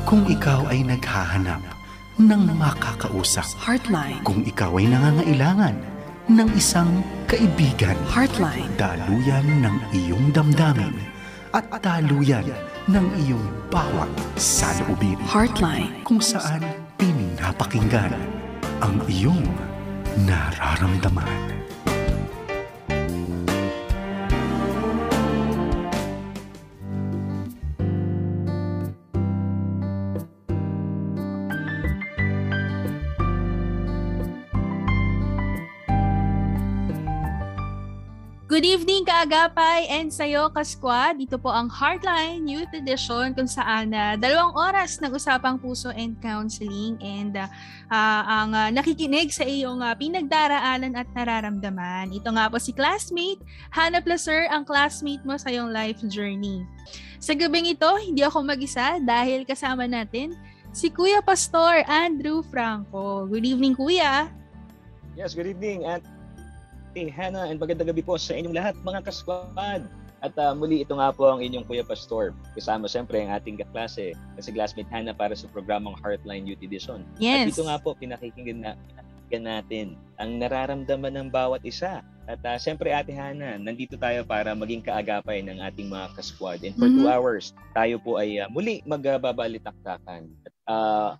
Kung ikaw ay naghahanap ng makakausap. Heartline. Kung ikaw ay nangangailangan ng isang kaibigan. Heartline. Daluyan ng iyong damdamin at daluyan ng iyong bawat saloobin. Heartline. Kung saan pinapakinggan ang iyong nararamdaman. Good evening, kaagapay, and sa'yo, ka-squad. Dito po ang Heartline Youth Edition kung saan 2 oras ng usapang puso and counseling and ang nakikinig sa iyong pinagdaraanan at nararamdaman. Ito nga po si classmate Hannah Placer, ang classmate mo sa iyong life journey. Sa gabing ito, hindi ako mag-isa dahil kasama natin si Kuya Pastor Andrew Franco. Good evening, Kuya. Yes, good evening. Hannah, and magandang gabi po sa inyong lahat mga ka-squad. At muli ito nga po ang inyong Kuya Pastor. Kasama siyempre ang ating kaklase kasi classmate Hannah para sa programang Heartline Youth Edition. Yes. At dito nga po pinakikinggan natin ang nararamdaman ng bawat isa. At siyempre Ate Hannah, nandito tayo para maging kaagapay ng ating mga ka-squad. And for 2 hours, tayo po ay muli magbabalitaktakan.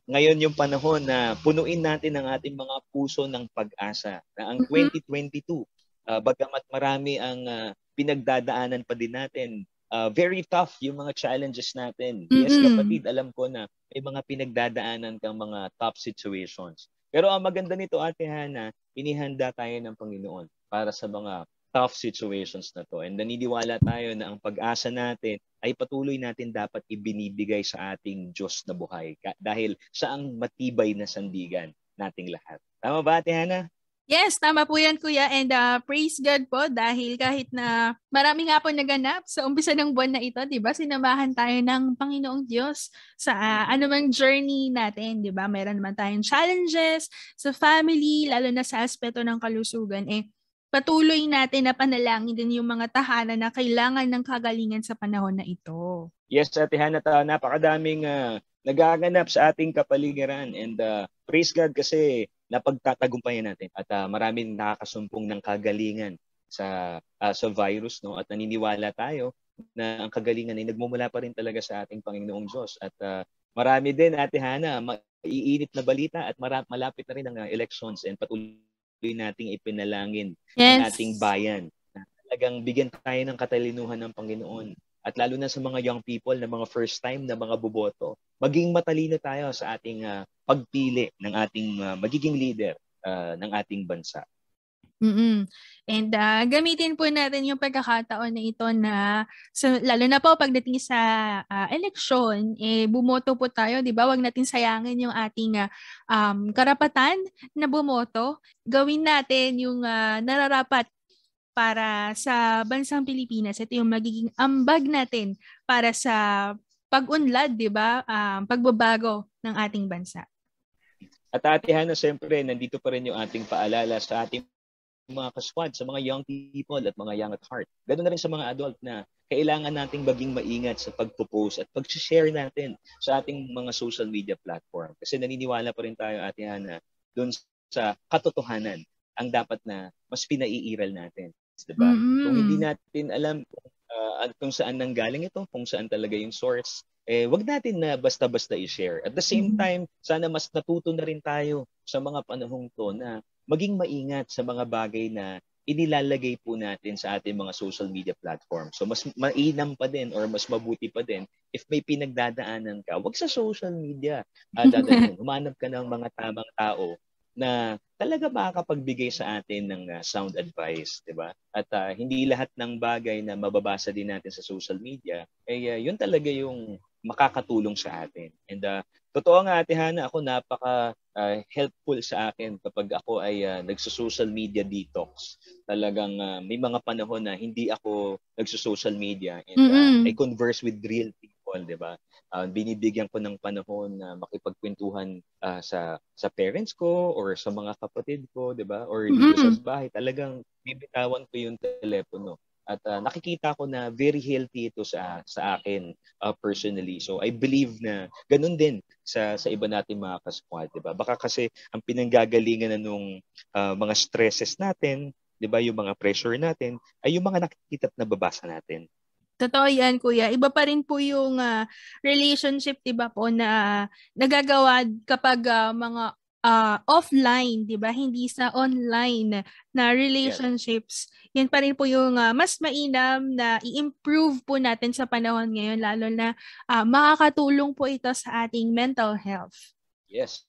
Ngayon yung panahon na punuin natin ang ating mga puso ng pag-asa. Na ang 2022, bagamat marami ang pinagdadaanan pa din natin, very tough yung mga challenges natin. Yes, kapatid, alam ko na may mga pinagdadaanan kang mga tough situations. Pero ang maganda nito, Ate Hannah, inihanda tayo ng Panginoon para sa mga tough situations na to. And naniniwala tayo na ang pag-asa natin ay patuloy natin dapat ibinibigay sa ating Diyos na buhay. Dahil siya ang matibay na sandigan nating lahat. Tama ba, Ate Hannah? Yes, tama po yan, Kuya. And praise God po dahil kahit na marami nga po naganap sa umpisa ng buwan na ito, di ba? Sinamahan tayo ng Panginoong Diyos sa anumang journey natin, di ba? Meron naman tayong challenges sa family, lalo na sa aspeto ng kalusugan. Patuloy natin na panalangin din yung mga tahanan na kailangan ng kagalingan sa panahon na ito. Yes, Ate Hannah, napakadaming nagaganap sa ating kapaligiran. And praise God kasi napagtatagumpayan natin at maraming nakakasumpong ng kagalingan sa virus, no? At naniniwala tayo na ang kagalingan ay nagmumula pa rin talaga sa ating Panginoong Diyos. At marami din, Ate Hannah, maiinit na balita at malapit na rin ang elections, and patuloy nating ipinalangin ang ating bayan. Talagang bigyan tayo ng katalinuhan ng Panginoon. At lalo na sa mga young people na mga first time na mga boboto, maging matalino tayo sa ating pagpili ng ating magiging leader ng ating bansa. And gamitin po natin yung pagkakataon na ito na lalo na po pagdating sa eleksyon, bumoto po tayo, di ba? Huwag natin sayangin yung ating karapatan na bumoto. Gawin natin yung nararapat para sa bansang Pilipinas. Ito yung magiging ambag natin para sa pag-unlad, di ba? Pagbabago ng ating bansa. At Ate Hannah, siyempre, nandito pa rin yung ating paalala sa ating mga ka-squad, sa mga young people at mga young at heart. Ganoon na rin sa mga adult na kailangan nating maging maingat sa pag-post at pag-share natin sa ating mga social media platform. Kasi naniniwala pa rin tayo, Ate Hannah, doon sa katotohanan ang dapat na mas pinaiiral natin. Diba? Kung hindi natin alam kung saan nanggaling ito, kung saan talaga yung source, wag natin na basta-basta i-share. At the same time, sana mas natuto na rin tayo sa mga panahong to na maging maingat sa mga bagay na inilalagay po natin sa ating mga social media platform. So mas mainam pa din or mas mabuti pa din if may pinagdadaanan ka, wag sa social media. Humanap ka ng mga tamang tao na talaga makakapagbigay sa atin ng sound advice, 'di ba? At hindi lahat ng bagay na mababasa din natin sa social media, yun talaga yung makakatulong sa atin. And totoo nga, Ate Hannah, ako napaka helpful sa akin kapag ako ay nagso-social media detox. Talagang may mga panahon na hindi ako nagso-social media and I converse with real people, 'di ba? Binibigyan ko ng panahon na makipagkwentuhan sa parents ko or sa mga kapatid ko, 'di ba? Or dito sa bahay, talagang bibitawan ko yung telepono At nakikita ko na very healthy ito sa akin personally. So I believe na ganun din sa iba nating mga ka-squad, 'di ba? Baka kasi ang pinanggagalingan na nung mga stresses natin, 'di ba, yung mga pressure natin ay yung mga nakikita at nababasa natin. Totoo yan, kuya. Iba pa rin po yung relationship, di ba po, na nagagawa kapag mga offline, di ba? Hindi sa online na relationships. Yes. Yan pa rin po yung mas mainam na i-improve po natin sa panahon ngayon, lalo na makakatulong po ito sa ating mental health. Yes.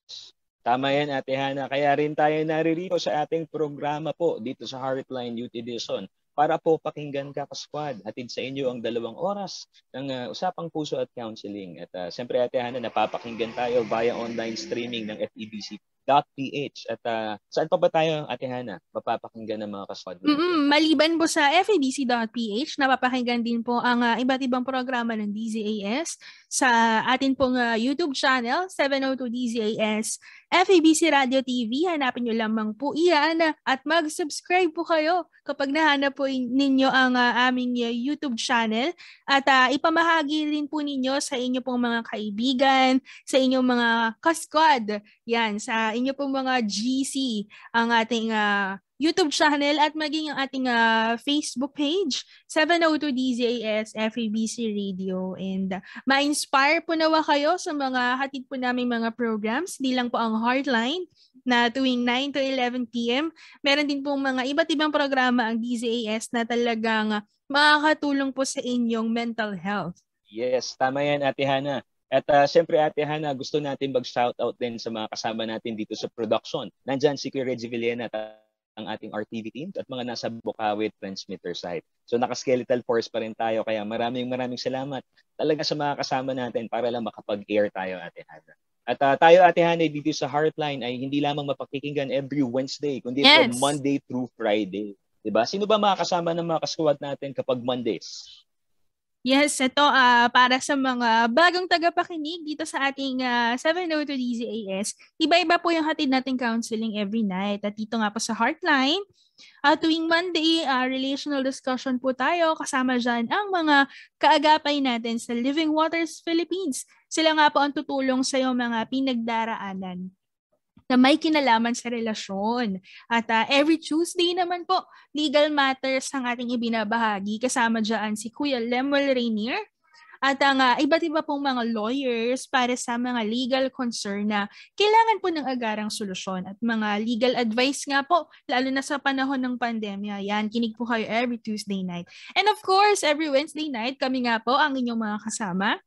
Tama yan, Ate Hana. Kaya rin tayo naririto sa ating programa po dito sa Heartline Youth Edition para po pakinggan ka, ka-squad. Hatid sa inyo ang 2 oras ng Usapang Puso at Counseling. At siyempre, Ate Hana, napapakinggan tayo via online streaming ng FEBC.ph. At saan pa ba tayo, Ate Hana, mapapakinggan ng mga ka-squad? Maliban po sa FEBC.ph, napapakinggan din po ang iba't ibang programa ng DZAS sa atin pong YouTube channel, 702 DZAS, FEBC Radio TV. Hanapin nyo lamang po iyan at mag-subscribe po kayo kapag nahanap po ninyo ang aming YouTube channel at ipamahagi rin po ninyo sa inyo pong mga kaibigan, sa inyong mga ka-squad, yan, sa inyo pong mga GC, ang ating YouTube channel at maging ang ating Facebook page, 702 DZAS FEBC Radio. And ma-inspire po nawa kayo sa mga hatid po namin mga programs, di lang po ang Heartline na tuwing 9 to 11 p.m. Meron din pong mga iba't ibang programa ang DZAS na talagang makakatulong po sa inyong mental health. Yes, tama yan, Ate Hana. At siyempre, Ate Hana, gusto natin mag-shoutout din sa mga kasama natin dito sa production. Nandyan si Kuya Reggie Villena at ang ating RTV team at mga nasa Bukawi transmitter site. So naka-skeletal force pa rin tayo, kaya maraming salamat talaga sa mga kasama natin para lang makapag-air tayo, Ate Hana. At tayo, Ate Hana, dito sa Heartline ay hindi lamang mapakikinggan every Wednesday, kundi from Monday through Friday. Diba? Sino ba mga kasama ng mga kasquad natin kapag Mondays? Yes, ito para sa mga bagong tagapakinig dito sa ating 702 DZAS. Iba-iba po yung hatid nating counseling every night. At dito nga po sa Heartline, tuwing Monday, relational discussion po tayo. Kasama dyan ang mga kaagapay natin sa Living Waters Philippines. Sila nga po ang tutulong sa iyo mga pinagdaraanan na may kinalaman sa relasyon. At every Tuesday naman po, legal matters ang ating ibinabahagi. Kasama dyan si Kuya Lemuel Rainier at ang iba't iba pong mga lawyers para sa mga legal concern na kailangan po ng agarang solusyon at mga legal advice nga po, lalo na sa panahon ng pandemya. Yan, kinig po kayo every Tuesday night. And of course, every Wednesday night, kami nga po ang inyong mga kasama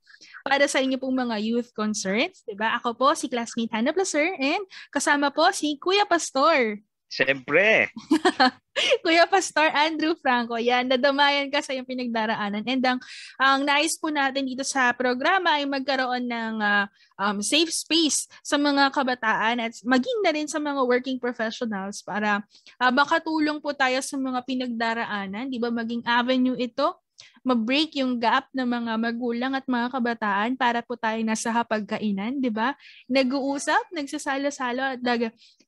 para sa inyo pong mga youth concerns. Diba? Ako po si classmate Hannah Placer and kasama po si Kuya Pastor. Siyempre. Kuya Pastor Andrew Franco, yan, nadamayan ka sa iyong pinagdaraanan. And ang nais po natin dito sa programa ay magkaroon ng safe space sa mga kabataan at maging na rin sa mga working professionals para makatulong po tayo sa mga pinagdaraanan. Di ba maging avenue ito? Ma-break yung gap ng mga magulang at mga kabataan para po tayo nasa hapagkainan, di ba? Nag-uusap, nagsasalo-salo at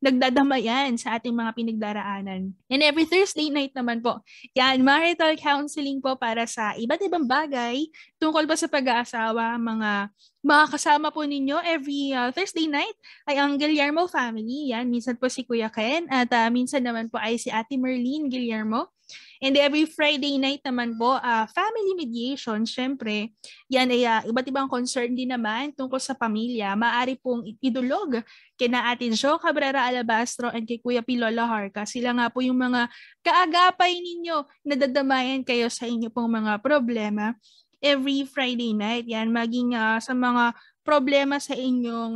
nagdadamayan sa ating mga pinagdaraanan. And every Thursday night naman po, yan, marital counseling po para sa iba't ibang bagay tungkol pa sa pag-aasawa, mga kasama po ninyo every Thursday night ay ang Guillermo family. Yan, minsan po si Kuya Ken at minsan naman po ay si Ate Merlene Guillermo. And every Friday night naman po, family mediation, syempre, yan ay iba't ibang concern din naman tungkol sa pamilya. Maaari pong idulog kina Ate Jo Cabrera Alabastro and kay Kuya Pilola Harca. Sila nga po yung mga kaagapay ninyo na dadamayan kayo sa inyo pong mga problema every Friday night. Yan, maging sa mga problema sa inyong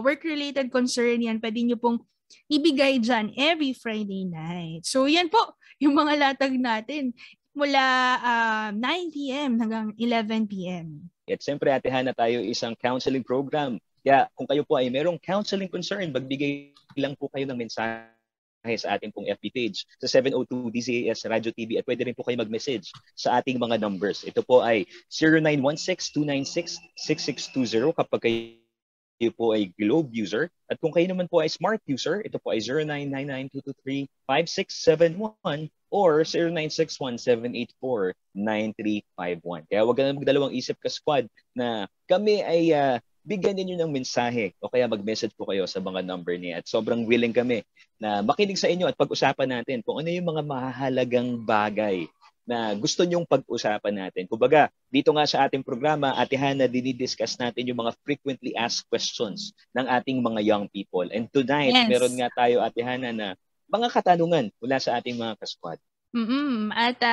work-related concern, yan, pwede nyo pong ibigay dyan every Friday night. So yan po, yung mga latag natin mula 9 p.m. hanggang 11 p.m. At siyempre, Ate Hana, tayo isang counseling program. Kaya kung kayo po ay merong counseling concern, magbigay lang po kayo ng mensahe sa ating pong FB page sa 702 DZAS Radio TV at pwede rin po kayo mag-message sa ating mga numbers. Ito po ay 0916-296-6620 kapag kayo po ay Globe user. At kung kayo naman po ay Smart user, ito po ay 0999-223-5671 or 0961-784-9351. Kaya huwag ka na magdalawang isip ka squad na kami ay bigyan ninyo ng mensahe o kaya mag-message po kayo sa mga number niya. At sobrang willing kami na makinig sa inyo at pag-usapan natin kung ano yung mga mahalagang bagay na gusto nyong pag-usapan natin. Kumbaga, dito nga sa ating programa, Ate Hana, dinidiscuss natin yung mga frequently asked questions ng ating mga young people. And tonight, meron nga tayo, Ate Hana, na mga katanungan mula sa ating mga kasquad. At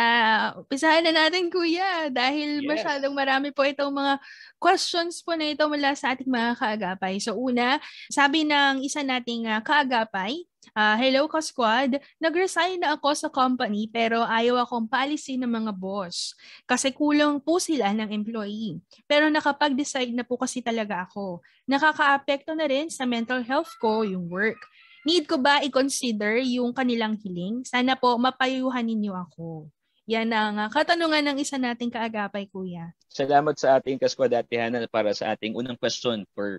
umpisahan na natin, Kuya, dahil masyadong marami po itong mga questions po na ito mula sa ating mga kaagapay. So una, sabi ng isa nating kaagapay, hello ka-squad, nag-resign na ako sa company pero ayaw akong paalisin ng mga boss kasi kulang po sila ng employee. Pero nakapag-decide na po kasi talaga ako. Nakaka-apekto na rin sa mental health ko yung work. Need ko ba i-consider yung kanilang hiling? Sana po mapayuhan ninyo ako. Yan ang katanungan ng isa nating kaagapay, Kuya. Salamat sa ating kasquad, Ate Hana, para sa ating unang question for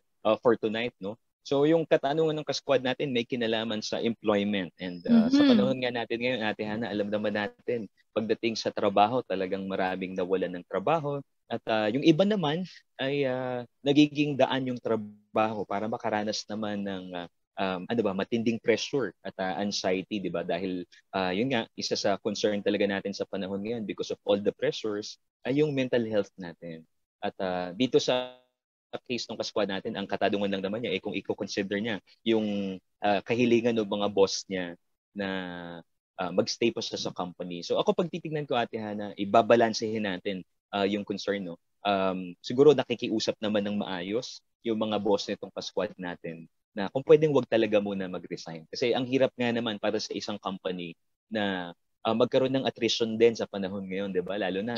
tonight, no? So yung katanungan ng kasquad natin may kinalaman sa employment and sa panahon nga natin ngayon, Ate Hana, alam naman natin pagdating sa trabaho, talagang maraming nawalan ng trabaho at yung iba naman ay nagiging daan yung trabaho para makaranas naman ng matinding pressure at anxiety, 'di ba? Dahil yun nga, isa sa concern talaga natin sa panahon ngayon because of all the pressures ay yung mental health natin. At dito sa case ng kasquad natin, ang katanungan lang naman niya kung i-consider niya yung kahilingan ng mga boss niya na magstay pa siya sa company. So ako pag titingnan ko, Ate Hana, ibabalansehin natin yung concern, no. Siguro nakikiusap naman ng maayos yung mga boss nitong kasquad natin na kung pwedeng wag talaga muna mag-resign. Kasi ang hirap nga naman para sa isang company na magkaroon ng attrition din sa panahon ngayon, 'di ba? Lalo na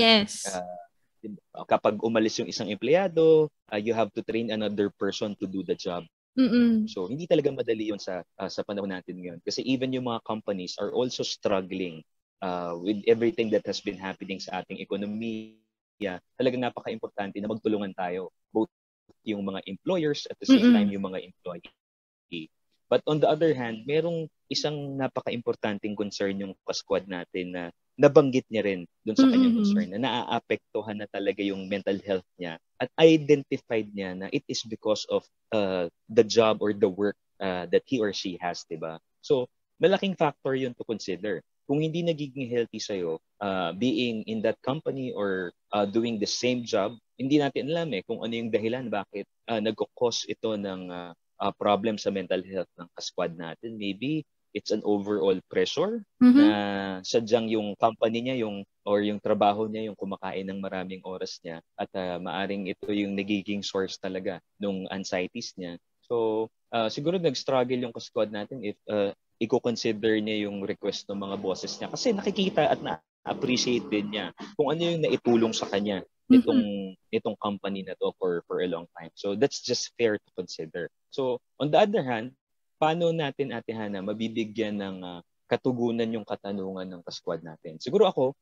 kapag umalis yung isang empleyado, you have to train another person to do the job. So hindi talaga madali 'yon sa panahon natin ngayon. Kasi even yung mga companies are also struggling with everything that has been happening sa ating economy. Talagang napaka-importante na magtulungan tayo, both yung mga employers at the same time yung mga employees. But on the other hand, merong isang napaka-importanting concern yung kasquad natin na nabanggit niya rin doon sa kanyang concern na naaapektuhan na talaga yung mental health niya at identified niya na it is because of the job or the work that he or she has, diba? So, malaking factor yun to consider. Kung hindi nagiging healthy sa'yo, being in that company or doing the same job, hindi natin alam kung ano yung dahilan bakit nagkukos ito ng problem sa mental health ng kasquad natin. Maybe it's an overall pressure na sadyang yung company niya yung trabaho niya yung kumakain ng maraming oras niya at maaring ito yung nagiging source talaga ng anxieties niya. So siguro nag-struggle yung kasquad natin if i-consider niya yung request ng mga bosses niya kasi nakikita at na-appreciate din niya kung ano yung naitulong sa kanya itong company na to for a long time. So that's just fair to consider. So on the other hand, paano natin, Ate Hana, mabibigyan ng katugunan yung katanungan ng kasquad natin? Siguro ako,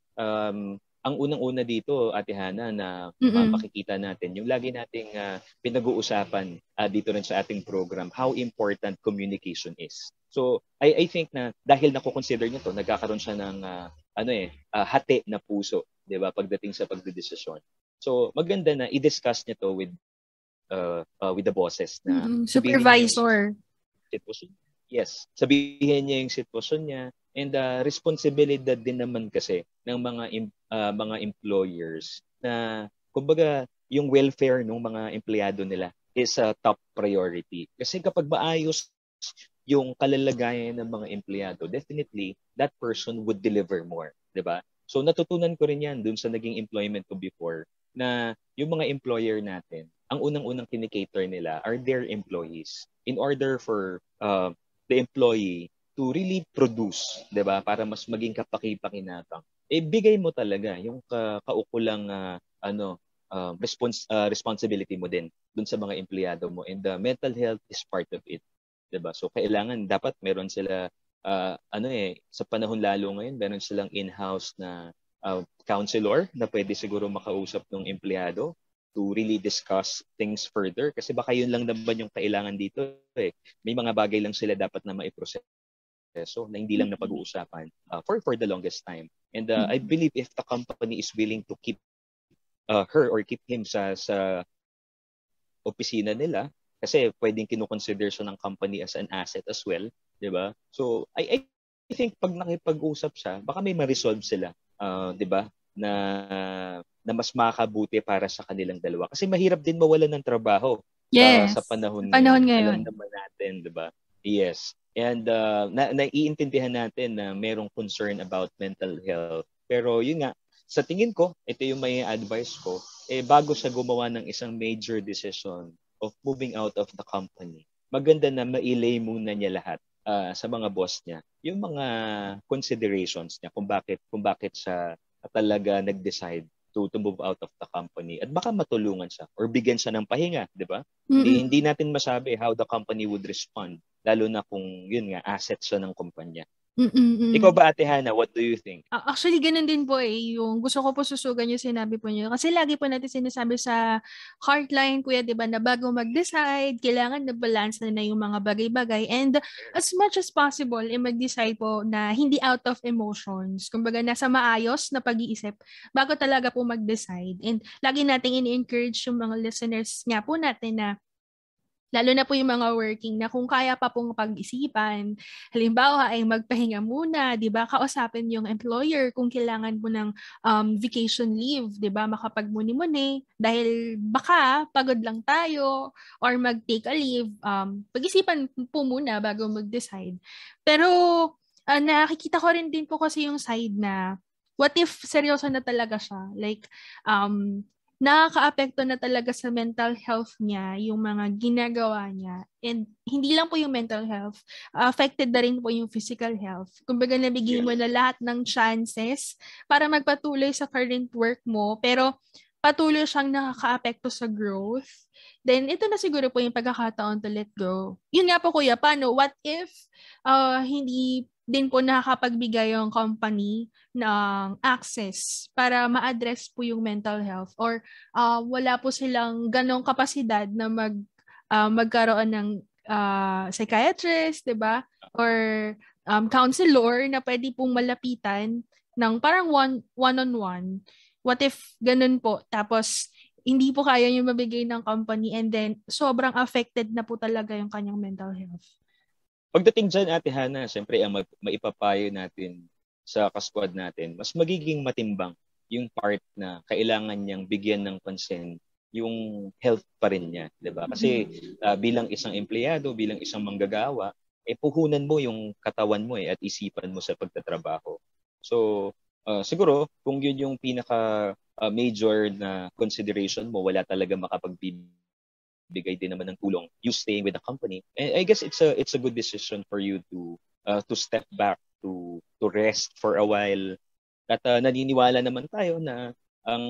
ang unang-una dito, Ate Hana, na makikita natin, yung lagi nating pinag-uusapan dito rin sa ating program, how important communication is. So I think na dahil nako-consider niyo to, nagkakaroon siya ng hati na puso, 'di ba, pagdating sa pagdedesisyon. So maganda na i-discuss niyo to with the bosses na supervisor. Yes, sabihin niya yung sitwasyon niya and responsibilidad din naman kasi ng mga employers na kumbaga yung welfare ng mga empleyado nila is a top priority. Kasi kapag maayos yung kalalagayan ng mga empleyado, definitely that person would deliver more, 'di ba? So natutunan ko rin 'yan dun sa naging employment ko before na yung mga employer natin, ang unang-unang kinikater nila are their employees in order for the employee to really produce, 'di ba? Para mas maging kapaki-pakinabang. Bigay mo talaga yung kaukulang responsibility mo din dun sa mga empleyado mo, and the mental health is part of it. 'Di ba? So kailangan dapat meron sila sa panahon lalo ngayon, meron silang in-house na counselor na pwede siguro makausap ng empleyado to really discuss things further kasi baka yun lang naman yung kailangan dito. May mga bagay lang sila dapat na maiproseso proseso na hindi lang napag-uusapan for the longest time. And I believe if the company is willing to keep her or keep him sa opisina nila, kasi pwedeng kinoconsider siya ng company as an asset as well, di ba? So I think pag nakipag-usap siya, baka may ma-resolve sila, di ba? Na mas makabuti para sa kanilang dalawa. Kasi mahirap din mawalan ng trabaho sa panahon ngayon. Alam naman natin, di ba? Yes. And naiintindihan natin na merong concern about mental health. Pero yun nga, sa tingin ko, ito yung may advice ko, bago siya gumawa ng isang major decision of moving out of the company, maganda na mailay muna niya lahat sa mga boss niya, yung mga considerations niya kung bakit siya talaga nag-decide to move out of the company, at baka matulungan siya or bigyan siya ng pahinga, di ba? Hindi natin masabi how the company would respond, lalo na kung yun nga, asset siya ng kumpanya. Ikaw ba, Ate Hannah, what do you think? Actually, ganun din po yung gusto ko po susugan yung sinabi po niyo. Kasi lagi po natin sinasabi sa Heartline, Kuya, di ba, na bago mag-decide, kailangan na balance na yung mga bagay-bagay. And as much as possible, mag-decide po na hindi out of emotions. Kumbaga, nasa maayos na pag-iisip bago talaga po mag-decide. And lagi nating ini-encourage yung mga listeners nga po natin na lalo na po yung mga working na kung kaya pa pong pag-isipan, halimbawa ay magpahinga muna, 'di ba? Kausapin yung employer kung kailangan mo ng vacation leave, 'di ba? Makapagmuni-muni dahil baka pagod lang tayo or mag-take a leave, pag-isipan po muna bago mag-decide. Pero nakikita ko rin din po kasi yung side na what if seryoso na talaga siya? Like nakaka-apekto na talaga sa mental health niya yung mga ginagawa niya. And hindi lang po yung mental health, affected na rin po yung physical health. Kumbaga nabigay mo na lahat ng chances para magpatuloy sa current work mo, pero patuloy siyang nakaka-apekto sa growth. Then ito na siguro po yung pagkakataon to let go. Yun nga po, Kuya, paano? What if hindi din po nakakapagbigay yung company ng access para ma-address po yung mental health, or wala po silang ganong kapasidad na magkaroon ng psychiatrist, 'di ba? Or counselor na pwede pong malapitan ng parang one-on-one. What if ganun po? Tapos hindi po kaya yung mabigay ng company, and then sobrang affected na po talaga yung kanyang mental health. Pagdating dyan, Ate Hannah, siyempre ang maipapayo natin sa kasquad natin, mas magiging matimbang yung part na kailangan niyang bigyan ng pansin yung health pa rin niya, 'di ba? Kasi bilang isang empleyado, bilang isang manggagawa, puhunan mo yung katawan mo at isipan mo sa pagtatrabaho. So, siguro kung yun yung pinaka major na consideration mo, wala talaga makapagbigay din naman ng tulong, you staying with the company. And I guess it's a good decision for you to step back, to rest for a while. At naniniwala naman tayo na ang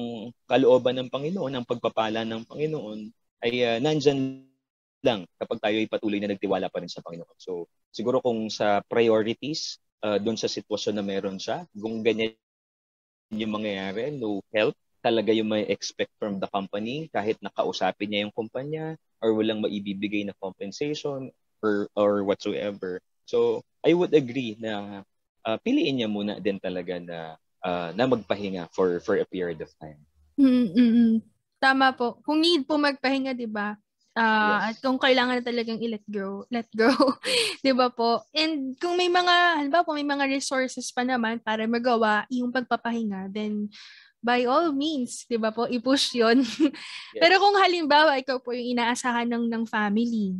kalooban ng Panginoon, ang pagpapala ng Panginoon ay nandyan lang kapag tayo ay patuloy na nagtiwala pa rin sa Panginoon. So siguro kung sa priorities, doon sa sitwasyon na meron siya, kung ganyan yung mangyayari, no help talaga yung may expect from the company, kahit nakausapin niya yung kumpanya or walang maibibigay na compensation or whatsoever. So I would agree na piliin niya muna din talaga na magpahinga for a period of time. Tama po. Kung need po magpahinga, 'di ba? At kung kailangan na talagang let go. 'Di ba po? And kung may mga, halimbawa po may mga resources pa naman para magawa yung pagpapahinga, then by all means, 'di ba po, i-push 'yon. Pero kung halimbawa ikaw po yung inaasahan ng family,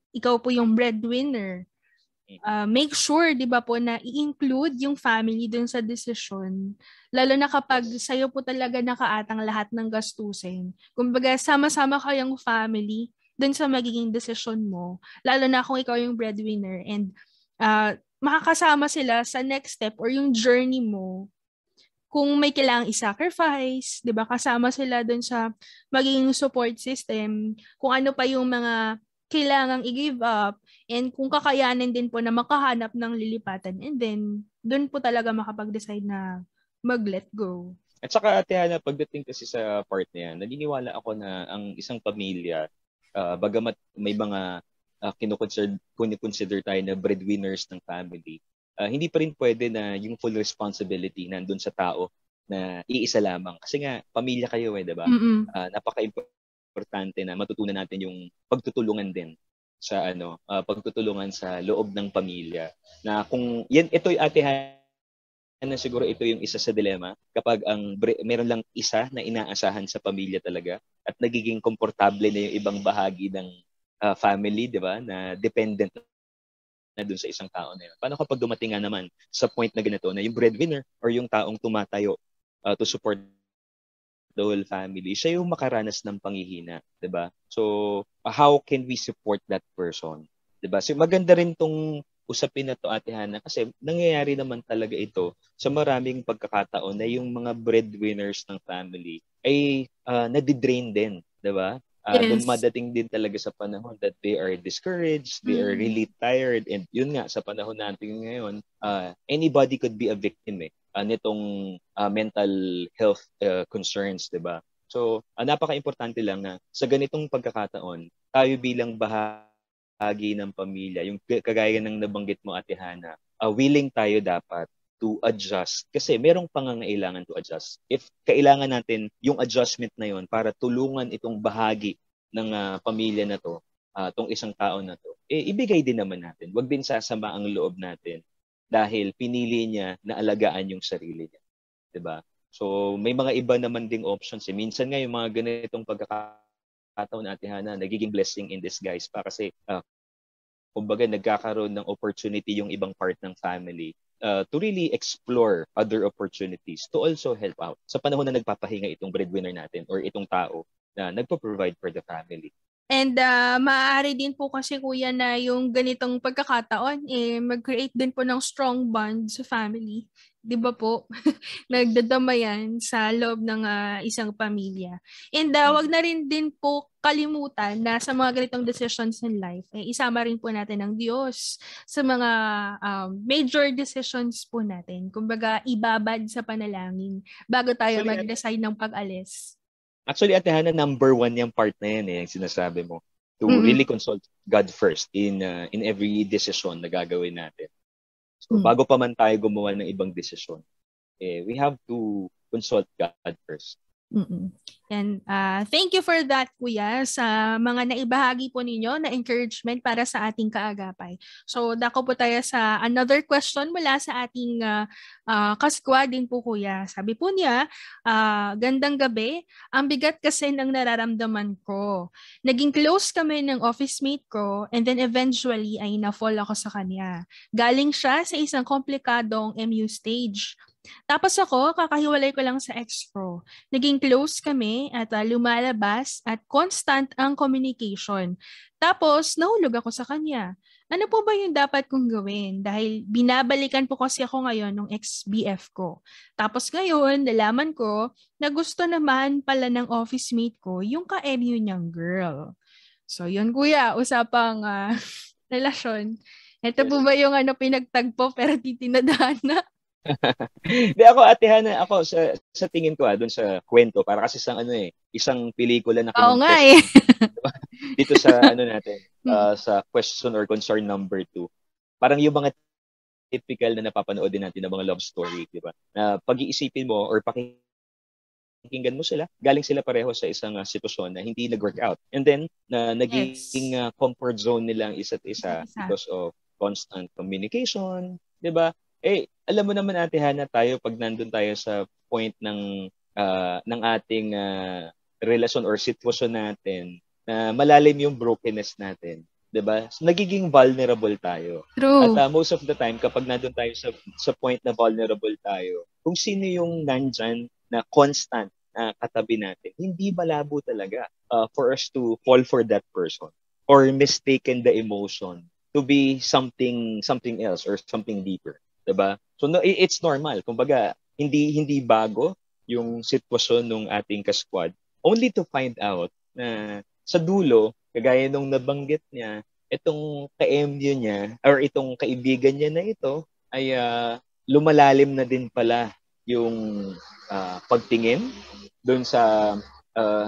ikaw po yung breadwinner, make sure, 'di ba po, na i-include yung family dun sa decision. Lalo na kapag sa'yo po talaga nakaatang lahat ng gastusin. Kumbaga, sama-sama kayong family dun sa magiging decision mo. Lalo na kung ikaw yung breadwinner, and makakasama sila sa next step or yung journey mo. Kung may kailangang i-sacrifice, 'di ba? Kasama sila dun sa magiging support system. Kung ano pa yung mga kailangang i-give up, and kung kakayanin din po na makahanap ng lilipatan, and then doon po talaga makapag-decide na mag-let go. At saka, Ate Hannah, pagdating kasi sa part na yan, naniniwala ako na ang isang pamilya, bagamat may mga kinoconsider tayo na breadwinners ng family, hindi pa rin pwede na yung full responsibility nandun sa tao na iisa lamang. Kasi nga, pamilya kayo di ba? Napaka-importante na matutunan natin yung pagtutulungan din sa pagtutulungan sa loob ng pamilya. Na kung ito yung atehan na siguro ito yung isa sa dilema kapag meron lang isa na inaasahan sa pamilya talaga at nagiging komportable na yung ibang bahagi ng family, di ba? Na dependent na dun sa isang tao na yun. Paano kapag dumating nga naman sa point na ganito na yung breadwinner or yung taong tumatayo to support the whole family, siya yung makaranas ng panghihina, 'di ba? So, how can we support that person? 'Di ba? So, maganda rin tong usapin na to, Ate Hana, kasi nangyayari naman talaga ito sa maraming pagkakataon na yung mga breadwinners ng family ay nadidrain din, 'di ba? Dumadating din talaga sa panahon that they are discouraged, they are really tired, and yun nga, sa panahon natin ngayon, anybody could be a victim nitong mental health concerns, 'di ba? So, napaka-importante lang na sa ganitong pagkakataon, tayo bilang bahagi ng pamilya, yung kagaya ng nabanggit mo, Ate Hana, willing tayo dapat to adjust kasi merong pangangailangan to adjust. If kailangan natin yung adjustment na yon para tulungan itong bahagi ng pamilya na to, tong isang tao na to, ibigay din naman natin. Huwag din sasama ang loob natin dahil pinili niya na alagaan yung sarili niya. 'Di ba? So may mga iba naman ding options. Minsan nga yung mga ganitong pagkakataon, Ate Hana, nagiging blessing in disguise pa kasi kumbaga nagkakaroon ng opportunity yung ibang part ng family to really explore other opportunities to also help out sa panahon na nagpapahinga itong breadwinner natin or itong tao na nagpo-provide for the family. And maaari din po kasi, Kuya, na yung ganitong pagkakataon, mag-create din po ng strong bond sa family. Di ba po? Nagdadamayan sa loob ng isang pamilya. And wag na rin din po kalimutan na sa mga ganitong decisions in life, isama rin po natin ang Diyos sa mga major decisions po natin. Kumbaga, ibabad sa panalangin bago tayo mag-decide ng pag-alis. Actually, Ate Hana, number 1 yung part na yan yung sinasabi mo. To really consult God first in every decision na gagawin natin. So, bago pa man tayo gumawa ng ibang desisyon, we have to consult God first. And thank you for that, Kuya, sa mga naibahagi po ninyo na encouragement para sa ating kaagapay. So, dako po tayo sa another question mula sa ating kaskwad din po, Kuya. Sabi po niya, gandang gabi, ang bigat kasi ng nararamdaman ko. Naging close kami ng office mate ko and then eventually ay na-fall ako sa kanya. Galing siya sa isang komplikadong MU stage. Tapos ako, kakahiwalay ko lang sa ex ko. Naging close kami at lumalabas at constant ang communication. Tapos, nahulog ako sa kanya. Ano po ba yung dapat kong gawin? Dahil binabalikan po kasi ako ngayon ng ex-BF ko. Tapos ngayon, nalaman ko na gusto naman pala ng office mate ko yung ka-MU niyang girl. So, yun, Kuya, usapang relasyon. Ito po ba yung pinagtagpo pero titinadhana? Di ako, Ate Hana, ako sa tingin ko doon sa kwento para kasi isang pelikula na dito sa natin sa question or concern number 2. Parang yung mga typical na napapanood din natin ng mga love story, di ba? Na pag-iisipin mo or pakinggan mo sila, galing sila pareho sa isang sitwasyon na hindi nag-work out. And then naging comfort zone nila ang isa't isa because of constant communication, di ba? Alam mo naman, Ate Hana, tayo pag nandun tayo sa point ng ating relasyon or sitwasyon natin na malalim yung brokenness natin, 'di ba? So, nagiging vulnerable tayo. True. At most of the time kapag nandun tayo sa point na vulnerable tayo, kung sino yung nandyan na constant na katabi natin, hindi malabo talaga for us to fall for that person or mistaken the emotion to be something else or something deeper. Diba? So it's normal. Kumbaga, hindi bago yung sitwasyon ng ating kaskwad only to find out na sa dulo, kagaya nung nabanggit niya, itong ka-MU niya or itong kaibigan niya na ito ay lumalalim na din pala yung pagtingin doon sa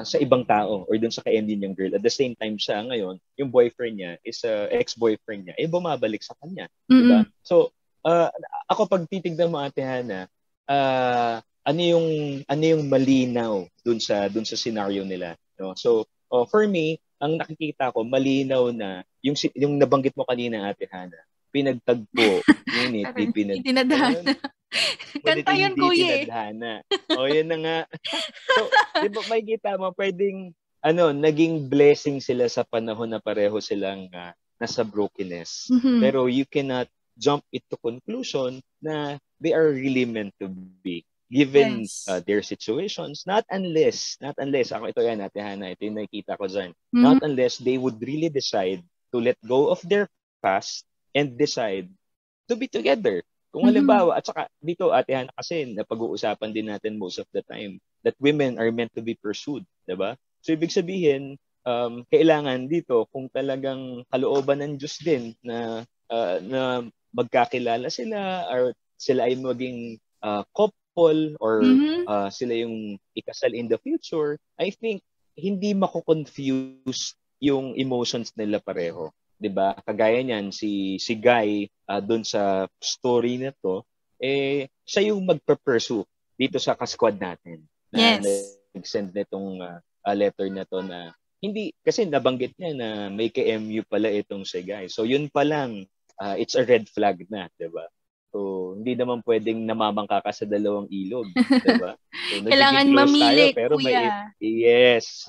sa ibang tao or dun sa ka-MD niyang girl. At the same time siya ngayon, yung boyfriend niya is ex-boyfriend niya, bumabalik sa kanya. Diba? So, ako pag titignan mo, Ate Hana, ano yung malinaw dun sa scenario nila, no? So, for me, ang nakikita ko malinaw na yung nabanggit mo kanina, Ate Hana, pinagtagpo, ngunit di tinadhana. Kanta yun, kuya. Tinadhana. Yun na nga. So, di ba makikita mo, pwedeng, naging blessing sila sa panahon na pareho silang nasa brokenness. Pero you cannot jump into conclusion na they are really meant to be given their situations. Not unless, ako ito yan, Ate Hana, ito yung nakikita ko dyan. Not unless they would really decide to let go of their past and decide to be together. Kung halimbawa, at saka dito, Ate Hana, kasi napag-uusapan din natin most of the time that women are meant to be pursued, diba? So, ibig sabihin, kailangan dito, kung talagang kalooban ng Diyos din na magkakilala sila or sila ay maging couple or sila yung ikasal in the future, I think hindi mako-confuse yung emotions nila pareho. 'Di ba? Kagaya niyan si Guy doon sa story na to, siya yung magpe-pursue dito sa ka-squad natin. Na nag-send nitong letter na to na hindi kasi nabanggit niya na may KMU pala itong si Guy. So yun pa lang it's a red flag na, 'di ba? So hindi naman pwedeng namamangka ka sa dalawang ilog, 'di ba? So, kailangan mamili, tayo, pero kuya. Yes,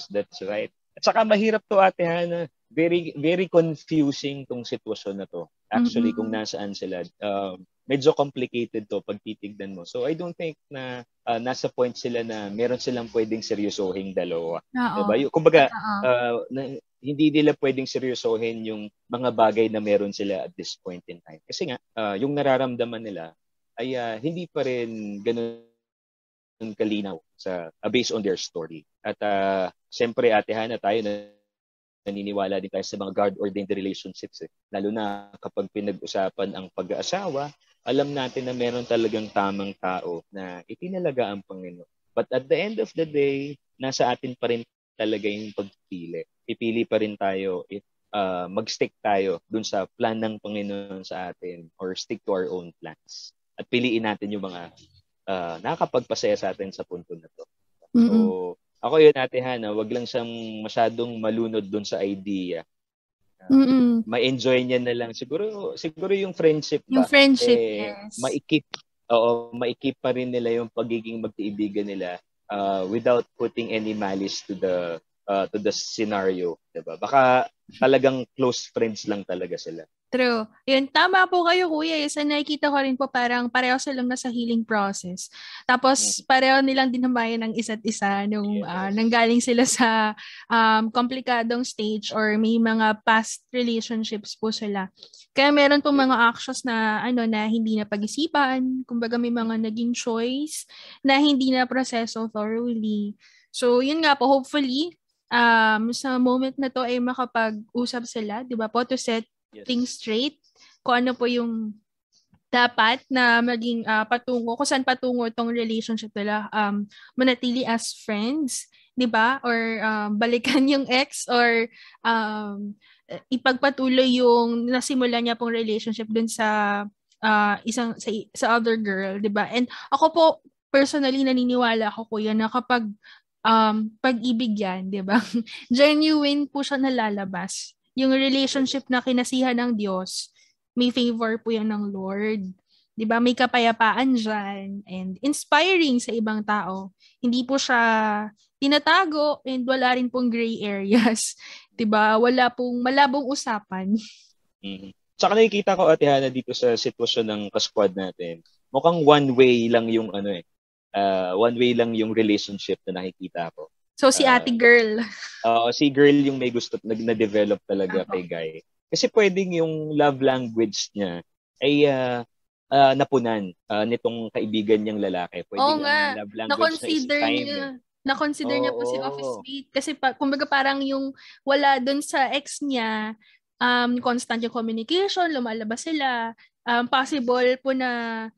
that's right. At saka mahirap to, Ate Hana. Very very confusing tong sitwasyon na to. Actually, kung nasaan sila, medyo complicated to pag titignan mo. So I don't think na nasa point sila na meron silang pwedeng seryosohin dalawa. Diba? Kumbaga, hindi nila pwedeng seryosohin yung mga bagay na meron sila at this point in time. Kasi nga, yung nararamdaman nila ay hindi pa rin ganun kalinaw sa based on their story. At siyempre, Ate Hana, tayo naniniwala din tayo sa mga God-ordained relationships. Lalo na kapag pinag-usapan ang pag-aasawa, alam natin na meron talagang tamang tao na itinalaga ang Panginoon. But at the end of the day, nasa atin pa rin talaga yung pagpili. Pipili pa rin tayo if mag-stick tayo dun sa plan ng Panginoon sa atin or stick to our own plans. At piliin natin yung mga nakakapagpasaya sa atin sa punto na to. So, ako yun, Ate Hana, wag lang siyang masyadong malunod dun sa idea. Ma-enjoy niya na lang. Siguro yung friendship ba? Yung friendship, yes. Maikip pa rin nila yung pagiging magkaibigan nila without putting any malice to the scenario, diba? Baka talagang close friends lang talaga sila. True. Yun, tama po kayo, kuya. Isa nakikita ko rin po parang pareho silang nasa healing process. Tapos pareho nilang dinamayan ng isa't isa nung nanggaling sila sa komplikadong stage or may mga past relationships po sila. Kaya meron pong mga actions na na hindi na pag-isipan, kumbaga may mga naging choice na hindi na proseso thoroughly. So yun nga po, hopefully sa moment na to ay makapag-usap sila, 'di ba po, to set things straight, kung ano po yung dapat na maging patungo, kung saan patungo itong relationship nila, manatili as friends, di ba? Or balikan yung ex or ipagpatuloy yung nasimula niya pong relationship dun sa sa other girl, di ba? And ako po, personally, naniniwala ako, kuya, na kapag pag-ibig yan, di ba? Genuine po siya nalalabas. Yung relationship na kinasihan ng Diyos, may favor po yan ng Lord. 'Di ba? May kapayapaan diyan and inspiring sa ibang tao. Hindi po siya tinatago and wala rin pong gray areas. 'Di ba? Wala pong malabong usapan. Saka nakikita ko, Ate Hana, dito sa sitwasyon ng ka-squad natin, mukhang one way lang yung one way lang yung relationship na nakikita ko. So, si ate girl. Si girl yung may gusto na-develop talaga kay Guy. Kasi pwedeng yung love language niya ay napunan nitong kaibigan niyang lalaki. Pwedeng ang love language na is time. Na-consider niya po si office mate. Kasi kumbaga parang yung wala dun sa ex niya, constant yung communication, lumalabas sila. Possible po na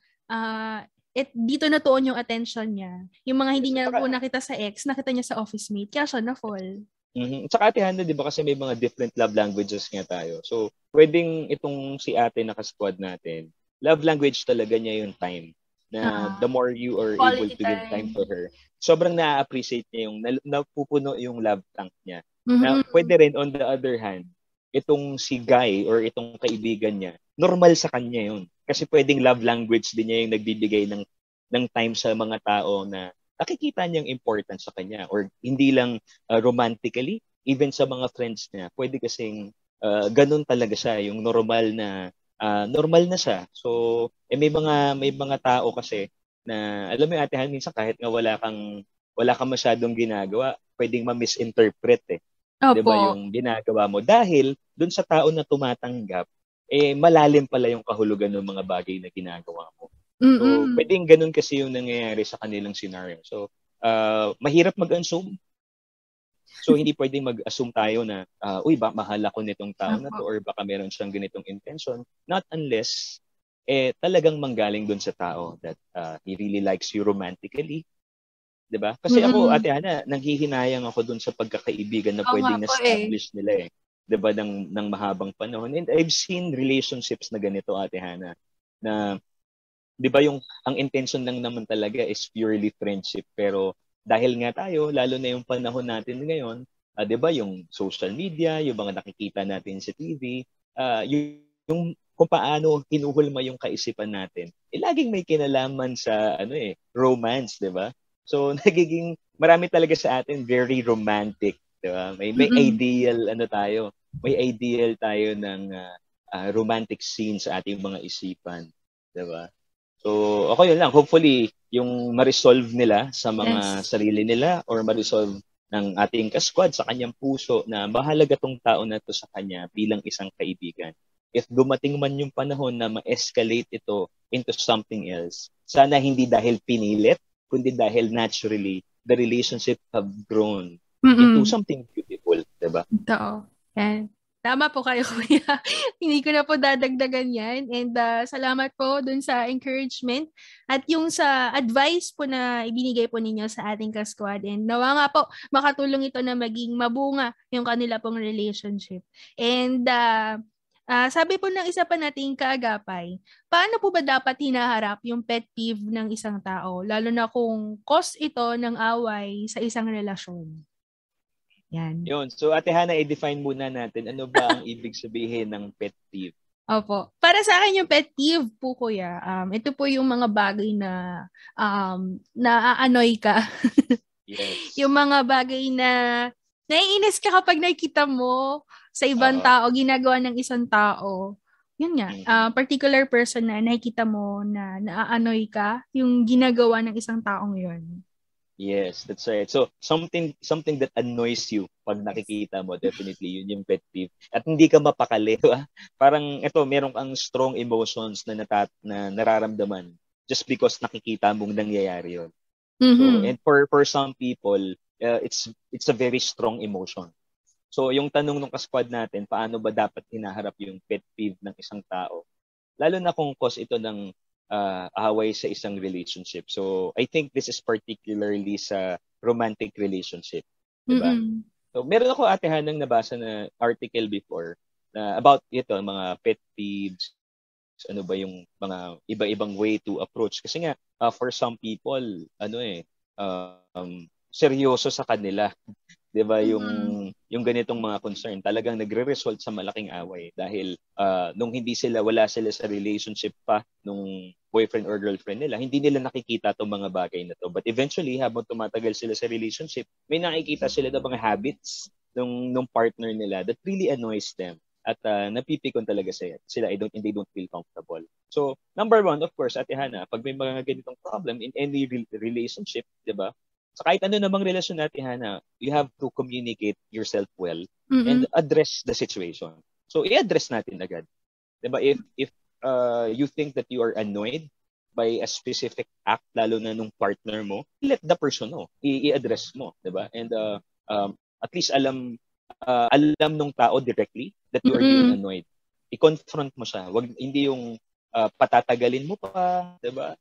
dito natuon yung attention niya. Yung mga hindi niya po nakita sa ex, nakita niya sa office mate. Kaya siya na-fall. Tsaka Ate Hannah, di ba kasi may mga different love languages nga tayo. So, pwedeng itong si ate na ka-squad natin, love language talaga niya yung time. Na the more you are able to give time to her, sobrang na-appreciate niya yung napupuno yung love tank niya. Na pwede rin on the other hand, itong si guy or itong kaibigan niya, normal sa kanya yun. Kasi pwedeng love language din niya yung nagbibigay ng time sa mga tao na nakikita niyang importance sa kanya or hindi lang romantically, even sa mga friends niya. Pwede kasing ganun talaga siya, yung normal na siya. So, may mga tao kasi na alam mo Ate Han, minsan kahit nga wala kang masyadong ginagawa, pwedeng ma-misinterpret eh. 'Di ba yung ginagawa mo dahil dun sa tao na tumatanggap malalim pala yung kahulugan ng mga bagay na ginagawa mo. So, pwedeng ganun kasi yung nangyayari sa kanilang scenario. So, mahirap mag-assume. So, hindi pwedeng mag-assume tayo na, mahal ako nitong tao na to or baka meron siyang ganitong intention. Not unless, talagang manggaling dun sa tao that he really likes you romantically. 'Di ba? Kasi ako, Ate Hannah, nanghihinayang ako dun sa pagkakaibigan na pwedeng na-establish nila 'di ba, ng mahabang panahon. And I've seen relationships na ganito, Ate Hannah, na 'di ba ang intention lang naman talaga is purely friendship, pero dahil nga tayo lalo na yung panahon natin ngayon, 'di ba, yung social media, yung mga nakikita natin sa TV, yung kung paano hinuhulma yung kaisipan natin, laging may kinalaman sa romance, 'di ba? So nagiging marami talaga sa atin very romantic, 'di ba? May ideal tayo. May ideal tayo ng romantic scene sa ating mga isipan, 'di ba? So, ako yun lang. Hopefully, yung ma-resolve nila sa mga sarili nila or ma-resolve ng ating kasquad sa kanyang puso na mahalaga tong tao na to sa kanya bilang isang kaibigan. If dumating man yung panahon na ma-escalate ito into something else, sana hindi dahil pinilit, kundi dahil naturally, the relationship have grown into something beautiful, diba? Totoo. Yan. Tama po kayo, kuya. Hindi ko na po dadagdagan yan. And salamat po dun sa encouragement at yung sa advice po na ibinigay po ninyo sa ating kasquad. And nawa nga po, makatulong ito na maging mabunga yung kanila pong relationship. And sabi po ng isa pa nating kaagapay, paano po ba dapat hinaharap yung pet peeve ng isang tao? Lalo na kung cause ito ng away sa isang relasyon. Yan. Yun. So, Ate Hannah, i-define muna natin ano ba ang ibig sabihin ng pet peeve. Opo. Para sa akin yung pet peeve po, kuya, ito po yung mga bagay na naaanoy ka. Yes. Yung mga bagay na naiinis ka kapag nakikita mo sa ibang tao, ginagawa ng isang tao. Yun nga, particular person na nakikita mo na naaanoy ka, yung ginagawa ng isang taong yun. Yes, that's right. So, something that annoys you pag nakikita mo, definitely, yun yung pet peeve. At hindi ka mapakali, ba? Parang, meron kang strong emotions na nararamdaman just because nakikita mong nangyayari yun. So, and for some people, it's a very strong emotion. So, yung tanong ng kasquad natin, paano ba dapat hinaharap yung pet peeve ng isang tao? Lalo na kung cause ito ng away sa isang relationship. So, I think this is particularly sa romantic relationship. Diba? So, meron ako, Ate Hanang, nabasa na article before about ito, mga pet peeves, ano ba yung mga iba-ibang way to approach. Kasi nga, for some people, seryoso sa kanila. 'Di ba yung ganitong mga concern talagang nagre-result sa malaking away dahil nung wala sila sa relationship pa nung boyfriend or girlfriend nila, hindi nila nakikita tong mga bagay na to. But eventually, habang tumatagal sila sa relationship, may nakikita sila ng mga habits nung partner nila that really annoys them at napipikon talaga sila and they don't feel comfortable. So, number one, of course, Ate Hannah, pag may mga ganitong problem in any relationship, 'di ba? Sa kahit ano namang relasyon natin, Hannah, you have to communicate yourself well and address the situation. So, i-address natin agad. Diba? If you think that you are annoyed by a specific act, lalo na nung partner mo, let the person know. I-address mo. Diba? And at least alam nung tao directly that you are being annoyed. I-confront mo siya. Hindi yung patatagalin mo pa. Diba?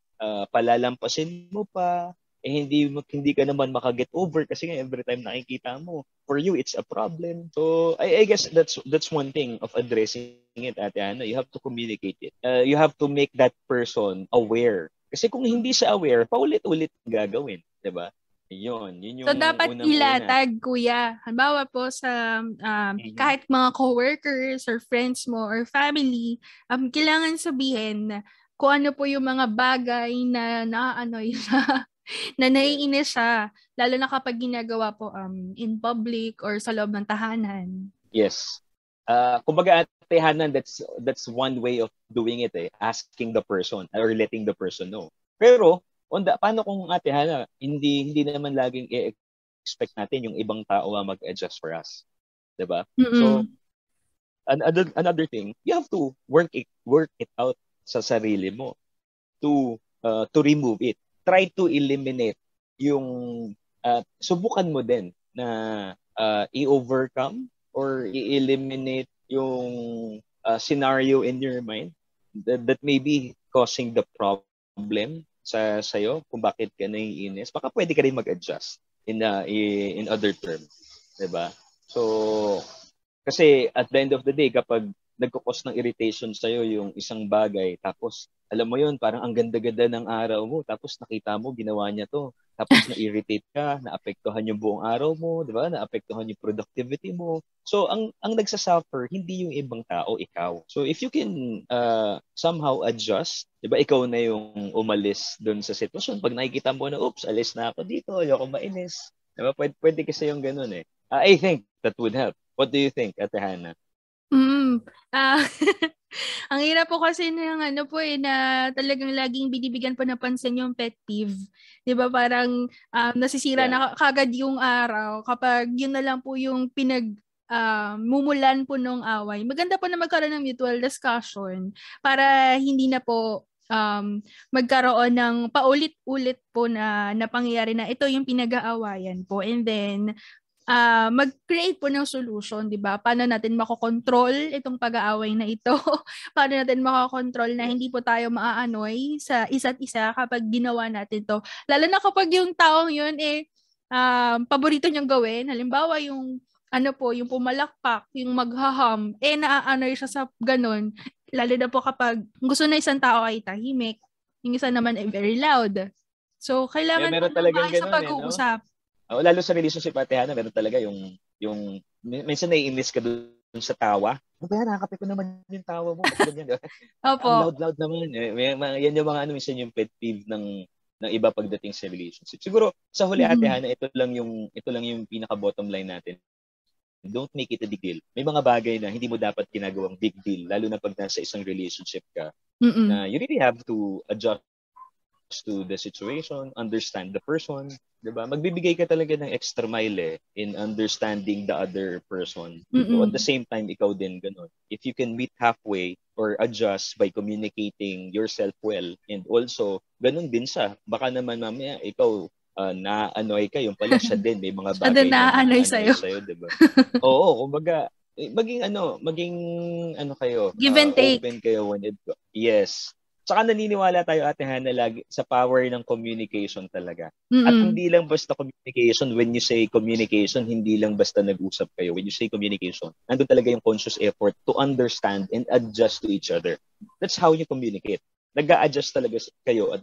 palalampasin mo pa, hindi ka naman makaget over kasi nga every time nakikita mo, for you it's a problem. So I guess that's one thing of addressing it, Ate Ana. You have to communicate it. You have to make that person aware. Kasi kung hindi siya aware, paulit-ulit gagawin, 'di ba? Yun yung So, dapat unang-una. ilatag, kuya. Halimbawa po sa kahit mga coworkers or friends mo or family, kailangan sabihin kung ano po yung mga bagay na naaanoy siya, na naiinis siya, lalo na kapag ginagawa po in public or sa loob ng tahanan. Yes. Kumbaga, Ate Hana, that's one way of doing it, asking the person or letting the person know. Pero, paano kung, Ate Hana, hindi naman laging i-expect natin yung ibang tao mag-adjust for us. 'Di ba? So, another thing, you have to work it out sa sarili mo to remove it. Try to eliminate yung subukan mo din na i-overcome or i-eliminate yung scenario in your mind that may be causing the problem sa'yo kung bakit ka naiinis. Baka pwede ka rin mag-adjust in other terms. 'Di ba? So, kasi at the end of the day, kapag nagkukos ng irritation sa'yo yung isang bagay, tapos alam mo yun, parang ang ganda-ganda ng araw mo, tapos nakita mo, ginawa niya to. Tapos na-irritate ka, naapektuhan yung buong araw mo, di ba? Naapektuhan yung productivity mo. So, ang nagsasuffer, hindi yung ibang tao, ikaw. So, if you can somehow adjust, di ba, ikaw na yung umalis doon sa sitwasyon. Pag nakikita mo na, oops, alis na ako dito, ayoko mainis. Di ba? Pwede kasi yung ganun eh. I think that would help. What do you think, Ate Hana? Ang hirap po kasi ng na talagang laging binibigyan po ng pansin yung pet peeve. 'Di ba parang nasisira na kagad yung araw kapag yun na lang po yung mumulan po ng away. Maganda po na magkaroon ng mutual discussion para hindi na po magkaroon ng paulit-ulit po na pangyayari na ito yung pinag-aawayan po. And then mag-create po ng solution, 'di ba? Paano natin makokontrol itong pag-aaway na ito? Paano natin makokontrol na hindi po tayo maaanoy sa isa't isa kapag ginawa natin 'to? Lalo na kapag yung taong 'yun paborito niyang gawin, halimbawa yung yung pumalakpak, yung maghaham, naaanoy siya sa ganun. Lalo na po kapag gusto na isang tao ay tahimik, yung isa naman ay very loud. So, kailangan po ng sa pag-uusap. Lalo sa relationship, Ate Hana, meron talaga yung minsan naiinis ka dun sa tawa. Ano ba yan? Nakakape ko naman yung tawa mo. Ganyan, Opo. Ang loud naman. Yan yung mga minsan yung pet peeve ng iba pagdating sa relationship. Siguro sa huli, Ate Hana, ito lang yung pinaka bottom line natin. Don't make it a big deal. May mga bagay na hindi mo dapat ginagawang big deal, lalo na pag nasa isang relationship ka. Na you really have to adjust to the situation, understand the person, 'di ba? Magbibigay ka talaga ng extra mile in understanding the other person. So at the same time, ikaw din ganun. If you can meet halfway or adjust by communicating yourself well, and also ganun din siya. Baka naman mamaya ikaw na-annoy ka, yung pala siya din may mga bagay na na-annoy sa'yo, 'di ba? Oo, kumbaga maging kayo, give and take. Open kayo when it yes. Saka naniniwala tayo, Ate Hana, lagi sa power ng communication talaga. At hindi lang basta communication. When you say communication, hindi lang basta nag-usap kayo. When you say communication, nandun talaga yung conscious effort to understand and adjust to each other. That's how you communicate. Nag-a-adjust talaga kayo at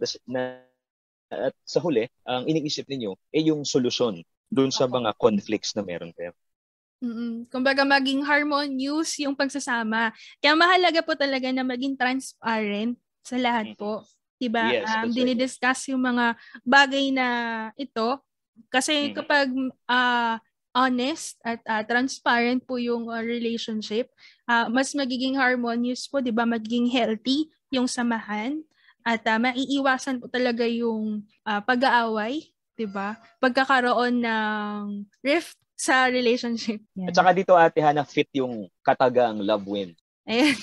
sa huli, ang iniisip ninyo ay yung solusyon dun sa mga conflicts na meron kayo. Kumbaga maging harmonious yung pagsasama. Kaya mahalaga po talaga na maging transparent sa lahat po. Diba? Yes, dinidiscuss yung mga bagay na ito. Kasi kapag honest at transparent po yung relationship, mas magiging harmonious po, diba? Magiging healthy yung samahan. At maiiwasan po talaga yung pag-aaway, diba? Pagkakaroon ng rift sa relationship. Yan. At saka dito, Ate Hana, fit yung katagang love win. Ayan.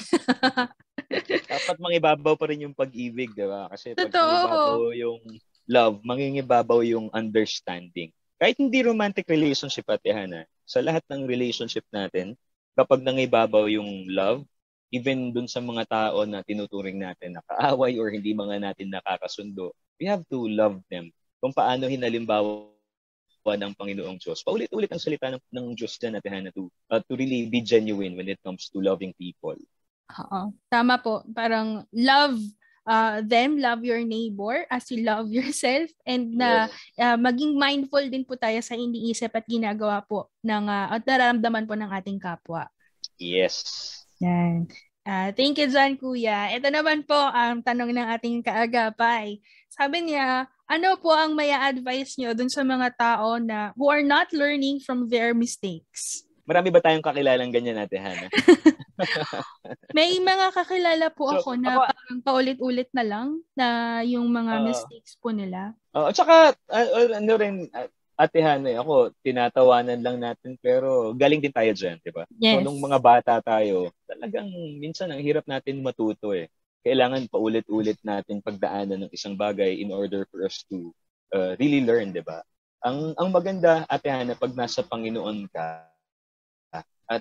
Dapat mangibabaw pa rin yung pag-ibig, di ba? Kasi pag mangibabaw yung love, mangingibabaw yung understanding. Kahit hindi romantic relationship, Ate Hana, sa lahat ng relationship natin, kapag nangibabaw yung love, even dun sa mga tao na tinuturing natin na kaaway or hindi mga natin nakakasundo, we have to love them. Kung paano hinalimbawa ng Panginoong Diyos. Paulit-ulit ang salita ng Diyos dyan natin na to really be genuine when it comes to loving people. Oo. Tama po. Parang love them, love your neighbor as you love yourself, and na maging mindful din po tayo sa iniisip at ginagawa po ng at nararamdaman po ng ating kapwa. Yes. Yan. Thank you dyan, Kuya. Ito naman po ang tanong ng ating kaagapay. Sabi niya, ano po ang maya advice nyo dun sa mga tao na who are not learning from their mistakes? Marami ba tayong kakilalang ganyan natin, Hana? May mga kakilala po ako na parang paulit-ulit na lang na yung mga mistakes po nila. At saka, ano rin, Ate Hana, ako, tinatawanan lang natin pero galing din tayo dyan, di ba? Yes. So, nung mga bata tayo, talagang minsan ang hirap natin matuto eh. Kailangan paulit-ulit natin pagdaanan ng isang bagay in order for us to really learn, di ba? Ang maganda, Ate Hana, pag nasa Panginoon ka, at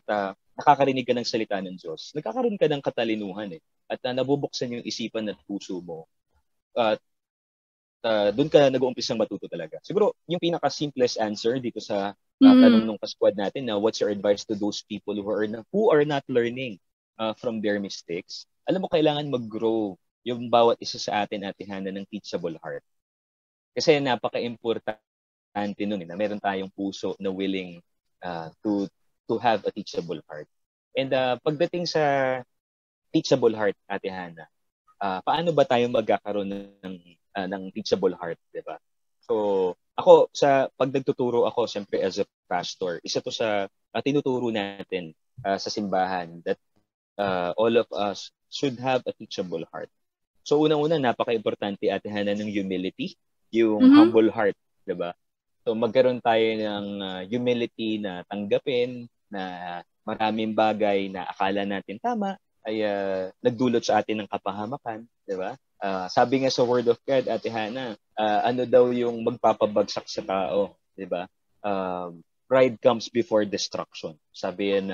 nakakarinig ka ng salita ng Diyos, nagkakaroon ka ng katalinuhan eh. At nabubuksan yung isipan at puso mo. At doon ka nag-uumpisang matuto talaga. Siguro, yung pinaka-simplest answer dito sa tanong ng kasquad natin na what's your advice to those people who are not learning from their mistakes? Alam mo, kailangan mag-grow yung bawat isa sa atin, Ate Hana, ng teachable heart. Kasi napaka-importante nun na meron tayong puso na willing to have a teachable heart. And pagdating sa teachable heart, Ate Hana, paano ba tayo magkakaroon ng teachable heart, di ba? So, ako, pag nagtuturo ako, siyempre as a pastor, isa to sa tinuturo natin sa simbahan that all of us should have a teachable heart. So, unang-una, napaka-importante, Ate Hana, ng humility, yung humble heart, di ba? So, magkaroon tayo ng humility na tanggapin na maraming bagay na akala natin tama ay nagdulot sa atin ng kapahamakan, di ba? Sabi nga sa Word of God, Ate Hana, ano daw yung magpapabagsak sa tao, di ba? Pride comes before destruction. Sabi yan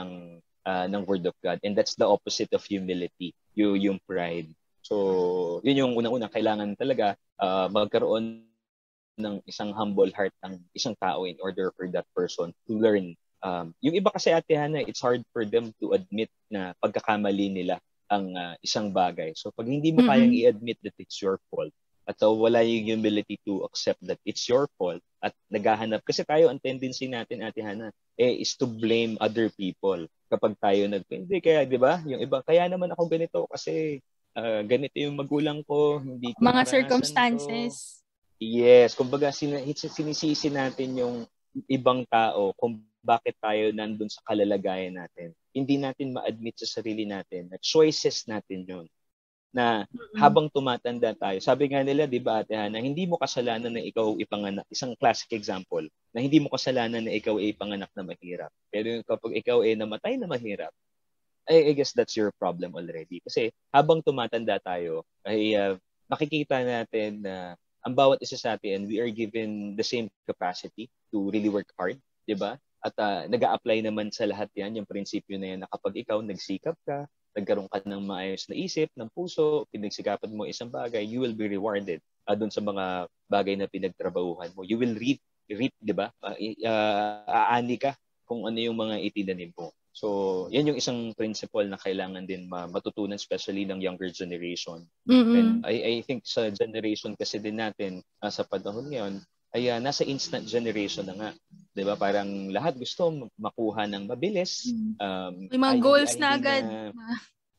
ng Word of God. And that's the opposite of humility, yung pride. So, yun yung unang-una, kailangan talaga magkaroon ng isang humble heart ng isang tao in order for that person to learn. Yung iba kasi, Ate Hana, it's hard for them to admit na pagkakamali nila ang isang bagay. So pag hindi mo kayang i-admit that it's your fault at wala yung humility to accept that it's your fault at naghahanap, kasi tayo, ang tendency natin, Ate Hana, is to blame other people kapag tayo hindi kaya, di ba? Yung iba, kaya naman ako ganito kasi ganito yung magulang ko, hindi ko mga circumstances. Yes, kumbaga sinisisi natin yung ibang tao kung bakit tayo nandun sa kalalagayan natin. Hindi natin ma-admit sa sarili natin na choices natin yun. Na habang tumatanda tayo, sabi nga nila, di ba, Ate Hana, hindi mo kasalanan na ikaw ipanganak. Isang classic example, na hindi mo kasalanan na ikaw ay ipanganak na mahirap. Pero kapag ikaw ay namatay na mahirap, I guess that's your problem already. Kasi habang tumatanda tayo, ay makikita natin na ang bawat isa sa atin, we are given the same capacity to really work hard, di ba? At nag-a-apply naman sa lahat yan, yung prinsipyo na yan, na kapag ikaw nagsikap ka, nagkaroon ka ng maayos na isip, ng puso, pinagsikapan mo isang bagay, you will be rewarded doon sa mga bagay na pinagtrabahuhan mo. You will reap, di ba? Aani ka kung ano yung mga itinanim mo. So, yan yung isang principle na kailangan din matutunan, especially ng younger generation. And I think sa generation kasi din natin sa panahon ngayon, ay nasa instant generation na nga. 'Di ba? Parang lahat gusto makuha ng mabilis. May mga goals na agad.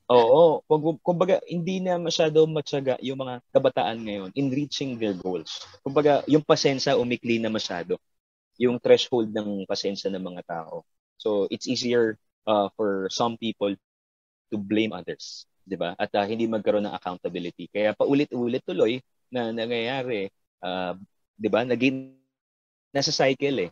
Oo. Kumbaga, hindi na masyado matyaga yung mga kabataan ngayon in reaching their goals. Kumbaga, yung pasensya umikli na masyado. Yung threshold ng pasensya ng mga tao. So, it's easier for some people to blame others. 'Di ba? At hindi magkaroon ng accountability. Kaya paulit-ulit tuloy na nangyayari, 'di ba? Nasa cycle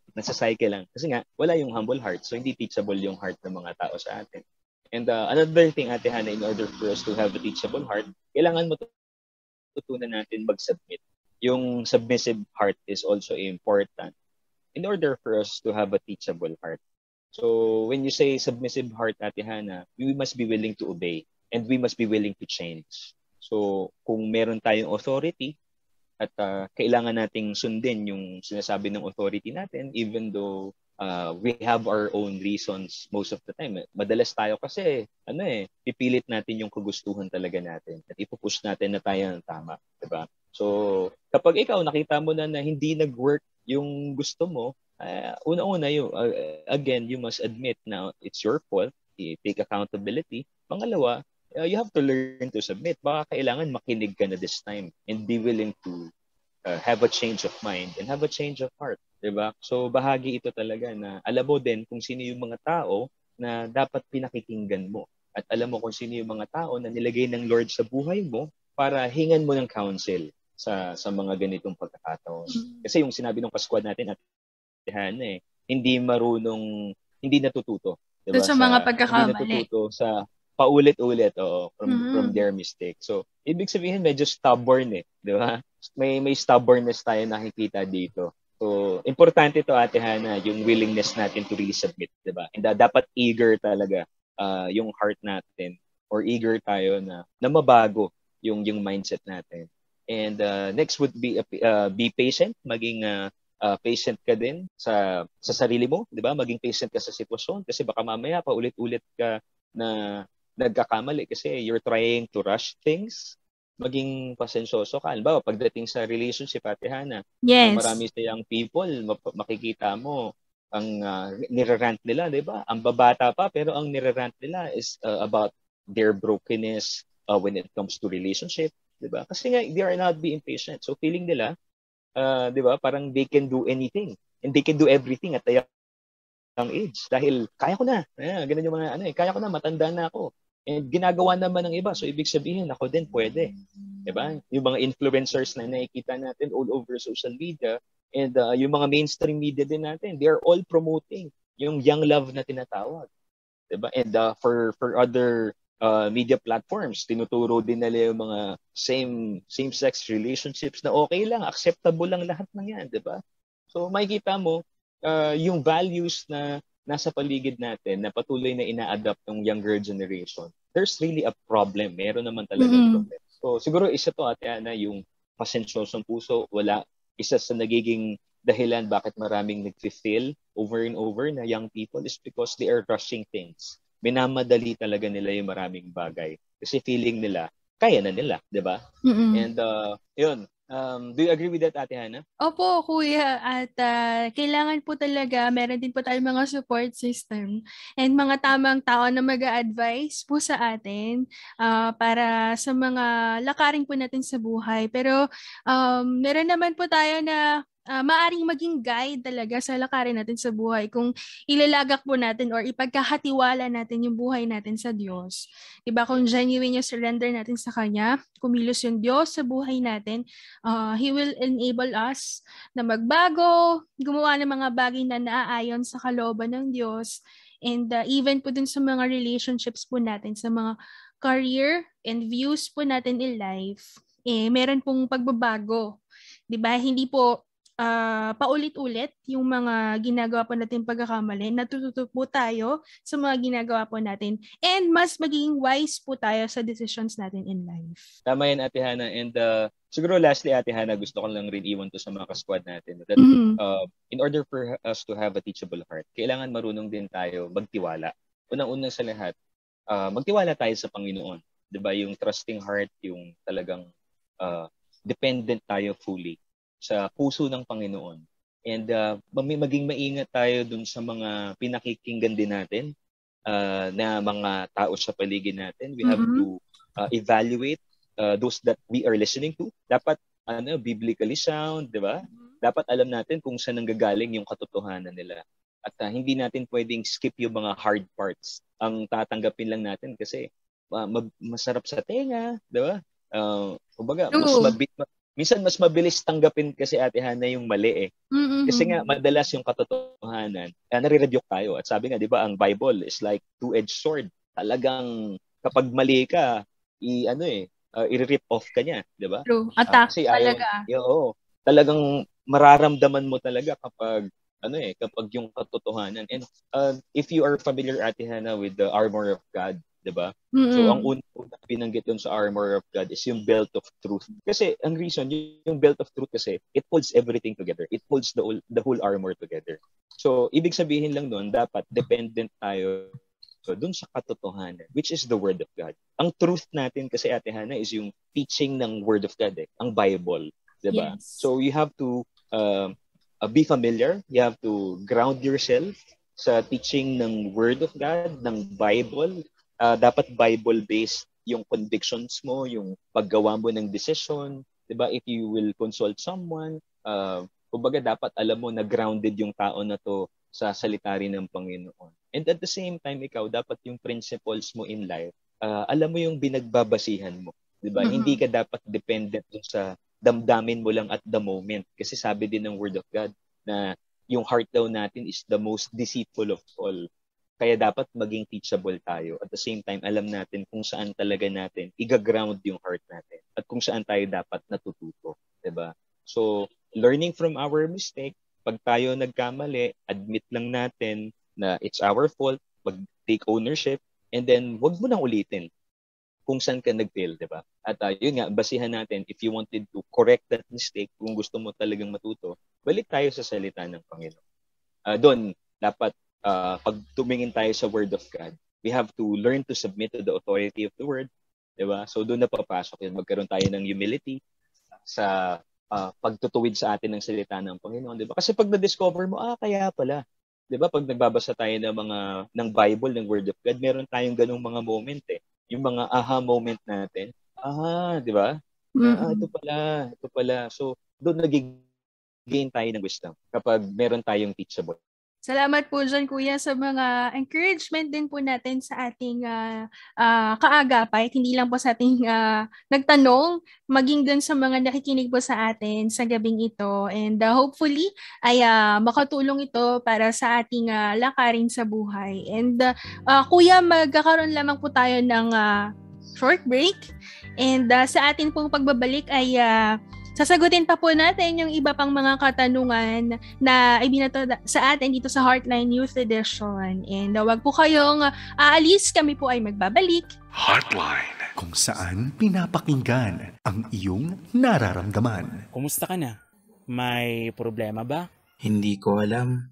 lang. Kasi nga, wala yung humble heart. So, hindi teachable yung heart ng mga tao sa atin. And another thing, Ate Hana, in order for us to have a teachable heart, kailangan matutunan natin mag-submit. Yung submissive heart is also important in order for us to have a teachable heart. So when you say submissive heart, Ate Hana, we must be willing to obey and we must be willing to change. So kung meron tayong authority at kailangan nating sundin yung sinasabi ng authority natin, even though we have our own reasons most of the time. Madalas tayo kasi, pipilit natin yung kagustuhan talaga natin at ipupush natin na tayo ng tama. Diba? So, kapag ikaw nakita mo na hindi nag-work yung gusto mo, una-una again, you must admit na it's your fault. Take accountability. Pangalawa, you have to learn to submit. Baka kailangan makinig ka na this time and be willing to have a change of mind and have a change of heart. Diba? So, bahagi ito talaga na alam mo din kung sino yung mga tao na dapat pinakikinggan mo. At alam mo kung sino yung mga tao na nilagay ng Lord sa buhay mo para hingan mo ng counsel sa mga ganitong pagkakataon. Kasi yung sinabi ng kaskwad natin at hindi natututo. Diba? Sa mga pagkakamali. Hindi natututo sa paulit-ulit from their mistake. So, ibig sabihin medyo stubborn di ba? May stubbornness tayo nakikita dito. So, importante to Ate Hana, yung willingness natin to really submit, di ba? And dapat eager talaga yung heart natin or eager tayo na mabago yung mindset natin. And next would be be patient, maging patient ka din sa sarili mo, di ba? Maging patient ka sa sitwasyon kasi baka mamaya paulit-ulit ka na nagkakamali kasi you're trying to rush things. Maging pasensyoso ka. Halimbawa, pagdating sa relationship, Ate Hana, yes. Marami sayang people, makikita mo, ang nirarant nila, di ba? Ang babata pa, pero ang nirarant nila is about their brokenness when it comes to relationship, di ba? Kasi nga, they are not being patient. So, feeling nila, di ba, parang they can do anything. And they can do everything at a young age. Dahil, kaya ko na. Ganun yung mga, kaya ko na, matanda na ako. And ginagawa naman ng iba. So, ibig sabihin, ako din pwede. Diba? Yung mga influencers na nakikita natin all over social media and yung mga mainstream media din natin, they are all promoting yung young love na tinatawag. Diba? And for other media platforms, tinuturo din nila yung mga same-sex relationships na okay lang, acceptable lang lahat ng yan. Diba? So, makikita mo yung values na nasa paligid natin na patuloy na ina-adapt ng younger generation, there's really a problem. Meron naman talagang problem. So, siguro isa to, Ate Ana, yung pasensyosong puso, isa sa nagiging dahilan bakit maraming nag-feel over and over na young people is because they are rushing things. Minamadali talaga nila yung maraming bagay. Kasi feeling nila, kaya na nila, di ba? And yun, do you agree with that, Ate Hana? Opo, kuya. At kailangan po talaga, meron din po tayong mga support system and mga tamang tao na mag-a-advise po sa atin para sa mga lakarin po natin sa buhay. Pero meron naman po tayo na maaring maging guide talaga sa lakarin natin sa buhay kung ilalagak po natin or ipagkakatiwala natin yung buhay natin sa Diyos. Diba? Kung genuine yung surrender natin sa Kanya, kumilos yung Diyos sa buhay natin, He will enable us na magbago, gumawa ng mga bagay na naaayon sa kalooban ng Diyos, and even po dun sa mga relationships po natin, sa mga career and views po natin in life, meron pong pagbabago. Diba? Hindi po paulit-ulit yung mga ginagawa po natin pagkakamali, natututo po tayo sa mga ginagawa po natin and mas magiging wise po tayo sa decisions natin in life. Tama yan, Ate Hana. And siguro lastly, Ate Hana, gusto ko lang rin iwan to sa mga kasquad natin that in order for us to have a teachable heart, kailangan marunong din tayo magtiwala. Unang-una sa lahat, magtiwala tayo sa Panginoon. Diba? Yung trusting heart, yung talagang dependent tayo fully sa puso ng Panginoon. And maging maingat tayo dun sa mga pinakikinggan din natin na mga tao sa paligid natin. We have to evaluate those that we are listening to. Dapat biblically sound, di ba? Dapat alam natin kung saan nanggagaling yung katotohanan nila. At hindi natin pwedeng skip yung mga hard parts. Ang tatanggapin lang natin kasi masarap sa tenga, di ba? Kumbaga, minsan mas mabilis tanggapin kasi, Ate Hana, yung mali Kasi nga madalas yung katotohanan, nare-rebuke tayo. At sabi nga, 'di ba, ang Bible is like two-edged sword. Talagang kapag mali ka, i-rip off ka niya, 'di ba? True. Attack kasi talaga. talagang mararamdaman mo talaga kapag kapag yung katotohanan. And if you are familiar, Ate Hannah, with the armor of God, 'di ba? So ang unang binanggit dun sa armor of God is yung belt of truth. Kasi ang reason, yung belt of truth kasi, it holds everything together. It holds the whole armor together. So ibig sabihin lang doon, dapat dependent tayo dun sa katotohanan, which is the Word of God. Ang truth natin kasi, Ate Hannah, is yung teaching ng Word of God, ang Bible, 'di ba? Yes. So you have to be familiar, you have to ground yourself sa teaching ng Word of God, ng Bible. Dapat Bible-based yung convictions mo, yung paggawa mo ng decision, 'di ba? If you will consult someone, kumbaga dapat alam mo na grounded yung tao na to sa salita rin ng Panginoon. And at the same time, ikaw dapat yung principles mo in life, alam mo yung binagbabasihan mo, 'di ba? Hindi ka dapat dependent dun sa damdamin mo lang at the moment, kasi sabi din ng Word of God na yung heart daw natin is the most deceitful of all. Kaya dapat maging teachable tayo. At the same time, alam natin kung saan talaga natin i-ground yung heart natin at kung saan tayo dapat natututo. Diba? So, learning from our mistake, pag tayo nagkamali, admit lang natin na it's our fault, mag-take ownership, and then wag mo nang ulitin kung saan ka nag-fail, diba? At yun nga, basihan natin, if you wanted to correct that mistake, kung gusto mo talagang matuto, balik tayo sa salita ng Panginoon. Doon, dapat pag tumingin tayo sa Word of God, we have to learn to submit to the authority of the Word, diba? So doon na papasok yun. Magkaroon tayo ng humility sa pagtutuwid sa atin ng salita ng Panginoon, diba? Kasi pag na-discover mo, kaya pala, diba? Pag nagbabasa tayo ng Bible, ng Word of God, meron tayong ganung mga moment yung mga aha moment natin. Diba? Ito pala. So doon nag-gain tayo ng wisdom kapag meron tayong teachable. Salamat po dyan, Kuya, sa mga encouragement din po natin sa ating kaagapay. Hindi lang po sa ating nagtanong, maging dun sa mga nakikinig po sa atin sa gabing ito. And hopefully, ay makatulong ito para sa ating lakarin sa buhay. And Kuya, magkakaroon lamang po tayo ng short break. And sa ating pong pagbabalik ay sasagutin pa po natin yung iba pang mga katanungan na ibinato sa atin dito sa Heartline Youth Edition. And wag po kayong aalis, kami po ay magbabalik. Heartline, kung saan pinapakinggan ang iyong nararamdaman. Kumusta ka na? May problema ba? Hindi ko alam.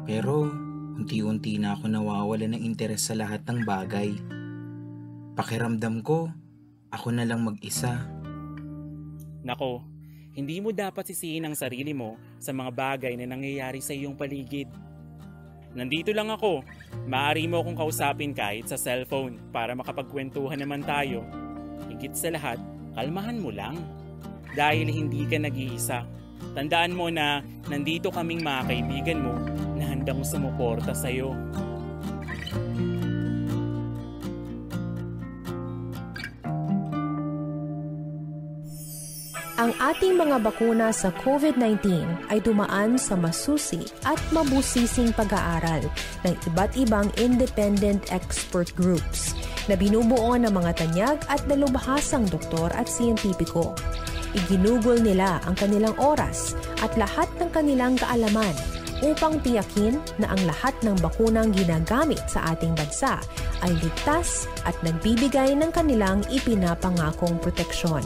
Pero unti-unti na ako nawawala ng interes sa lahat ng bagay. Pakiramdam ko, ako na lang mag-isa. Nako, hindi mo dapat sisihin ang sarili mo sa mga bagay na nangyayari sa iyong paligid. Nandito lang ako. Maaari mo akong kausapin kahit sa cellphone para makapagkwentuhan naman tayo. Higit sa lahat, kalmahan mo lang. Dahil hindi ka nag-iisa. Tandaan mo na nandito kaming mga kaibigan mo na handang sumuporta sa iyo. Ang ating mga bakuna sa COVID-19 ay dumaan sa masusi at mabusising pag-aaral ng iba't ibang independent expert groups na binubuo ng mga tanyag at dalubhasang doktor at siyentipiko. Iginugol nila ang kanilang oras at lahat ng kanilang kaalaman upang tiyakin na ang lahat ng bakunang ginagamit sa ating bansa ay ligtas at nagbibigay ng kanilang ipinapangakong proteksyon.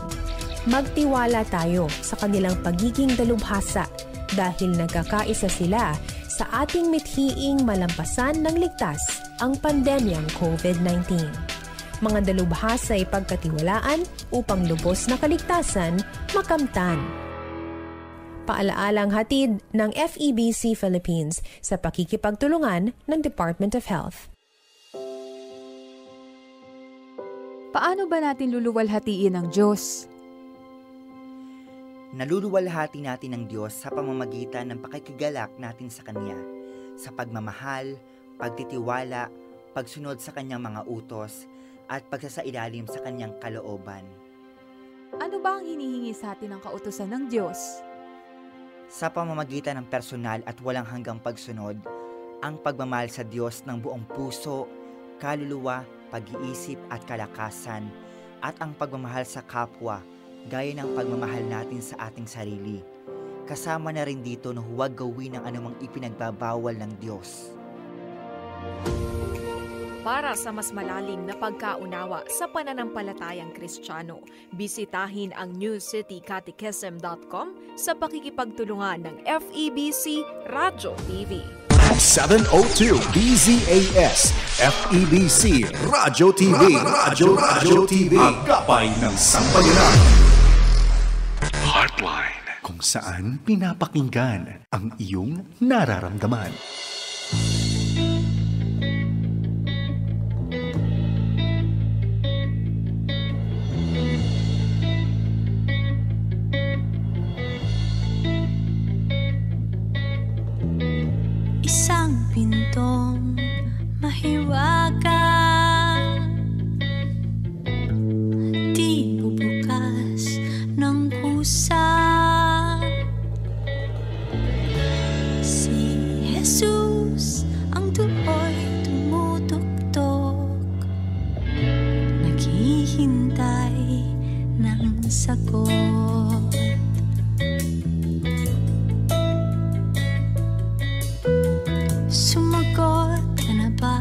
Magtiwala tayo sa kanilang pagiging dalubhasa dahil nagkakaisa sila sa ating mithiing malampasan ng ligtas ang pandemyang COVID-19. Mga dalubhasa ay pagkatiwalaan upang lubos na kaligtasan makamtan. Paalaalang hatid ng FEBC Philippines sa pakikipagtulungan ng Department of Health. Paano ba natin luluwalhatiin ang Diyos? Naluluwalhati natin ng Diyos sa pamamagitan ng pakikigalak natin sa Kanya, sa pagmamahal, pagtitiwala, pagsunod sa Kanyang mga utos, at pagsasailalim sa Kanyang kalooban. Ano ba ang hinihingi sa atin ng kautusan ng Diyos? Sa pamamagitan ng personal at walang hanggang pagsunod, ang pagmamahal sa Diyos ng buong puso, kaluluwa, pag-iisip at kalakasan, at ang pagmamahal sa kapwa, gaya ng pagmamahal natin sa ating sarili. kasama na rin dito na huwag gawin ang anumang ipinagbabawal ng Diyos. Para sa mas malalim na pagkaunawa sa pananampalatayang Kristiyano, bisitahin ang newcitycatechism.com sa pakikipagtulungan ng FEBC Radyo TV. 702 DZAS FEBC Radyo TV. Radyo TV. Agapay ng Sambayanan. Heartline. Kung saan pinapakinggan ang iyong nararamdaman. Isang pintong mahiwaga, di bubukas ng kusa. Si Jesus ang tuoy tumutuktok, naghihintay ng sagot. Sumagot ka na ba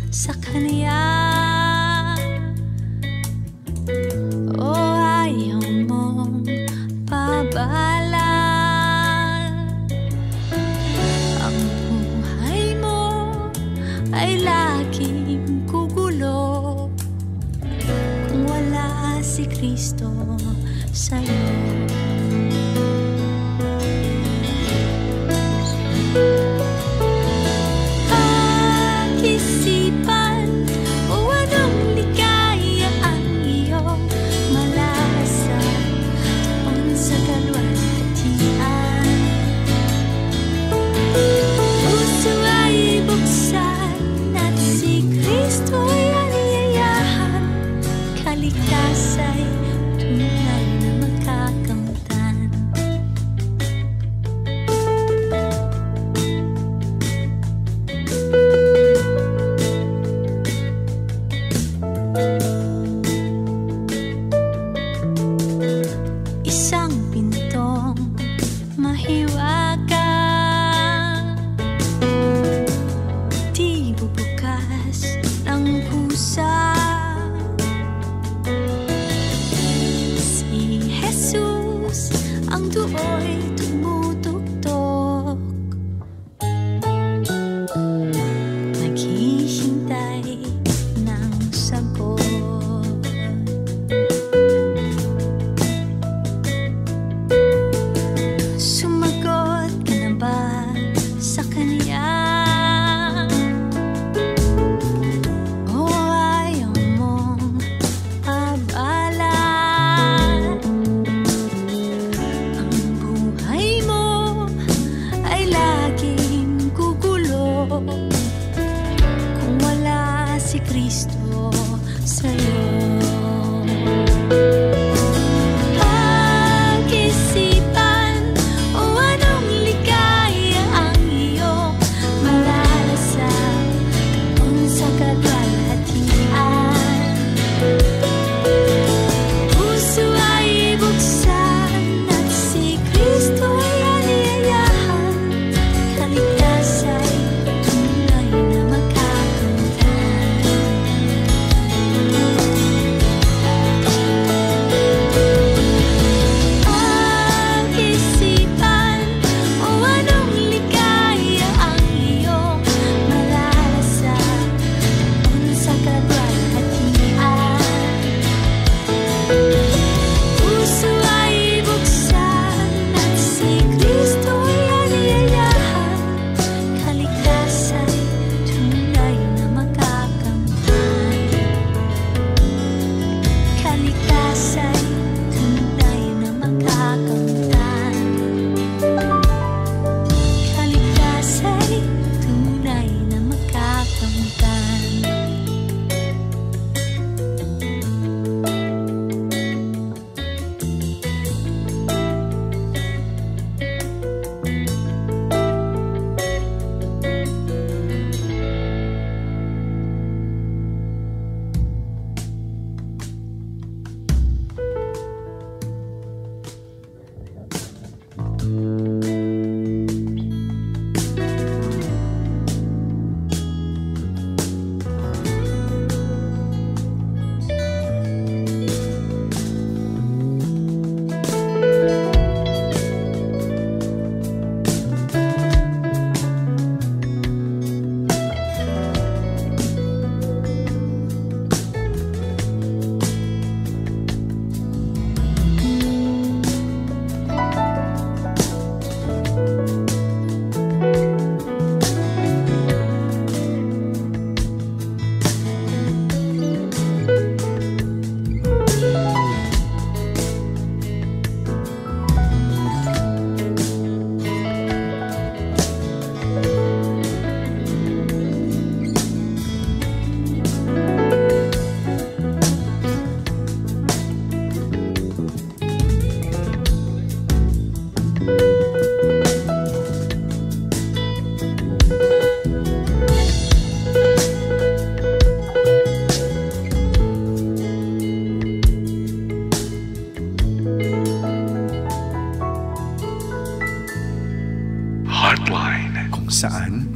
sa Kanya? O ayaw mong pabala? Ang buhay mo ay laging gugulo kung wala si Kristo sa'yo.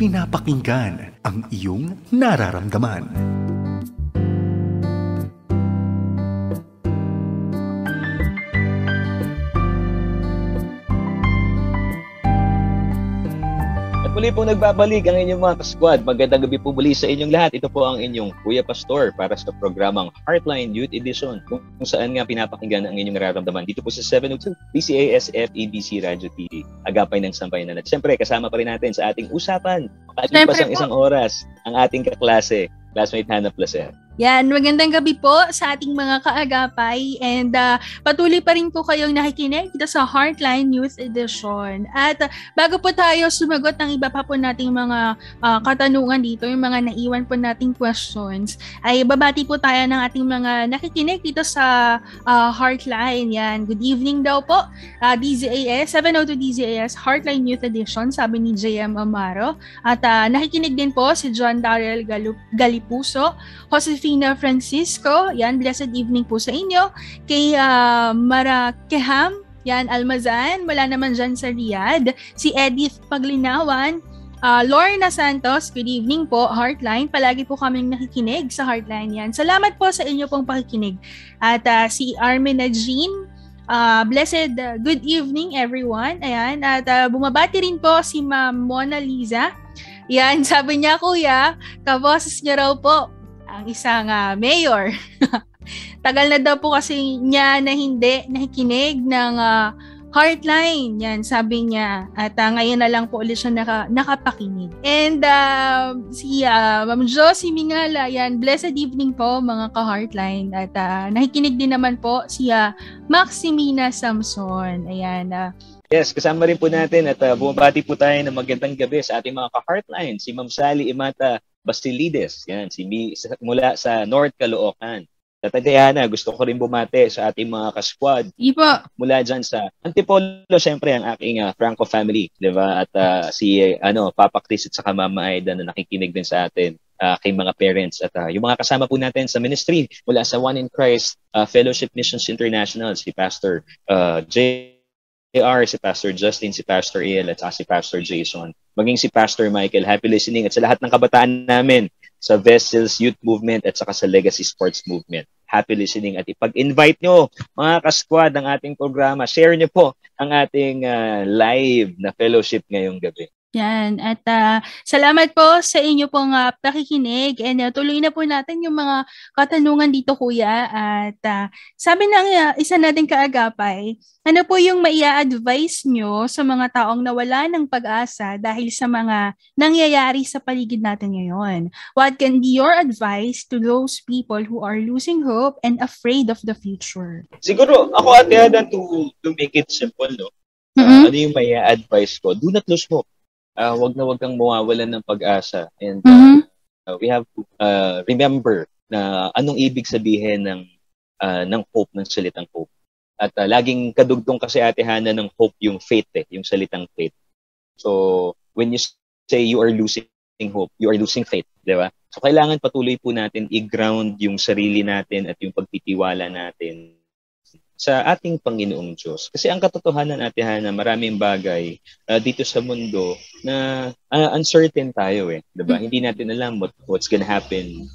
pinapakinggan ang iyong nararamdaman. Muli po nagbabalik ang inyong mga kasquad. Magandang gabi po muli sa inyong lahat. Ito po ang inyong Kuya Pastor para sa programang Heartline Youth Edition, kung saan nga pinapakinggan ang inyong nararamdaman dito po sa 702 DCAS FEBC Radio TV. Agapay ng Sambayanan. At siyempre, kasama pa rin natin sa ating usapan. Makalipas ang isang oras, ang ating kaklase, classmate Hannah Placer. Yan, magandang gabi po sa ating mga kaagapay and patuloy pa rin po kayong nakikinig dito sa Heartline Youth Edition. At bago po tayo sumagot ng iba pa po nating mga katanungan dito, yung mga naiwan po nating questions, ay babati po tayo ng ating mga nakikinig dito sa Heartline. Yan, good evening daw po, DZAS, 702 DZAS Heartline Youth Edition, sabi ni JM Amaro. At nakikinig din po si John Darrell Galipuso, Josefina Francisco, yan, blessed evening po sa inyo. Kay Marakeham, yan, Almazan, mula naman dyan sa Riyadh. Si Edith Paglinawan, Lorna Santos, good evening po, Heartline. Palagi po kaming nakikinig sa Heartline yan. Salamat po sa inyo pong pakikinig. At si Armina Jean, blessed good evening everyone. Ayan, at bumabati rin po si Ma'am Mona Lisa. Yan, sabi niya, kuya, kaboses niya raw po ang isang mayor. Tagal na daw po kasi niya na hindi nakikinig ng Heartline. Yan, sabi niya. At ngayon na lang po ulit siya nakapakinig. And si Ma'am Josie Mingala, yan, blessed evening po mga ka-Heartline. At nakikinig din naman po si Maximina Samson. Ayan. Yes, kasama rin po natin at bumabati po tayo ng magandang gabi sa ating mga ka-Heartline. Si Ma'am Sally Imata Bastilides, yan, mula sa North Caloocan. Tatagayana, gusto ko rin bumate sa ating mga kasquad. Ipa. Mula dyan sa Antipolo, syempre ang aking Franco family, di ba? At si Papa Chris at saka Mama Aida na nakikinig din sa atin, kay mga parents. At yung mga kasama po natin sa ministry, mula sa One in Christ Fellowship Missions International, si Pastor JR, si Pastor Justin, si Pastor El, at si Pastor Jason. Maging si Pastor Michael, happy listening, at sa lahat ng kabataan namin sa Vessels Youth Movement at saka sa Legacy Sports Movement. Happy listening at ipag-invite nyo mga kasquad ng ating programa. Share nyo po ang ating live na fellowship ngayong gabi. Yan. At salamat po sa inyo pong pakikinig and tuloy na po natin yung mga katanungan dito, kuya. At sabi ng isa nating kaagapay, ano po yung maia-advise nyo sa mga taong nawala ng pag-asa dahil sa mga nangyayari sa paligid natin ngayon? What can be your advice to those people who are losing hope and afraid of the future? Siguro, ako ate Ada, to make it simple, no? Ano yung maia-advise ko? Do not lose hope. Wag kang mawawalan ng pag-asa. And we have to remember na anong ibig sabihin ng hope, ng salitang hope. At laging kadugtong kasi ate Hannah ng hope yung faith, yung salitang faith. So when you say you are losing hope, you are losing faith, di ba? So kailangan patuloy po natin i-ground yung sarili natin at yung pagtitiwala natin sa ating Panginoong Diyos. Kasi ang katotohanan, ate Hannah, maraming bagay dito sa mundo na uncertain tayo diba? Hindi natin alam what's gonna happen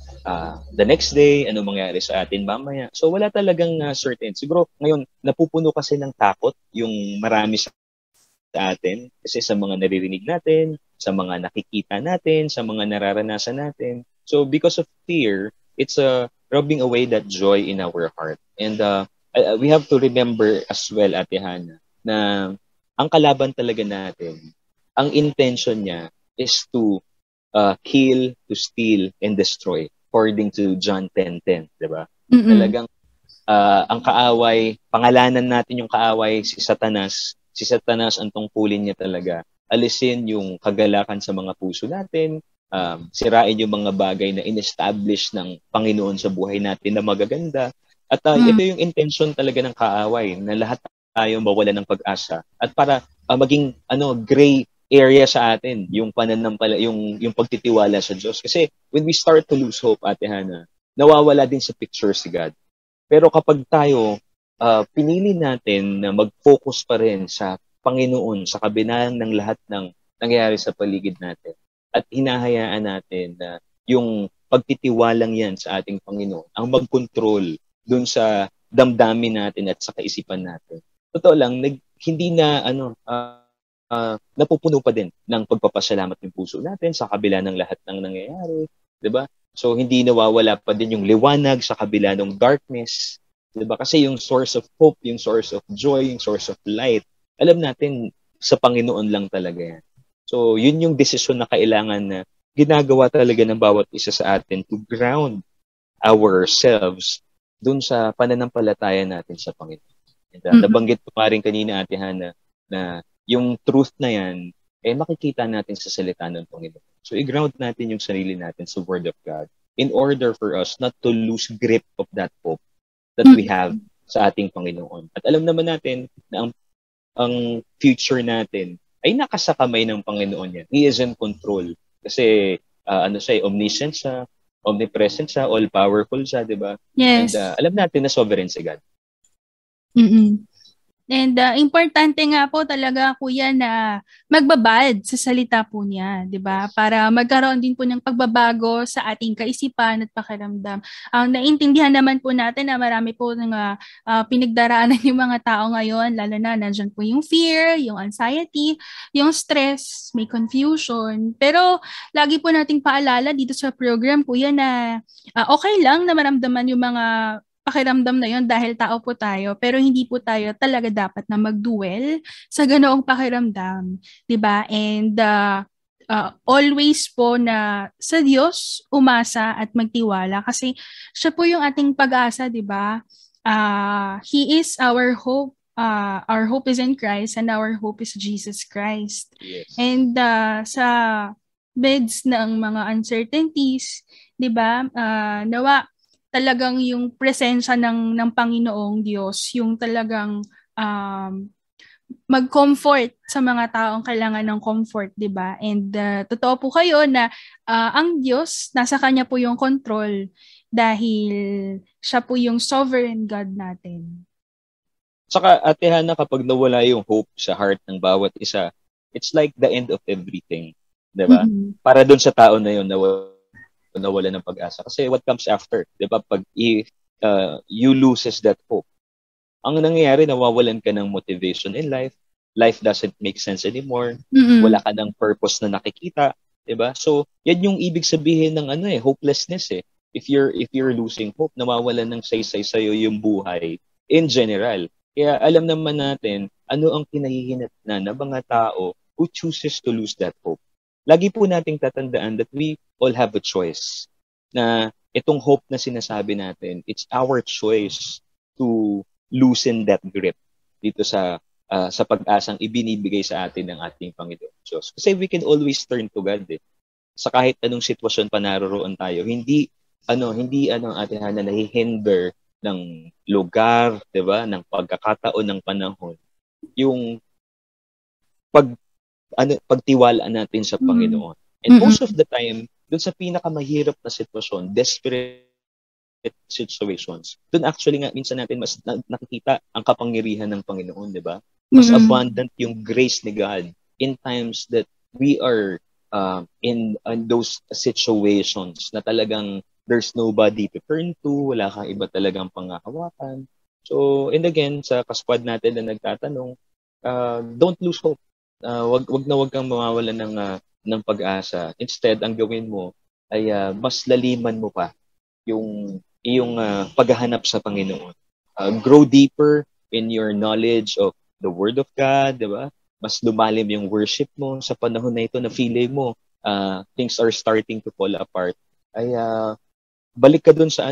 the next day, ano mangyari sa atin mamaya. So wala talagang certain. Siguro ngayon, napupuno kasi ng takot yung marami sa atin kasi sa mga naririnig natin, sa mga nakikita natin, sa mga nararanasan natin. So because of fear, it's rubbing away that joy in our heart. And we have to remember as well, ate Hannah, na ang kalaban talaga natin, ang intention niya is to kill, to steal, and destroy, according to John 10:10, di ba? Talagang ang kaaway, pangalanan natin yung kaaway, si Satanas. Si Satanas, ang tungkulin niya talaga, alisin yung kagalakan sa mga puso natin, sirain yung mga bagay na in-establish ng Panginoon sa buhay natin na magaganda. At ito yung intention talaga ng kaaway, na lahat tayo mawala ng pag-asa. At para maging gray area sa atin, yung pananampala, yung pagtitiwala sa Diyos. Kasi when we start to lose hope, ate Hannah, nawawala din sa picture si God. Pero kapag tayo pinili natin na mag-focus pa rin sa Panginoon, sa kabinaan ng lahat ng nangyayari sa paligid natin, at hinahayaan natin na yung pagtitiwalang yan sa ating Panginoon ang mag-control dun sa damdamin natin at sa kaisipan natin. Totoo lang, hindi na napupuno pa din ng pagpapasalamat ng puso natin sa kabila ng lahat ng nangyayari, 'di ba? So hindi nawawala pa din yung liwanag sa kabila ng darkness, 'di ba? Kasi yung source of hope, yung source of joy, yung source of light, alam natin sa Panginoon lang talaga yan. So yun yung desisyon na kailangan na ginagawa talaga ng bawat isa sa atin to ground ourselves dun sa pananampalataya natin sa Panginoon. And, nabanggit ko pa rin kanina, Ate Hana, na yung truth na yan, makikita natin sa salita ng Panginoon. So, i-ground natin yung sarili natin sa Word of God in order for us not to lose grip of that hope that we have sa ating Panginoon. At alam naman natin na ang future natin ay nakasakamay ng Panginoon yan. He is in control. Kasi, omniscient siya, omnipresent siya, all-powerful siya, di ba? Yes. And alam natin na sovereign si God. And importante nga po talaga, Kuya, na magbabad sa salita po niya, 'di ba? Para magkaroon din po ng pagbabago sa ating kaisipan at pakiramdam. Naintindihan naman po natin na marami po ng pinagdaraanan yung mga tao ngayon, lalo na nandiyan po yung fear, yung anxiety, yung stress, may confusion. Pero lagi po nating paalala dito sa program, Kuya, na okay lang na maramdaman yung mga pakiramdam na yon dahil tao po tayo, pero hindi po tayo talaga dapat na mag-duel sa ganoong pakiramdam, 'di ba? And always po na sa Diyos umasa at magtiwala kasi siya po yung ating pag-asa, 'di ba? He is our hope. Our hope is in Christ and our hope is Jesus Christ. Yes. And sa midst ng mga uncertainties, 'di ba? Nawa talagang yung presensya ng Panginoong Diyos, yung talagang mag-comfort sa mga taong kailangan ng comfort, 'di ba? And totoo po kayo na ang Diyos, nasa Kanya po yung control dahil siya po yung sovereign God natin. Saka, Ate Hana, kapag nawala yung hope sa heart ng bawat isa, it's like the end of everything, 'di ba? Para doon sa tao na yun, nawala ng pag-asa. Kasi what comes after, di ba? Pag you loses that hope, ang nangyayari, nawawalan ka ng motivation in life. Life doesn't make sense anymore. Wala ka ng purpose na nakikita, di ba? So, yan yung ibig sabihin ng hopelessness eh. If you're losing hope, nawawalan ng saysay sa'yo yung buhay in general. Kaya alam naman natin ano ang kinahihinatnan ng mga tao who chooses to lose that hope. Lagi po nating tatandaan that we all have a choice. Na itong hope na sinasabi natin, it's our choice to loosen that grip dito sa pag-asang ibinibigay sa atin ng ating Panginoon Diyos. Kasi we can always turn to God eh. Sa kahit anong sitwasyon pa naroroon tayo, hindi Ate Hana nahihinder ng lugar, 'di ba, ng pagkakataon ng panahon. Yung pagtiwalaan natin sa Panginoon. And most of the time, dun sa pinakamahirap na sitwasyon, desperate situations, dun actually nga minsan natin mas nakikita ang kapangyarihan ng Panginoon, di ba? Mas abundant yung grace ni God in times that we are in those situations na talagang there's nobody to turn to, wala kang iba talagang panghahawakan. So, and again, sa kasquad natin na nagtatanong, don't lose hope. Wag kang mawawalan ng pag-asa. Instead, ang gawin mo ay mas laliman mo pa yung iyong paghahanap sa Panginoon. Grow deeper in your knowledge of the Word of God, di ba? Mas lumalim yung worship mo sa panahon na ito na feeling mo things are starting to fall apart. Ay balik ka dun sa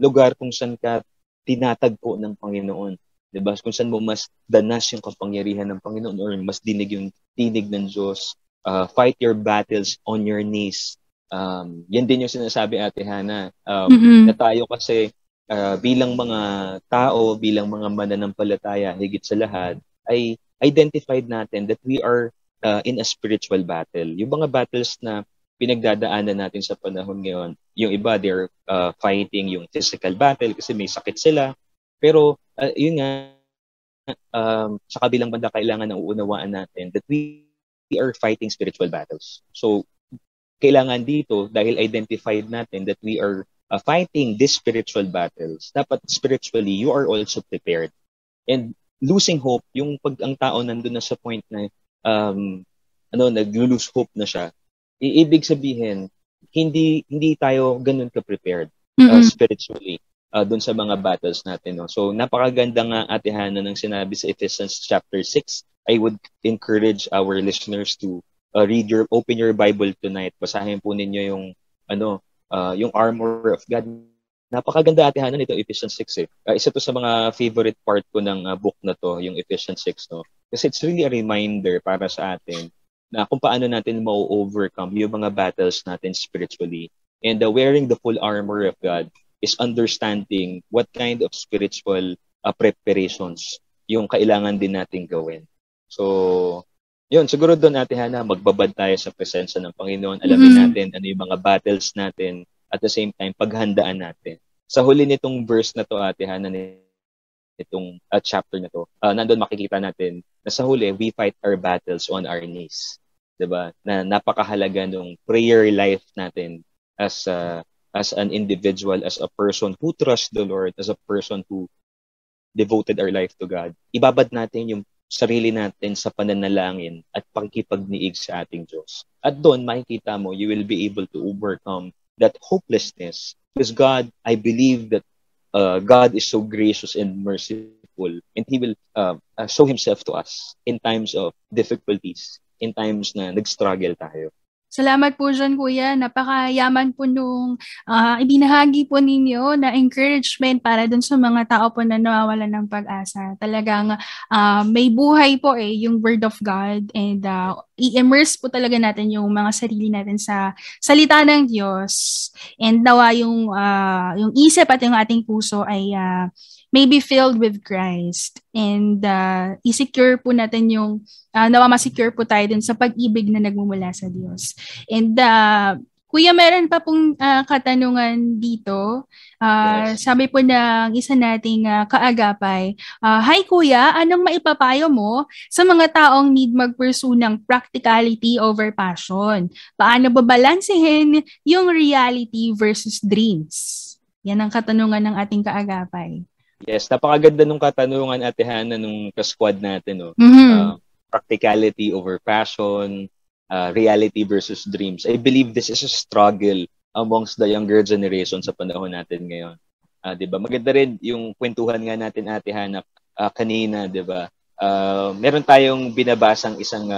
lugar kung saan ka tinatagpo ng Panginoon. Diba? Kung saan mo mas danas yung kapangyarihan ng Panginoon or mas dinig yung tinig ng Diyos. Fight your battles on your knees. Yan din yung sinasabi, Ate Hana. Na tayo kasi bilang mga tao, bilang mga mananampalataya, higit sa lahat, ay identified natin that we are in a spiritual battle. Yung mga battles na pinagdadaanan natin sa panahon ngayon, yung iba, they're fighting yung physical battle kasi may sakit sila. Pero yun nga, sa kabilang banda kailangan na uunawaan natin that we are fighting spiritual battles. So, kailangan dito, dahil identified natin that we are fighting these spiritual battles, dapat spiritually, you are also prepared. And losing hope, yung pag ang tao nandun na sa point na nag-lose hope na siya, ibig sabihin, hindi tayo ganun ka-prepared spiritually dun sa mga battles natin. No? So, napakaganda nga, Ate Hannah, ng sinabi sa Ephesians chapter 6. I would encourage our listeners to open your Bible tonight. Basahin po ninyo yung armor of God. Napakaganda, Ate Hannah, nito Ephesians 6 eh. Isa to sa mga favorite part ko ng book na to, yung Ephesians 6, no. Kasi it's really a reminder para sa atin na kung paano natin ma-overcome yung mga battles natin spiritually. And wearing the full armor of God is understanding what kind of spiritual preparations yung kailangan din natin gawin. So, yun, siguro doon, Ate Hannah, magbabad tayo sa presensya ng Panginoon. Alamin natin ano yung mga battles natin, at the same time, paghandaan natin. Sa huli nitong verse na to, Ate Hannah, nitong chapter na to, nandun makikita natin na sa huli, we fight our battles on our knees. Diba? Na napakahalaga ng prayer life natin as an individual, as a person who trusts the Lord, as a person who devoted our life to God. Ibabad natin yung sarili natin sa pananalangin at pagkipagniig sa ating Diyos. At doon, makikita mo, you will be able to overcome that hopelessness. Because God, I believe that God is so gracious and merciful, and He will show Himself to us in times of difficulties, in times na nag-struggle tayo. Salamat po dyan, Kuya. Napakayaman po nung ibinahagi po ninyo na encouragement para dun sa mga tao po na nawawalan ng pag-asa. Talagang may buhay po yung Word of God, and i-immerse po talaga natin yung mga sarili natin sa salita ng Diyos. And nawa yung isip at yung ating puso ay may be filled with Christ. And i-secure po natin yung nawa ma-secure po tayo dun sa pag-ibig na nagmumula sa Diyos. And Kuya, meron pa pong katanungan dito. Yes. Sabi po ng isa nating kaagapay, Hi Kuya, anong maipapayo mo sa mga taong need mag-pursue ng practicality over passion? Paano babalansehin yung reality versus dreams? Yan ang katanungan ng ating kaagapay. Yes, napakaganda nung katanungan, Ate Hannah, nung ka-squad natin. No? Practicality over passion, reality versus dreams. I believe this is a struggle amongst the younger generation sa panahon natin ngayon. Diba? Maganda rin yung kwentuhan nga natin, Ate Hannah, kanina, diba? Meron tayong binabasang isang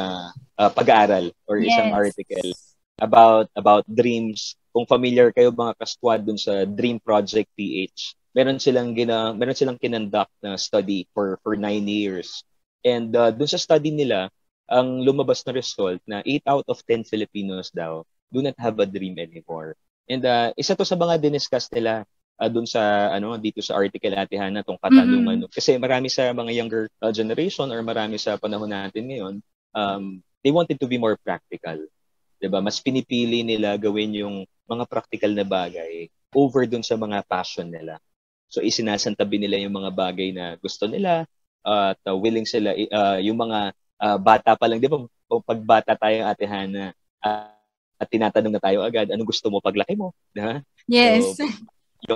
pag-aaral or isang article about dreams. Kung familiar kayo mga ka-squad dun sa Dream Project PH, meron silang kinonduct na study for 9 years. And dun sa study nila, ang lumabas na result na 8 out of 10 Filipinos daw do not have a dream anymore. And isa to sa mga diniscuss nila dun sa dito sa article, Ate Hannah, tong katanungan. Kasi marami sa mga younger generation or marami sa panahon natin ngayon, they wanted to be more practical. 'Di ba? Mas pinipili nila gawin yung mga practical na bagay over dun sa mga passion nila. So isinasantabi nila yung mga bagay na gusto nila at willing sila yung mga bata pa lang, 'di ba? O pag bata tayo, Ate Hannah, at tinatanong na tayo agad, anong gusto mo paglaki mo? Diba? Yes. So,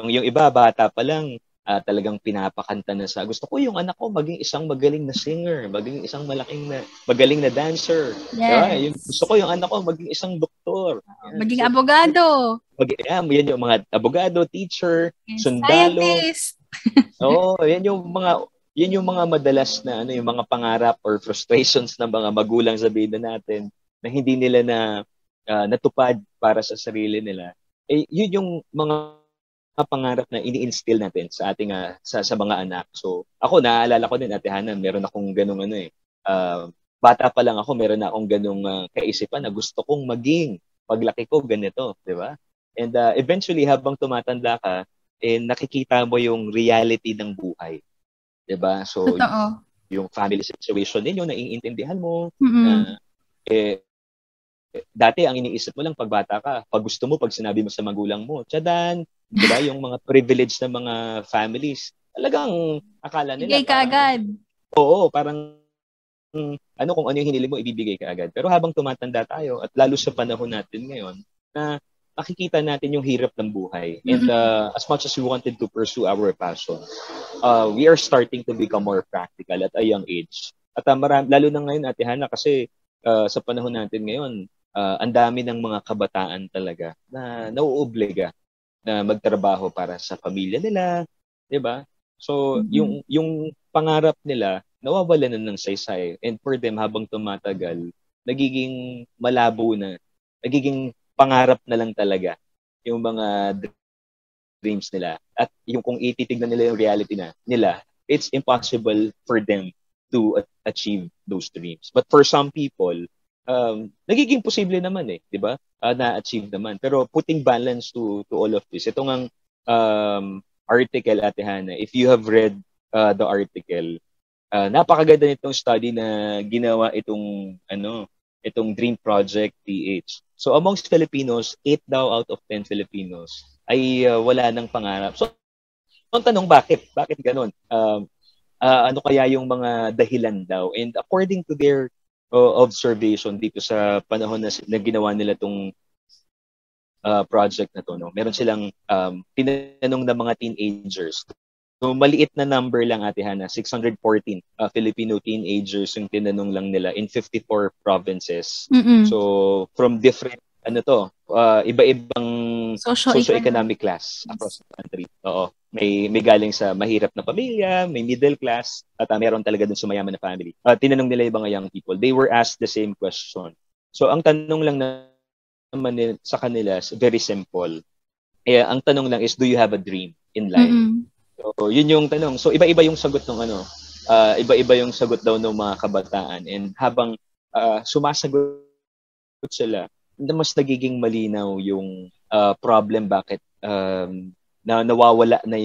yung iba bata pa lang talagang pinapakanta na sa gusto ko yung anak ko maging isang magaling na singer, maging isang magaling na dancer. Yes. Diba? Yung gusto ko yung anak ko maging isang doktor. Maging abogado. Yan yung mga abogado, teacher, sundalo. Scientist. yan yung mga madalas na yung mga pangarap or frustrations ng mga magulang sa vida natin na hindi nila natupad para sa sarili nila. Yun yung mga pangarap na ini-instill natin sa ating sa mga anak. So, ako naaalala ko din, Ate Hannah, meron akong ganung bata pa lang ako, meron na akong ganung kaisipan na gusto kong maging paglaki ko ganito, 'di ba? And eventually habang tumatanda ka, nakikita mo yung reality ng buhay. 'Di ba? So, yung family situation ninyo, naiintindihan mo. Dati ang iniisip mo lang pag bata ka, pag gusto mo, pag sinabi mo sa magulang mo, tsadan, 'di ba? Yung mga privilege ng mga families, talagang akala nila Igay ka agad. Oo, parang kung ano yung hiniling mo, ibibigay ka agad. Pero habang tumatanda tayo, at lalo sa panahon natin ngayon, na makikita natin yung hirap ng buhay. And as much as we wanted to pursue our passion, we are starting to become more practical at a young age. At lalo na ngayon, Ate Hana, kasi sa panahon natin ngayon, ang dami ng mga kabataan talaga na nauobliga na magtrabaho para sa pamilya nila, 'di ba? So, yung pangarap nila nawawalan na ng saysay. And for them, habang tumatagal, nagiging malabo na, nagiging pangarap na lang talaga yung mga dreams nila. At yung kung ititignan nila yung reality nila, it's impossible for them to achieve those dreams. But for some people, nagiging posible naman di ba? Na-achieve naman. Pero putting balance to all of this, ito ngang article, Ate Hana, if you have read the article, napakaganda nitong study na ginawa itong Dream Project PH. So amongst Filipinos, 8 daw out of 10 Filipinos ay wala ng pangarap. So ang tanong, bakit? Bakit ganun? Ano kaya yung mga dahilan daw? And according to their observation dito sa panahon na ginawa nila itong project na to, meron silang tinanong na mga teenagers. So maliit na number lang, Ate Hana, 614 Filipino teenagers yung tinanong lang nila in 54 provinces. So from different iba-ibang socio-economic class across the country. Oo. May galing sa mahirap na pamilya, may middle class, at meron talaga dun sa mayaman na family. Tinanong nila yung mga young people. They were asked the same question. So ang tanong lang naman sa kanila is very simple. Ang tanong lang is, do you have a dream in life? So yun yung tanong. So iba-iba yung sagot ng iba-iba yung sagot daw ng mga kabataan. And habang sumasagot sila, mas nagiging malinaw yung problem bakit na nawawala na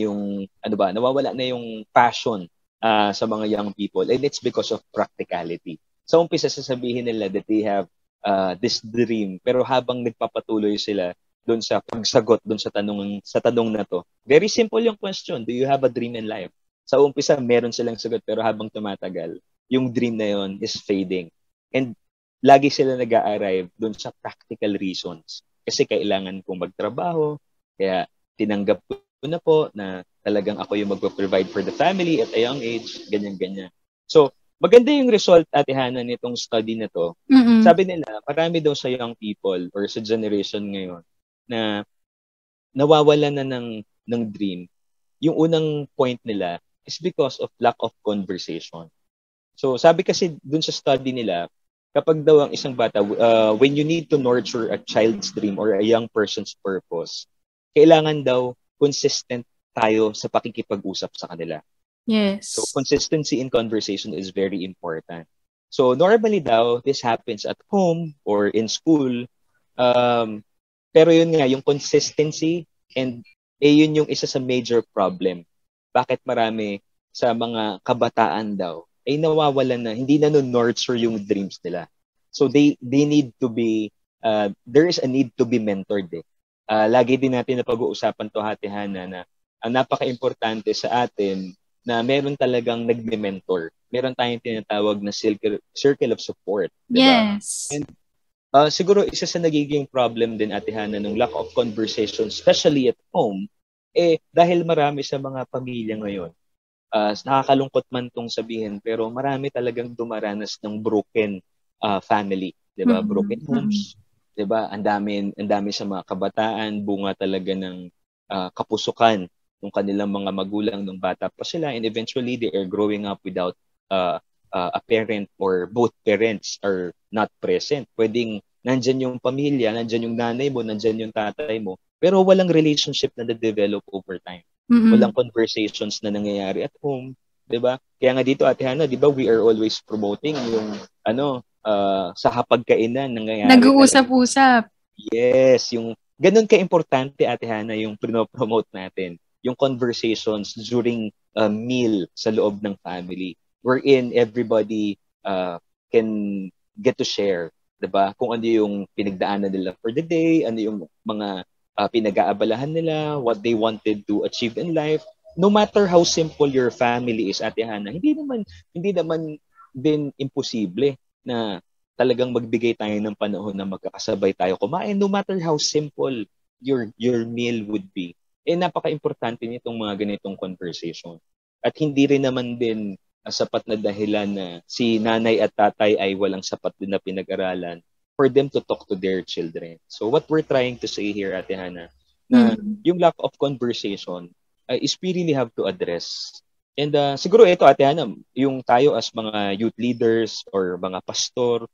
yung passion sa mga young people, and it's because of practicality. Sa umpisa sasabihin nila that they have this dream, pero habang nagpapatuloy sila doon sa pagsagot doon sa tanong na to, very simple yung question, do you have a dream in life? Sa umpisa meron silang sagot, pero habang tumatagal, yung dream na yon is fading. And lagi sila nag-a-arrive doon sa practical reasons. Kasi kailangan kong magtrabaho, kaya tinanggap ko na po na talagang ako yung mag-provide for the family at a young age, ganyan-ganyan. So, maganda yung result, Ate Hana, nitong study na to. Sabi nila, marami daw sa young people or sa generation ngayon na nawawala na ng dream. Yung unang point nila is because of lack of conversation. So, sabi kasi dun sa study nila, kapag daw ang isang bata, when you need to nurture a child's dream or a young person's purpose, kailangan daw consistent tayo sa pakikipag-usap sa kanila. Yes. So consistency in conversation is very important. So normally daw, this happens at home or in school. Pero yun nga, yung consistency, and yun yung isa sa major problem. Bakit marami sa mga kabataan daw ay nawawalan na, hindi na nurture yung dreams nila. So they need to be, there is a need to be mentored. Lagi din natin na pag-uusapan to, Ate Hana, na ang napaka-importante sa atin na meron talagang nagme-mentor. Meron tayong tinatawag na circle of support. Diba? Yes. And siguro isa sa nagiging problem din, Ate Hana, ng lack of conversation, especially at home, dahil marami sa mga pamilya ngayon, nakakalungkot man tong sabihin, pero marami talagang dumaranas ng broken family, 'di ba? Broken homes, 'di ba? Ang dami sa mga kabataan, bunga talaga ng kapusukan ng kanilang mga magulang nung bata pa sila, and eventually they are growing up without a parent, or both parents are not present. Pwedeng nandyan yung pamilya, nandyan yung nanay mo, nandyan yung tatay mo, pero walang relationship na na-develop over time. Walang conversations na nangyayari at home, 'di ba? Kaya nga dito, Ate Hana, 'di ba, we are always promoting yung sa hapagkainan nangyayari. Nag-uusap-usap. Yes, yung ganun ka-importante, Ate Hana, yung promote natin. Yung conversations during a meal sa loob ng family, wherein everybody can get to share, 'di ba? Kung ano yung pinagdaanan nila for the day, ano yung mga pinag-aabalahan nila, what they wanted to achieve in life. No matter how simple your family is, Ate Hana, hindi naman din imposible na talagang magbigay tayo ng panahon na magkakasabay tayo kumain, no matter how simple your meal would be. Napaka-importante nitong mga ganitong conversation. At hindi rin naman din sapat na dahilan na si nanay at tatay ay walang sapat din na pinag-aralan for them to talk to their children. So what we're trying to say here, Ate Hana, na yung lack of conversation is we really have to address. And siguro ito, Ate Hana, yung tayo as mga youth leaders or mga pastor,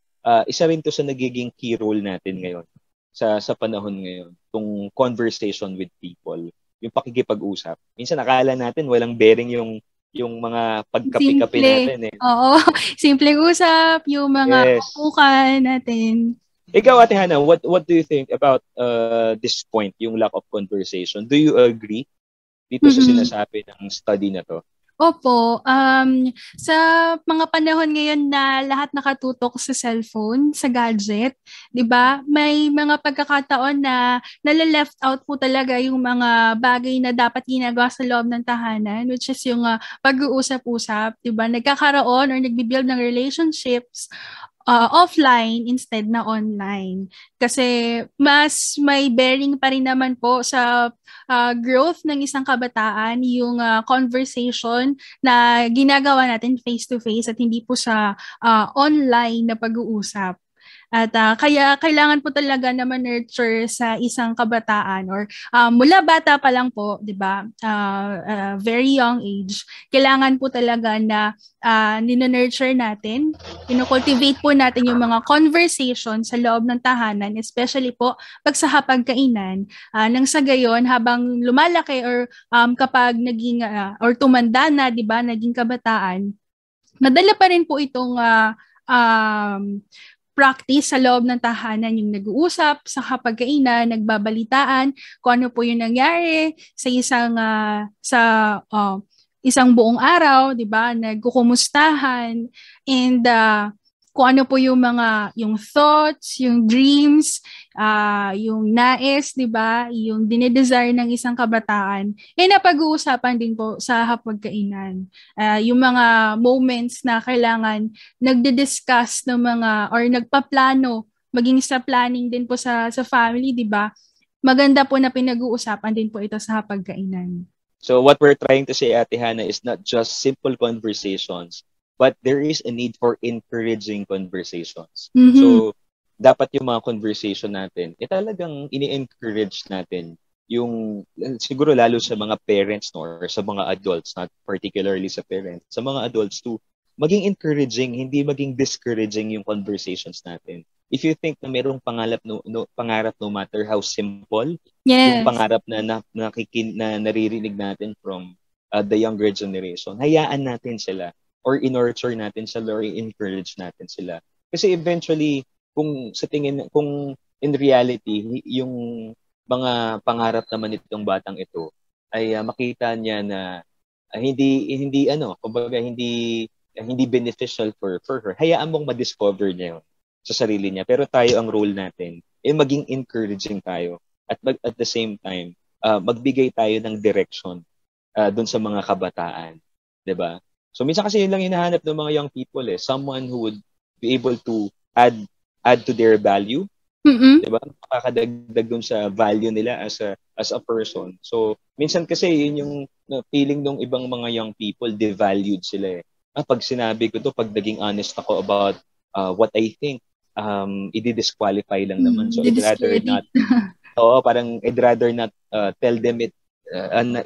isa rin to sa nagiging key role natin ngayon sa panahon ngayon, tong conversation with people, yung pakikipag-usap. Minsan akala natin walang bearing yung mga pagkapi-kapi natin eh. Oo, simpleng usap, yung mga upukan natin. Ikaw, Ate Hana, what do you think about this point, yung lack of conversation? Do you agree dito sa sinasabi ng study na to? Opo, sa mga panahon ngayon na lahat nakatutok sa cellphone, sa gadget, 'di ba? May mga pagkakataon na nale-left out po talaga yung mga bagay na dapat ginagawa sa loob ng tahanan, which is yung pag-uusap-usap, 'di ba? Nagkakaroon or nagbi-build ng relationships offline instead na online. Kasi mas may bearing pa rin naman po sa growth ng isang kabataan yung conversation na ginagawa natin face-to-face at hindi po sa online na pag-uusap. At kaya kailangan po talaga na ma-nurture sa isang kabataan or mula bata pa lang po, 'di ba? Very young age, kailangan po talaga na nino-nurture natin, kino-cultivate po natin yung mga conversation sa loob ng tahanan, especially po pag sa hapagkainan, nang sa gayon habang lumalaki or kapag naging or tumanda na, 'di ba, naging kabataan, nadala pa rin po itong practice sa loob ng tahanan, yung nag-uusap sa hapagkainan, nagbabalitaan kung ano po yung nangyari sa isang buong araw, 'di ba? Nagkukumustahan and kung ano po yung thoughts, yung dreams, yung nais, 'di ba? Yung dinedesire ng isang kabataan. Napag-uusapan din po sa hapagkainan. Yung mga moments na kailangan nagdi-discuss ng mga or nagpaplano, maging sa planning din po sa family, 'di ba? Maganda po na pinag-uusapan din po ito sa hapagkainan. So what we're trying to say, Ate Hana, is not just simple conversations, but there is a need for encouraging conversations. So dapat yung mga conversation natin, talagang ini-encourage natin yung, siguro lalo sa mga parents or sa mga adults, not particularly sa parents, sa mga adults to maging encouraging, hindi maging discouraging yung conversations natin. If you think na mayroong pangarap no matter how simple, yung pangarap na naririnig natin from the younger generation, hayaan natin sila or in-nurture natin sila or encourage natin sila. Kasi eventually, kung in reality, yung mga pangarap naman itong batang ito ay makita niya na hindi beneficial for her, hayaan mong ma-discover niya yun sa sarili niya. Pero tayo, ang role natin maging encouraging tayo at at the same time magbigay tayo ng direction dun sa mga kabataan, 'di ba? So minsan kasi yun lang hinahanap ng mga young people, someone who would be able to add to their value, 'di ba? Makakadagdag dun sa value nila as a person. So minsan kasi yun yung feeling ng ibang mga young people, devalued sila pag sinabi ko to, pag naging honest ako about what I think, i-disqualify lang naman. So I'd rather not I'd rather not tell them it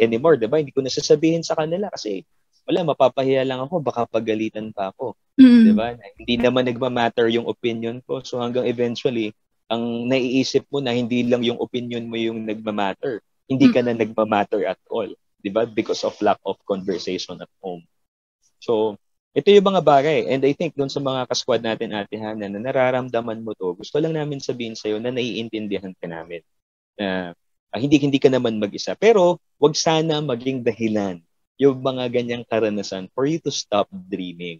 anymore, 'di ba? Hindi ko na sasabihin sa kanila kasi wala, mapapahiya lang ako, baka pagalitan pa ako. 'Di ba? Hindi naman nagma-matter yung opinion ko. So hanggang eventually, ang naiisip mo na hindi lang yung opinion mo yung nagma-matter. Hindi ka na nagma-matter at all, 'di ba? Because of lack of conversation at home. So ito yung mga bagay. And I think doon sa mga kasquad natin, Ate Hana, na nararamdaman mo to, gusto lang namin sabihin sa'yo na naiintindihan ka namin. Hindi ka naman mag-isa. Pero wag sana maging dahilan yung mga ganyang karanasan for you to stop dreaming.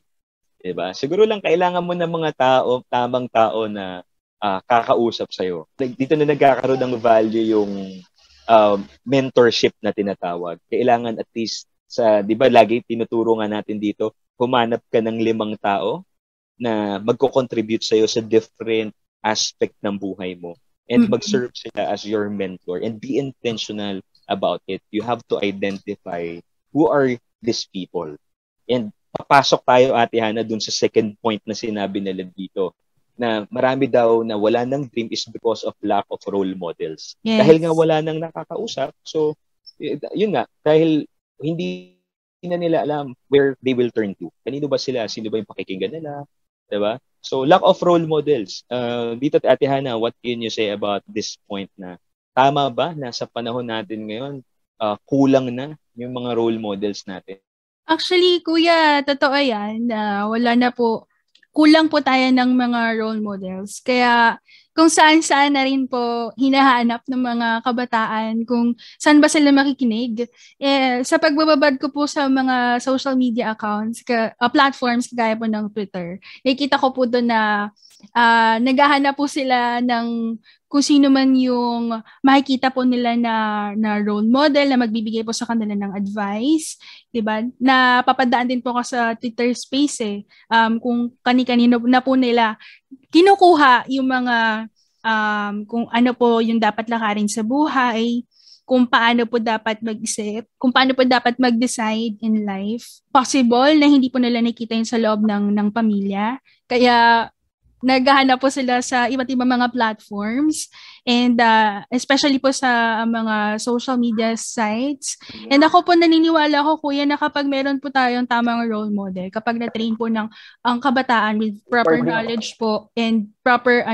Diba? Siguro lang kailangan mo ng mga tamang tao na kakausap sa'yo. Dito na nagkakaroon ng value yung mentorship na tinatawag. Kailangan at least di ba lagi tinuturo nga natin dito, humanap ka ng 5 tao na magko-contribute sa'yo sa different aspect ng buhay mo. And mag-serve sila as your mentor and be intentional about it. You have to identify who are these people. And papasok tayo, Ate Hana, dun sa second point na sinabi nila dito, na marami daw na wala ng dream is because of lack of role models. Yes. Dahil nga wala nang nakakausap, so yun nga, dahil hindi na nila alam where they will turn to. Kanino ba sila? Sino ba yung pakikinggan nila? Diba? So, lack of role models. Dito, Ate Hana, what can you say about this point na tama ba na sa panahon natin ngayon, kulang na yung mga role models natin? Actually, kuya, totoo yan. Wala na po. Kulang po tayo ng mga role models. Kaya kung saan-saan na rin po hinahanap ng mga kabataan kung saan ba sila makikinig. Sa pagbababad ko po sa mga social media accounts, platforms kagaya po ng Twitter, nakikita ko po doon na naghahanap po sila ng kung sino man yung makikita po nila na role model na magbibigay po sa kanila ng advice, 'di ba? Na papadaan din po ako sa Twitter Space kung kani-kanino na po nila kinukuha yung mga kung ano po yung dapat lakarin sa buhay, kung paano po dapat mag-isip, kung paano po dapat mag-decide in life. Possible na hindi po nila nakita yun sa loob ng pamilya. Kaya naghahanap po sila sa iba't ibang mga platforms and especially po sa mga social media sites. And ako po naniniwala ko, kuya, na kapag meron po tayong tamang role model, kapag na-train po ng ang kabataan with proper knowledge po and proper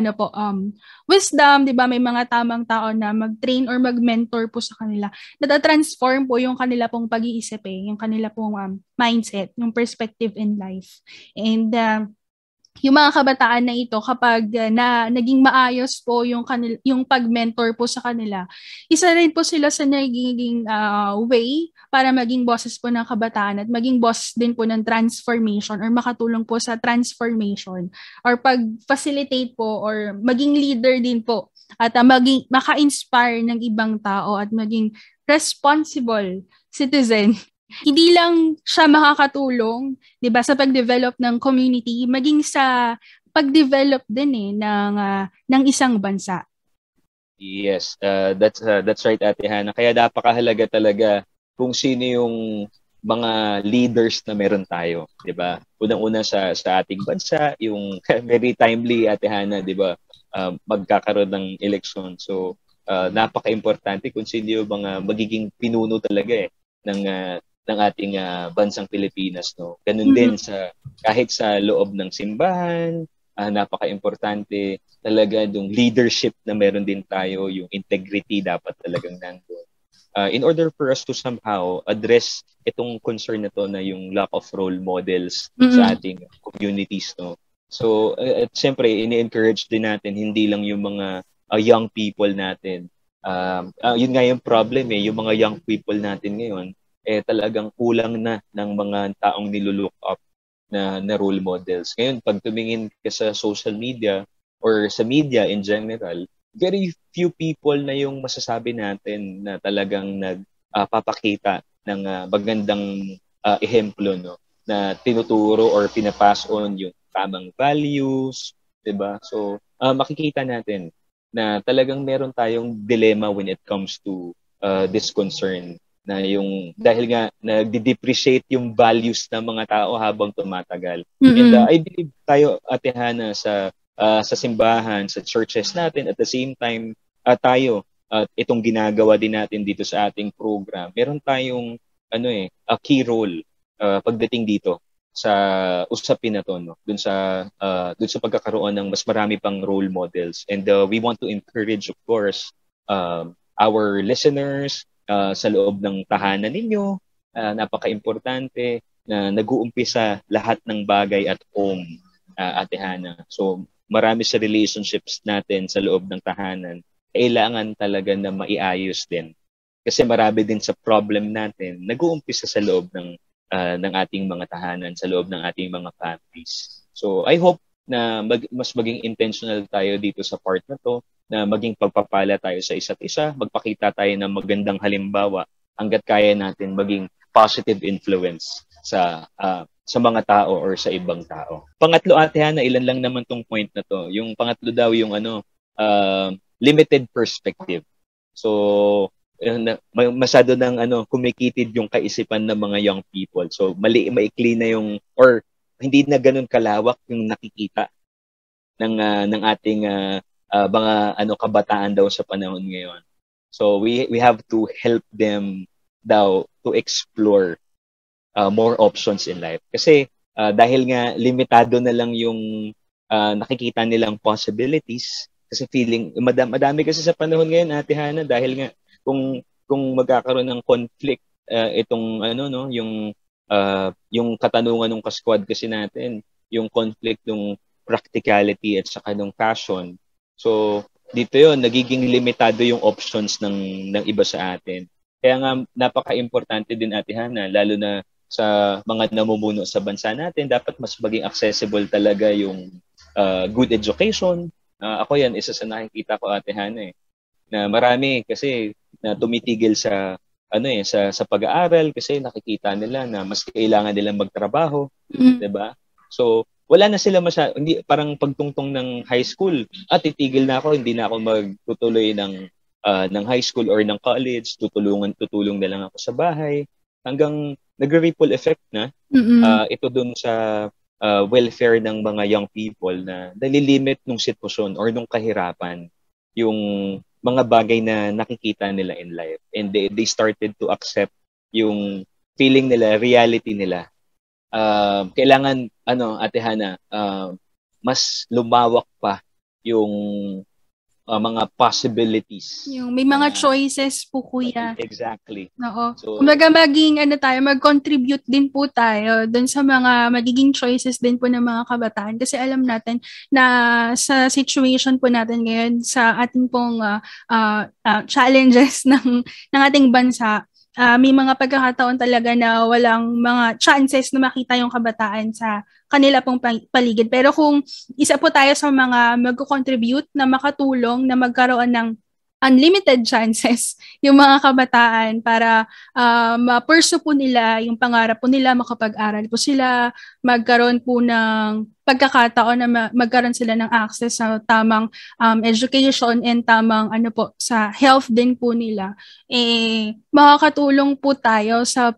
wisdom, 'di ba? May mga tamang tao na mag-train or mag-mentor po sa kanila. Nata-transform po yung kanila pong pag-iisip yung kanila pong mindset, yung perspective in life. And yung mga kabataan na ito kapag naging maayos po yung pag-mentor po sa kanila, isa rin po sila sa nagiging way para maging bosses po ng kabataan at maging boss din po ng transformation or makatulong po sa transformation or pag-facilitate po or maging leader din po at maka-inspire ng ibang tao at maging responsible citizen. Hindi lang siya makakatulong, 'di ba, sa pag-develop ng community, maging sa pag-develop din ng isang bansa. Yes, that's right, Ate Hana. Kaya napakahalaga talaga kung sino yung mga leaders na meron tayo, 'di ba? Unang-una sa ating bansa, yung very timely, Ate Hana, 'di ba? Magkakaroon ng eleksyon. So, napaka-importante kung sino yung mga magiging pinuno talaga ng ating bansang Pilipinas, no. Ganun din kahit sa loob ng simbahan, napaka-importante talaga yung leadership na meron din tayo, yung integrity dapat talagang nandoon. In order for us to somehow address itong concern na to na yung lack of role models sa ating communities, no. So, at siyempre, ini-encourage din natin hindi lang yung mga young people natin. Yun nga yung problem yung mga young people natin ngayon talagang kulang na ng mga taong nilulook up na role models. Ngayon, pag tumingin ka sa social media or sa media in general, very few people na yung masasabi natin na talagang nagpapakita ng magandang ehemplo, no, na tinuturo or pinapass on yung tamang values, 'di ba? So, makikita natin na talagang meron tayong dilemma when it comes to this concern, na yung dahil nga nagde-depreciate yung values ng mga tao habang tumatagal. And I believe tayo, Ate Hana, sa simbahan, sa churches natin, at the same time tayo itong ginagawa din natin dito sa ating program, meron tayong a key role pagdating dito sa usapin na to, no, dun sa pagkakaroon ng mas marami pang role models. And we want to encourage, of course, our listeners sa loob ng tahanan ninyo. Napaka-importante na nag-uumpisa lahat ng bagay at home, Ate Hana. So, marami sa relationships natin sa loob ng tahanan, kailangan talaga na maiayos din. Kasi marami din sa problem natin, nag-uumpisa sa loob ng ating mga tahanan, sa loob ng ating mga families. So, I hope na mas maging intentional tayo dito sa part na to, na maging pagpapala tayo sa isa't isa, magpakita tayo ng magandang halimbawa hanggat kaya natin maging positive influence sa sa mga tao or sa ibang tao. Pangatlo, Ate Hana, ilan lang naman tong point na to. Yung pangatlo daw yung limited perspective. So masyado ng kumikitid yung kaisipan ng mga young people. So maikli na yung, or hindi na ganun kalawak yung nakikita ng ating mga kabataan daw sa panahon ngayon. So we have to help them daw to explore more options in life. Kasi dahil nga limitado na lang yung nakikita nilang possibilities, kasi feeling madami kasi sa panahon ngayon, Ate Hana, dahil nga kung magkakaroon ng conflict itong yung katanungan ng kaskwad kasi natin, yung conflict ng practicality at saka ng passion. So dito yon, nagiging limitado yung options ng iba sa atin. Kaya nga napaka-importante din, Ate Hana, lalo na sa mga namumuno sa bansa natin, dapat mas maging accessible talaga yung good education. Ako yan, isa sa nakikita ko, Ate Hana, na marami kasi na tumitigil sa sa pag-aaral kasi nakikita nila na mas kailangan nilang magtrabaho, 'di ba? So wala na sila hindi parang pagtungtong ng high school, titigil na ako, hindi na ako magtutuloy ng high school or ng college, tutulong na lang ako sa bahay, hanggang nagre-ripple effect na ito dun sa welfare ng mga young people na nalilimit nung sitwasyon or nung kahirapan yung mga bagay na nakikita nila in life, and they started to accept yung feeling nila, reality nila. Kailangan Ate Hana, mas lumawak pa yung mga possibilities. Yung may mga choices po, Kuya. Exactly. Oo. So, kumbaga mag-contribute din po tayo dun sa mga magiging choices din po ng mga kabataan. Kasi alam natin na sa situation po natin ngayon, sa ating pong challenges ng ating bansa, may mga pagkakataon talaga na walang mga chances na makita yung kabataan sa kanila pong paligid. Pero kung isa po tayo sa mga mag-contribute na makatulong na magkaroon ng unlimited chances yung mga kabataan para ma-pursue po nila yung pangarap po nila, makapag-aral po sila, magkaroon po ng pagkakataon na magkaroon sila ng access sa tamang education and tamang sa health din po nila, makakatulong po tayo sa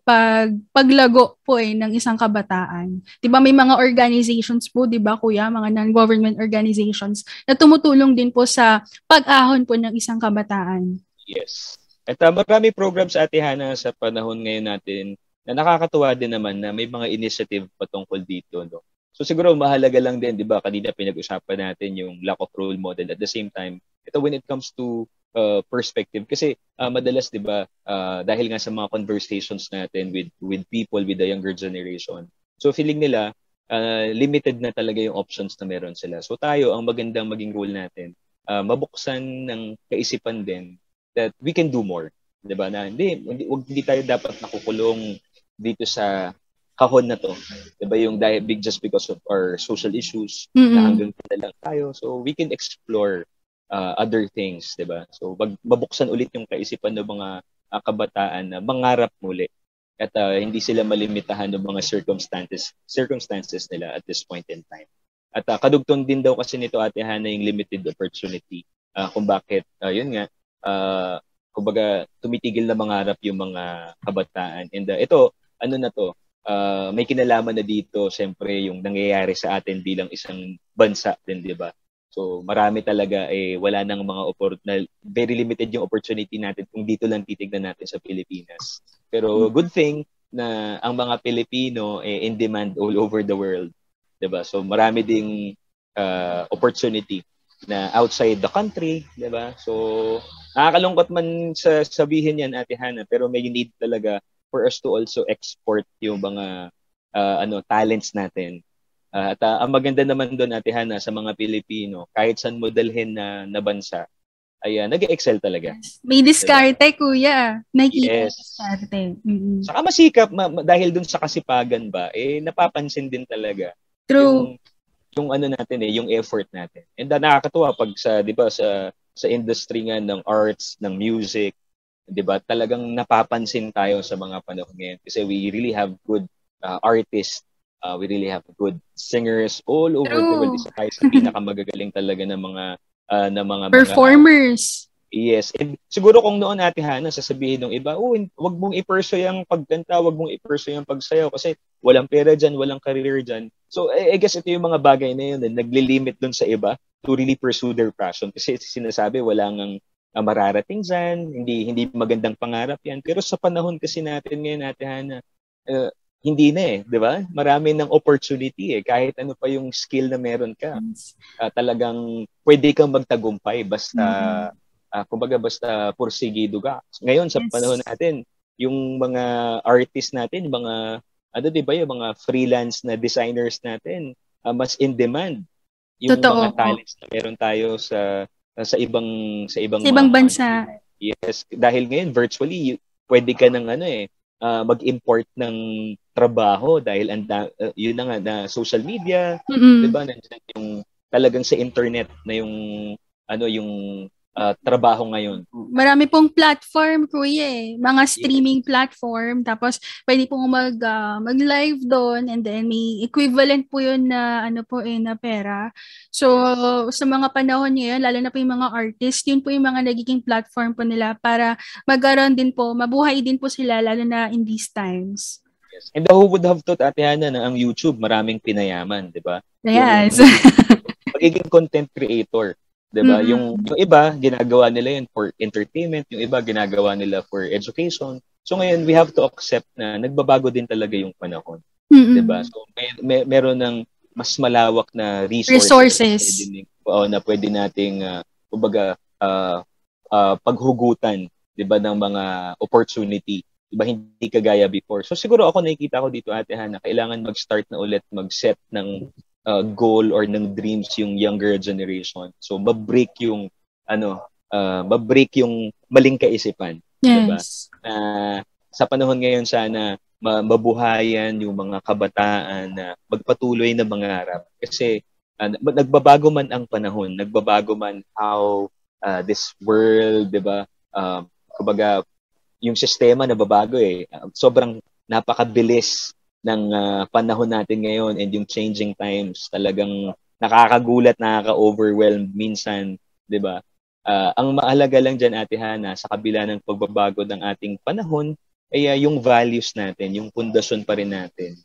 paglago po ng isang kabataan. 'Di ba may mga organizations po, 'di ba Kuya, mga non-government organizations na tumutulong din po sa pag-ahon po ng isang kabataan. Yes. At marami programs, Ate Hana, sa panahon ngayon natin na nakakatuwa din naman na may mga initiative patungkol dito, no? So siguro mahalaga lang din, 'di ba? Kanina pinag-usapan natin yung lack of role model. At the same time, ito when it comes to perspective, kasi madalas, 'di ba, dahil nga sa mga conversations natin with people with the younger generation. So feeling nila limited na talaga yung options na meron sila. So tayo, ang magandang maging role natin, mabuksan ng kaisipan din that we can do more, 'di ba? Na hindi tayo dapat nakukulong dito sa kahon na to, 'di ba, yung big just because of our social issues, na hanggang na lang tayo, so we can explore other things, 'di ba? So mabuksan ulit yung kaisipan ng mga kabataan na mangarap muli at hindi sila malimitahan ng mga circumstances nila at this point in time. At kadugtong din daw kasi nito, Ate Hana, yung limited opportunity kung bakit yun nga kumbaga tumitigil na mangarap yung mga kabataan. And ito may kinalaman na dito, siyempre, yung nangyayari sa atin bilang isang bansa din, di ba? So, marami talaga wala nang mga very limited yung opportunity natin kung dito lang titignan natin sa Pilipinas. Pero good thing na ang mga Pilipino in demand all over the world, di ba? So, marami ding opportunity na outside the country, di ba? So, nakakalungkot man sabihin yan, Ate Hana, pero may need talaga for us to also export yung mga talents natin. At ang maganda naman doon, Ate Hana, sa mga Pilipino, kahit saan mo dalhin na bansa, ay nag-excel talaga. May diskarte, diba? Kuya. Yes. Diskarte. Saka masikap, dahil doon sa kasipagan ba, napapansin din talaga. True. Yung natin, yung effort natin. And nakakatuwa pag di ba, sa industry nga ng arts, ng music, 'di ba? Talagang napapansin tayo sa mga panahon ngayon kasi we really have good artists We really have good singers all over the world. Isa tayo sa pinakamagagaling talaga ng mga performers. Yes. And siguro kung noon, Ate Hana, sasabihin ng iba, wag mong i-pursue yung pagkanta, wag mong i-pursue yung pagsayaw kasi walang pera dyan, walang career dyan. So, I guess ito yung mga bagay na yun na naglilimit dun sa iba to really pursue their passion. Kasi sinasabi, walang mararating dyan, hindi magandang pangarap yan. Pero sa panahon kasi natin ngayon, Ate Hana, hindi na di ba? Marami ng opportunity kahit ano pa yung skill na meron ka. Talagang pwede kang magtagumpay basta kumbaga basta porsigido ka. Ngayon sa panahon natin, yung mga artists natin, mga di ba, yung mga freelance na designers natin, mas in demand yung mga talents na meron tayo sa ibang bansa. Yes, dahil ngayon virtually pwede ka ng mag-import ng trabaho dahil yun na nga na social media, 'di ba? Nandiyan yung talagang sa internet na yung trabaho ngayon. Marami pong platform, kuya mga streaming platform, tapos pwede pong mag-live doon, and then may equivalent po yun na na pera. So sa mga panahon ngayon, lalo na po yung mga artist, yun po yung mga nagiging platform po nila para magkaroon din po, mabuhay din po sila lalo na in these times. Yes. And who would have thought, Ate Hana, na ang YouTube maraming pinayaman, di ba? Yes. Magiging content creator. Diba? Yung iba, ginagawa nila yun for entertainment, yung iba, ginagawa nila for education. So ngayon, we have to accept na nagbabago din talaga yung panahon. Diba? So meron ng mas malawak na resources. Na pwede nating, paghugutan, diba, ng mga opportunity. Diba, hindi kagaya before. So siguro ako nakikita ko dito, Ate Hana, kailangan mag-start na ulit, mag-set ng goal or ng dreams yung younger generation. So mabreak yung maling kaisipan, diba? Sa panahon ngayon sana mabuhayan yung mga kabataan na magpatuloy na mangarap kasi nagbabago man ang panahon, nagbabago man how this world, diba? Kumbaga yung sistema nababago sobrang napakabilis ng panahon natin ngayon and yung changing times, talagang nakakagulat, nakaka-overwhelm minsan, 'di ba? Ang mahalaga lang diyan, Ate Hana, sa kabila ng pagbabago ng ating panahon, ay yung values natin, yung pundasyon pa rin natin.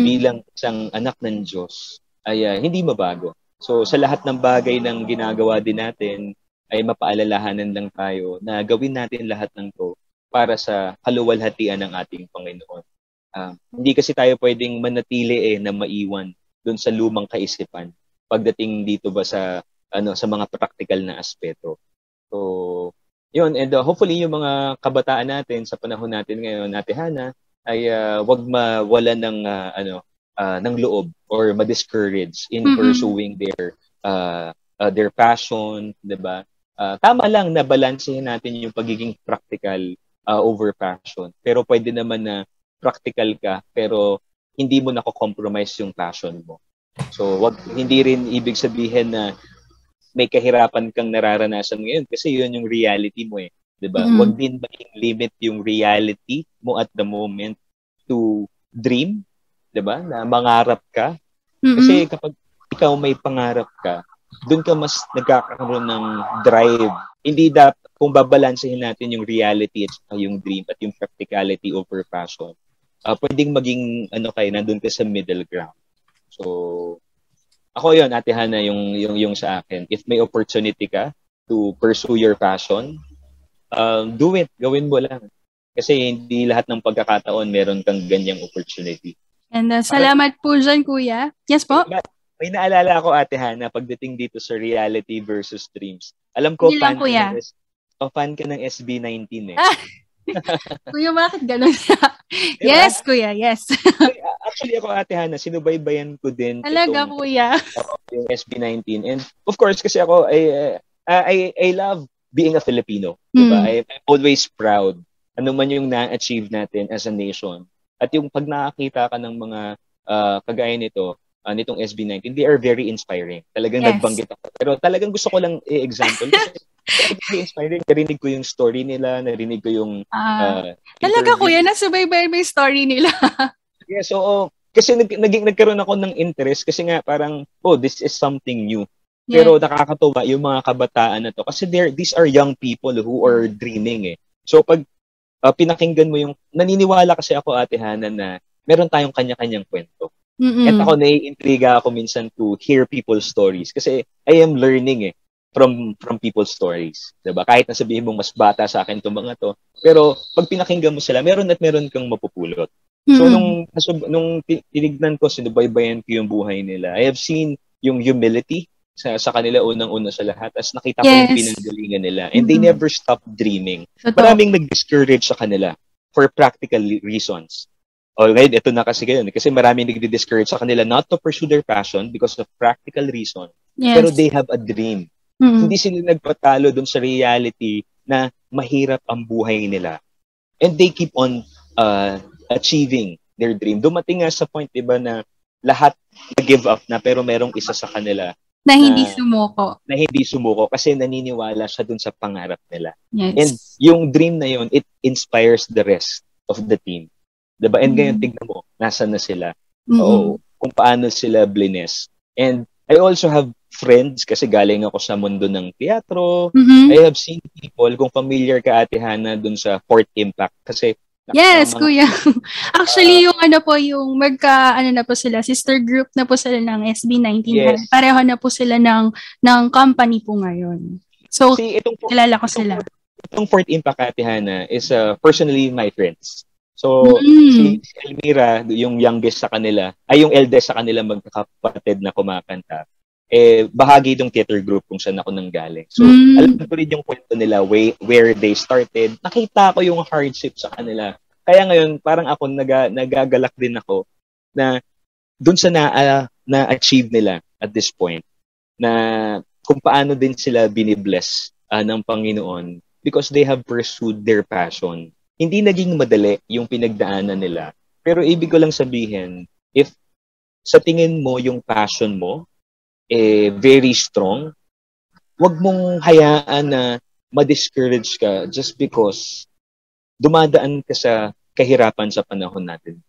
Bilang isang anak ng Diyos ay hindi mabago. So sa lahat ng bagay ng ginagawa din natin ay mapaalalahanan lang tayo na gawin natin lahat ng 'to para sa kaluwalhatian ng ating Panginoon. Hindi kasi tayo pwedeng manatili na maiwan doon sa lumang kaisipan pagdating dito ba sa mga practical na aspeto. So, yun, and hopefully yung mga kabataan natin sa panahon natin ngayon, Ate Hana, ay wag mawalan ng loob or ma-discourage in pursuing their passion, 'di ba? Tama lang na balansehin natin yung pagiging practical over passion. Pero pwede naman na practical ka pero hindi mo nako-compromise yung passion mo. So hindi rin ibig sabihin na may kahirapan kang nararanasan ngayon kasi yun yung reality mo 'di ba? Wag din maging limit yung reality mo at the moment to dream, 'di ba? Na mangarap ka. Kasi kapag ikaw may pangarap ka, doon ka mas nagkakaroon ng drive. Hindi dapat kung babalansehin natin yung reality at yung dream at yung practicality over passion. Pwedeng maging nandun ka sa middle ground. So ako yun, Ate Hana, yung sa akin. If may opportunity ka to pursue your passion, do it. Gawin mo lang. Kasi hindi lahat ng pagkakataon meron kang ganyang opportunity. And salamat po dyan, Kuya. Yes po? May naalala ako, Ate Hana, pagdating dito sa reality versus dreams. Alam ko, fan ka ng SB19 Kuya, bakit gano'n? Yes, Kuya, yes. Actually, ako, Ate Hana, sinubaybayan ko din talaga, Kuya. Yung SB19. And of course, kasi ako, I love being a Filipino. Diba? I'm always proud ano man yung na-achieve natin as a nation. At yung pag nakakita ka ng mga kagaya nitong SB19, they are very inspiring. Talagang nagbanggit ako. Pero talagang gusto ko lang i-example. Kasi inspiring. Narinig ko yung story nila, narinig ko yung talaga, Kuya, nasubaybayan mo yung story nila. Yes, so Kasi nagkaroon ako ng interest kasi nga parang, this is something new. Pero nakakatuwa yung mga kabataan na to kasi these are young people who are dreaming eh. So pag pinakinggan mo yung, naniniwala kasi ako, Ate Hana, na meron tayong kanya-kanyang kwento. At ako naiintriga ako minsan to hear people's stories kasi I am learning from people's stories. Diba? Kahit nasabihin mong mas bata sa akin itong mga to, pero pag pinakinggan mo sila, meron kang mapupulot. So nung tinignan ko, sinubaybayan ko yung buhay nila, I have seen yung humility sa kanila unang-una sa lahat as nakita ko yung pinanggalingan nila and they never stop dreaming. Maraming nag-discourage sa kanila for practical reasons. Alright, ito na kasi ganyan. Kasi maraming nag-discourage sa kanila not to pursue their passion because of practical reason. Pero they have a dream. Hindi sila nagpatalo dun sa reality na mahirap ang buhay nila. And they keep on achieving their dream. Dumating nga sa point, diba, na lahat na-give up na pero merong isa sa kanila na hindi sumuko. Na hindi sumuko kasi naniniwala siya dun sa pangarap nila. Yes. And yung dream na yun, it inspires the rest of the team. Diba? And ngayon, tignan mo, nasa na sila. Kung paano sila blines. And I also have friends kasi galing ako sa mundo ng teatro. I have seen people, kung familiar ka, Ate Hana, dun sa Fourth Impact. Kasi yes, kuya. Actually, yung yung na po sila, sister group na po sila ng SB19. Yes. Pareho na po sila ng company po ngayon. So, kilala ko sila. Itong Fourth Impact, Ate Hana, is personally my friends. So, si Elmira, yung youngest sa kanila, yung eldest sa kanila magkakapatid na kumakanta, bahagi itong theater group kung saan ako nanggaling. So, alam ko rin yung kwento nila, where they started. Nakita ko yung hardship sa kanila. Kaya ngayon, parang ako, nagagalak din ako na dun sa na-achieve nila at this point, na kung paano din sila binibless ng Panginoon because they have pursued their passion. Hindi naging madali yung pinagdaanan nila. Pero ibig ko lang sabihin, if sa tingin mo yung passion mo, very strong, wag mong hayaan na ma-discourage ka just because dumadaan ka sa kahirapan sa panahon natin.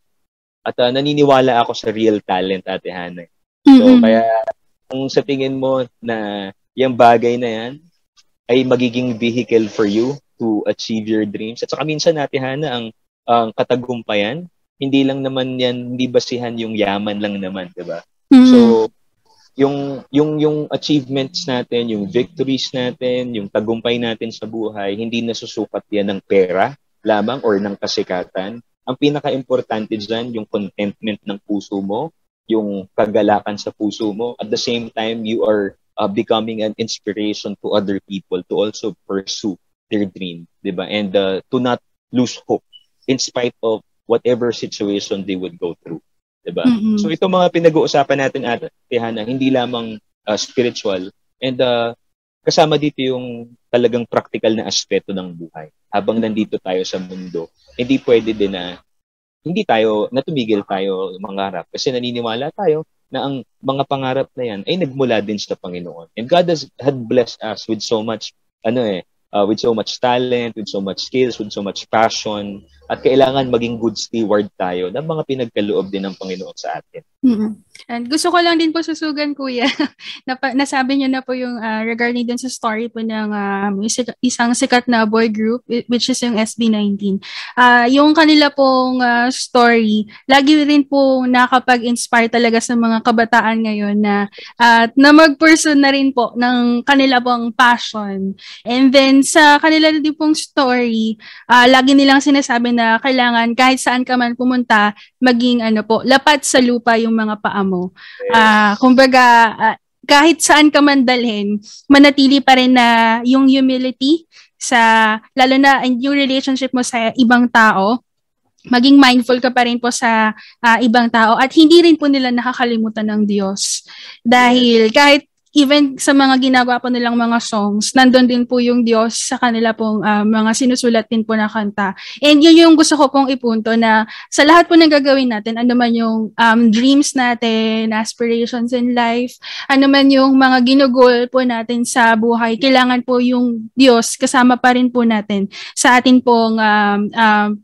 At naniniwala ako sa real talent, Ate Hana. So, kaya kung sa tingin mo na yung bagay na yan ay magiging vehicle for you to achieve your dreams. At saka minsan, Ate Hana, ang katagumpayan, hindi lang naman yan, hindi basihan yung yaman lang naman, diba? So, yung achievements natin, yung victories natin, yung tagumpay natin sa buhay, hindi nasusukat yan ng pera lamang or ng kasikatan. Ang pinaka-importante dyan, yung contentment ng puso mo, yung kagalakan sa puso mo. At the same time, you are becoming an inspiration to other people to also pursue their dream, diba? And to not lose hope in spite of whatever situation they would go through. Diba? So ito mga pinag-uusapan natin, Ate Hana, hindi lamang spiritual and kasama dito yung talagang practical na aspeto ng buhay. Habang nandito tayo sa mundo, hindi pwede din na tumigil tayo mangarap kasi naniniwala tayo na ang mga pangarap na yan ay nagmula din sa Panginoon. And God had blessed us with so much with so much talent, with so much skills, with so much passion, at kailangan maging good steward tayo ng mga pinagkaloob din ng Panginoon sa atin. And gusto ko lang din po susugan, Kuya, nasabi niyo na po yung regarding dun sa story po ng isang sikat na boy group, which is yung SB19. Yung kanila pong story, lagi rin po nakapag-inspire talaga sa mga kabataan ngayon na mag-pursue na rin po ng kanila pong passion. And then sa kanila din pong story, lagi nilang sinasabi na kailangan kahit saan ka man pumunta, maging lapat sa lupa yung mga paa mo. Kumbaga, kahit saan ka man dalhin, manatili pa rin na yung humility lalo na yung relationship mo sa ibang tao, maging mindful ka pa rin po sa ibang tao at hindi rin po nila nakakalimutan ng Diyos. Dahil kahit even sa mga ginagawa po nilang mga songs, nandun din po yung Diyos sa kanila pong mga sinusulat din po na kanta. And yun yung gusto ko pong ipunto na sa lahat po ng gagawin natin, ano man yung dreams natin, aspirations in life, ano man yung mga ginugol po natin sa buhay, kailangan po yung Diyos kasama pa rin po natin sa atin pong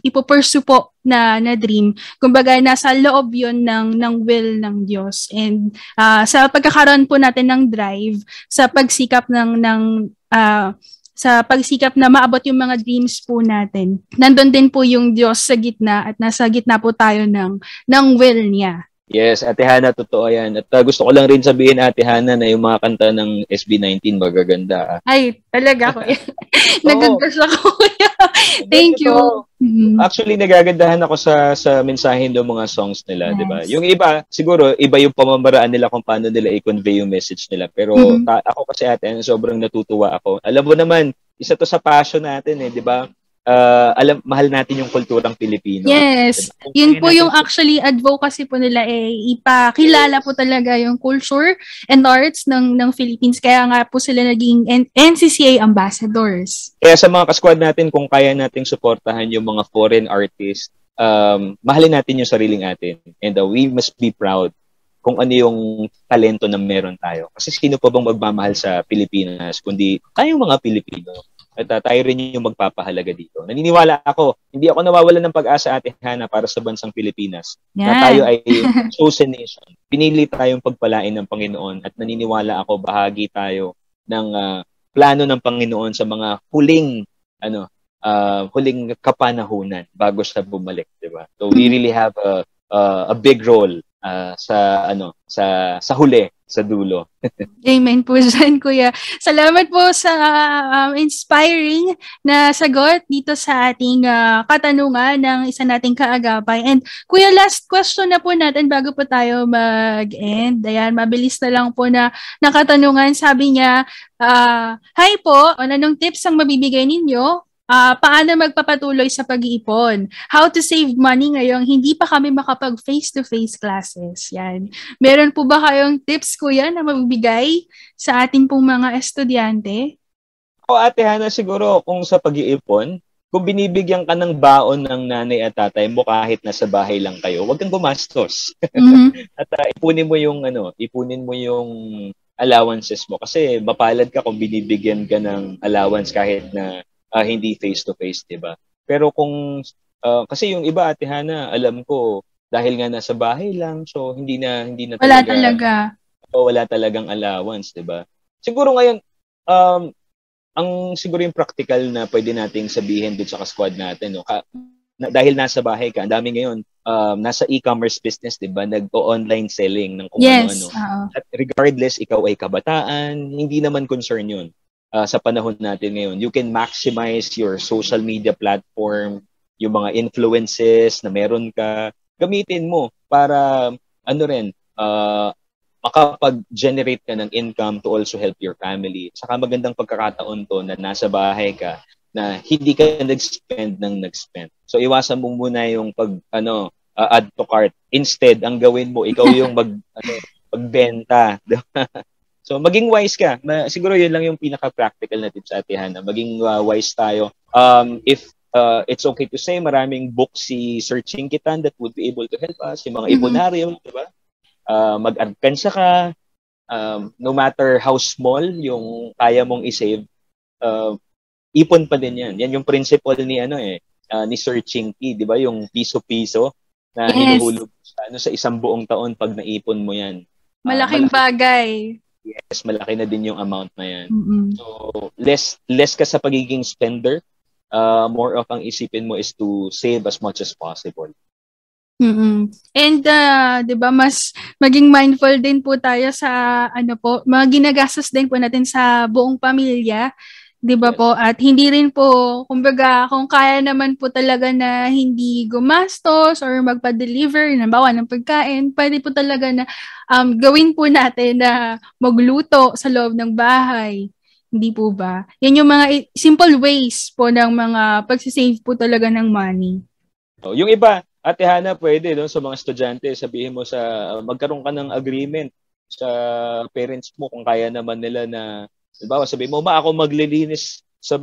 ipupursue po na dream. Kumbaga, nasa loob yun ng will ng Diyos. And sa pagkakaroon po natin ng drive, sa pagsikap sa pagsikap na maabot yung mga dreams po natin, nandun din po yung Diyos sa gitna at nasa gitna po tayo ng will niya. Yes, Ate Hana, totoo yan. At gusto ko lang rin sabihin, Ate Hana, na yung mga kanta ng SB19 magaganda. Ay, talaga ko. Nag-gush ako. Thank you. Actually, nagagandahan ako sa mensahe ng mga songs nila, Yes. di ba? Yung iba, siguro, iba yung pamamaraan nila kung paano nila i-convey yung message nila. Pero ako kasi, Ate Hana, sobrang natutuwa ako. Alam mo naman, isa to sa passion natin, di ba? Mahal natin yung kulturang Pilipino. Yes. Diba? Yun po yung actually advocacy po nila ipakilala po talaga yung culture and arts ng Philippines. Kaya nga po sila naging NCCA ambassadors. Kaya sa mga kasquad natin, kung kaya nating suportahan yung mga foreign artists, mahalin natin yung sariling atin. And we must be proud kung ano yung talento na meron tayo. Kasi sino pa bang magmamahal sa Pilipinas kundi tayong mga Pilipino. At tayo rin yung magpapahalaga dito. Naniniwala ako, hindi ako nawawalan ng pag-asa, Ate Hana, para sa bansang Pilipinas. Yeah. Na tayo ay chosen nation. Pinili tayong pagpalain ng Panginoon at naniniwala ako bahagi tayo ng plano ng Panginoon sa mga huling kapanahunan bago siya bumalik, di ba? So we really have a big role sa huli, sa dulo. Amen po dyan, Kuya. Salamat po sa inspiring na sagot dito sa ating katanungan ng isa nating kaagapay. And Kuya, last question na po natin bago po tayo mag-end. Ayan, mabilis na lang po na katanungan. Sabi niya, hi po, anong tips ang mabibigay ninyo? Paano magpapatuloy sa pag-iipon? How to save money ngayong hindi pa kami makapag face-to-face classes? Yan. Meron po ba kayong tips, Kuya, na mabibigay sa ating pong mga estudyante? Ate Hana, siguro kung sa pag-iipon, kung binibigyan ka ng baon ng nanay at tatay mo kahit nasa bahay lang kayo, huwag kang gumastos. At ipunin mo yung allowances mo kasi mapalad ka kung binibigyan ka ng allowance kahit na hindi face-to-face, diba? Pero kung, kasi yung iba, Ate Hana, alam ko, dahil nga nasa bahay lang, so hindi na wala talagang allowance, diba? Siguro ngayon, siguro yung practical na pwede nating sabihin dito sa squad natin, no? Dahil nasa bahay ka, ang dami ngayon, nasa e-commerce business, diba? Nag-online selling ng kung ano-ano. At regardless, ikaw ay kabataan, hindi naman concern yun. Sa panahon natin ngayon, you can maximize your social media platform, yung mga influences na meron ka, gamitin mo para makapag-generate ka ng income to also help your family. Saka magandang pagkakataon to na nasa bahay ka na hindi ka nag-spend. So iwasan mo muna yung add to cart. Instead, ang gawin mo, ikaw yung magbenta. So, maging wise ka. Siguro yun lang yung pinaka-practical na tips, Ate Hana. Maging wise tayo. If it's okay to say, maraming books si Sir Chinkitan that would be able to help us. Yung mga ibonaryo, diba? Mag-advance ka. No matter how small yung kaya mong isave, ipon pa din yan. Yan yung principle ni Sir Chinky, diba? Yung piso-piso na hinuhulog sa isang buong taon pag naipon mo yan. Malaking bagay. Yes, malaki na din yung amount na yan. So, less ka sa pagiging spender. More of ang isipin mo is to save as much as possible. And, di ba, mas maging mindful din po tayo sa, mga ginagastos din po natin sa buong pamilya. Di ba po? At hindi rin po, kumbaga, kung kaya naman po talaga na hindi gumastos or magpa-deliver, nabawa ng pagkain, pwede po talaga na gawin po natin na magluto sa loob ng bahay. Hindi po ba? Yan yung mga simple ways po ng mga pagsisave po talaga ng money. Yung iba, Ate Hana, pwede sa mga estudyante, sabihin mo magkaroon ka ng agreement sa parents mo kung kaya naman nila na diba, sabi mo, ako maglilinis sa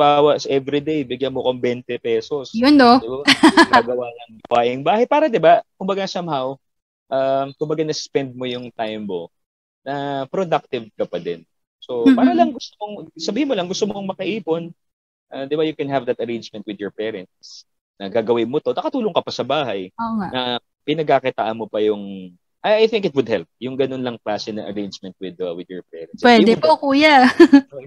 everyday, bigyan mo kong 20 pesos. Yun, no? Diba? Gagawa ng buying bahay. Para, diba, kumbaga somehow, kumbaga na-spend mo yung time mo na productive ka pa din. So, para lang sabihin mo lang, gusto mong makaipon, diba, you can have that arrangement with your parents. na gagawin mo to, nakatulong ka pa sa bahay. Oo nga. Na pinagkakitaan mo pa yung I think it would help yung ganun lang klase na arrangement with your parents. Pwede po, kuya.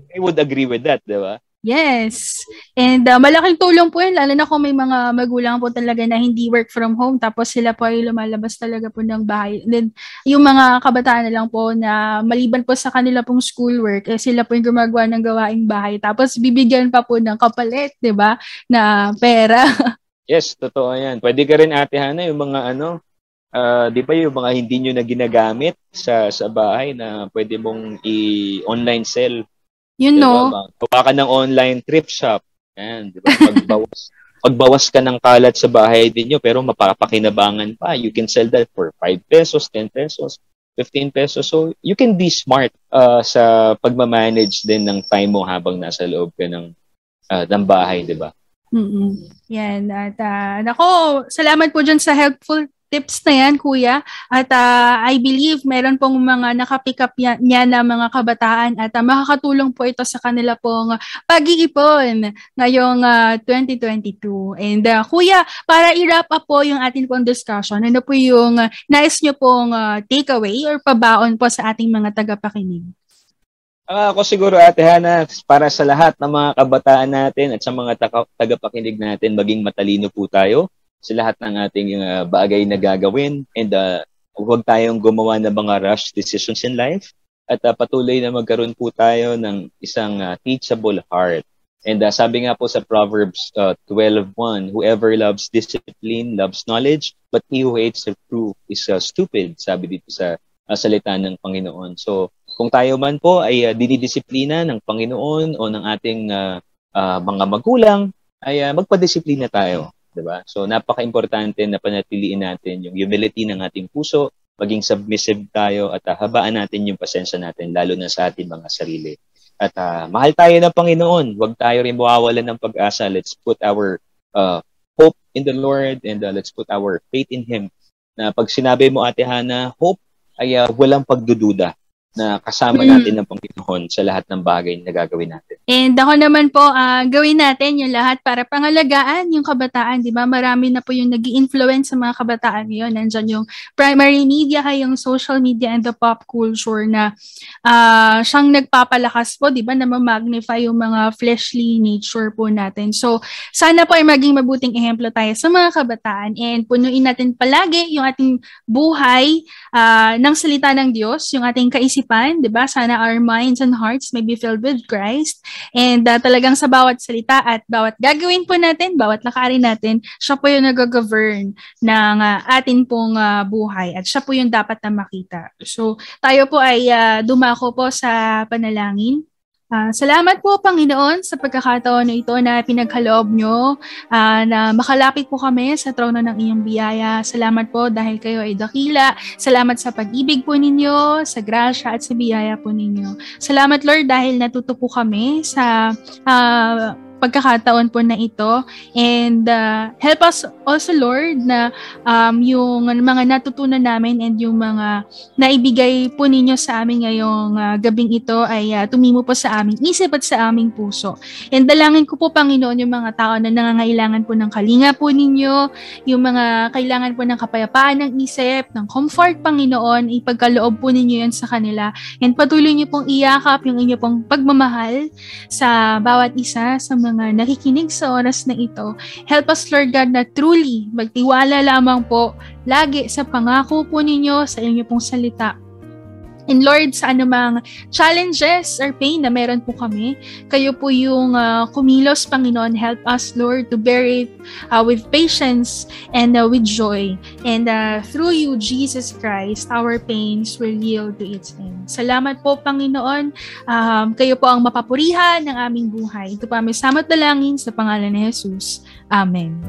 I would agree with that, di ba? Yes. And malaking tulong po yun, lalo na kung may mga magulang po talaga na hindi work from home, tapos sila po ay lumalabas talaga po ng bahay. And then, yung mga kabataan na lang po na maliban po sa kanila pong schoolwork, sila po yung gumagawa ng gawaing bahay. Tapos bibigyan pa po ng kapalit, di ba, na pera. Yes, totoo yan. Pwede ka rin, Ate Hana, yung mga di ba yung mga hindi nyo na ginagamit sa bahay na pwede mong i-online sell. You know. Gawa ka ng online thrift shop. Yan, di ba? Pagbawas ka ng kalat sa bahay din nyo, pero mapapakinabangan pa. You can sell that for 5 pesos, 10 pesos, 15 pesos. So, you can be smart sa pagmamanage din ng time mo habang nasa loob ka ng bahay, di ba? Yan. At nako, salamat po dyan sa helpful tips na yan, kuya. At I believe meron pong mga nakapick up niya na mga kabataan at makakatulong po ito sa kanila pong pag-iipon ngayong 2022. And kuya, para i-wrap up po yung ating pong discussion, ano po yung nais nyo pong takeaway or pabaon po sa ating mga tagapakinig? Ako siguro, Ate Hana, para sa lahat ng mga kabataan natin at sa mga tagapakinig natin, maging matalino po tayo sa lahat ng ating bagay na gagawin, and huwag tayong gumawa ng mga rush decisions in life, at patuloy na magkaroon po tayo ng isang teachable heart. And sabi nga po sa Proverbs 12:1, whoever loves discipline loves knowledge, but he who hates the truth is stupid, sabi dito sa salita ng Panginoon. So kung tayo man po ay dinidisiplina ng Panginoon o ng ating mga magulang, ay magpadisiplina tayo. Diba? So, napaka-importante na panatiliin natin yung humility ng ating puso, maging submissive tayo, at habaan natin yung pasensya natin, lalo na sa ating mga sarili. At mahal tayo ng Panginoon. Huwag tayo rin mawawalan ng pag-asa. Let's put our hope in the Lord, and let's put our faith in Him. Na pag sinabi mo, Ate Hana, hope ay walang pagdududa na kasama natin ng Panginoon sa lahat ng bagay na gagawin natin. And ako naman po, gawin natin yung lahat para pangalagaan yung kabataan, di ba? Marami na po yung nag-i-influence sa mga kabataan ngayon. Nandyan yung primary media, yung social media and the pop culture na siyang nagpapalakas po, di ba? Na ma-magnify yung mga fleshly nature po natin. So, sana po ay maging mabuting ehemplo tayo sa mga kabataan, and punuin natin palagi yung ating buhay ng salita ng Diyos, yung ating kaisipan, di ba? Sana our minds and hearts may be filled with Christ. And talagang sa bawat salita at bawat gagawin po natin, bawat lakarin natin, siya po yung nag-govern ng atin pong buhay, at siya po yung dapat na makita. So, tayo po ay dumako po sa panalangin. Salamat po, Panginoon, sa pagkakataon na ito na pinagkaloob nyo, na makalapit po kami sa trono ng iyong biyaya. Salamat po dahil kayo ay dakila. Salamat sa pag-ibig po ninyo, sa grasya at sa biyaya po ninyo. Salamat, Lord, dahil natuto po kami sa pagkakataon po na ito, and help us also, Lord, na yung mga natutunan namin and yung mga naibigay po ninyo sa amin ngayong gabing ito ay tumimo po sa aming isip at sa aming puso. And dalangin ko po, Panginoon, yung mga tao na nangangailangan po ng kalinga po ninyo, yung mga kailangan po ng kapayapaan ng isip, ng comfort, Panginoon, ipagkaloob po ninyo yan sa kanila, and patuloy niyo pong iyakap yung inyo pong pagmamahal sa bawat isa sa mga nakikinig sa oras na ito. Help us, Lord God, na truly magtiwala lamang po lagi sa pangako po ninyo sa inyo pong salita. And Lord, sa anumang challenges or pain na meron po kami, kayo po yung kumilos, Panginoon. Help us, Lord, to bear it with patience and with joy. And through you, Jesus Christ, our pains will yield to its end. Salamat po, Panginoon. Kayo po ang mapapurihan ng aming buhay. Ito pa may samot dalangin sa pangalan ni Jesus. Amen.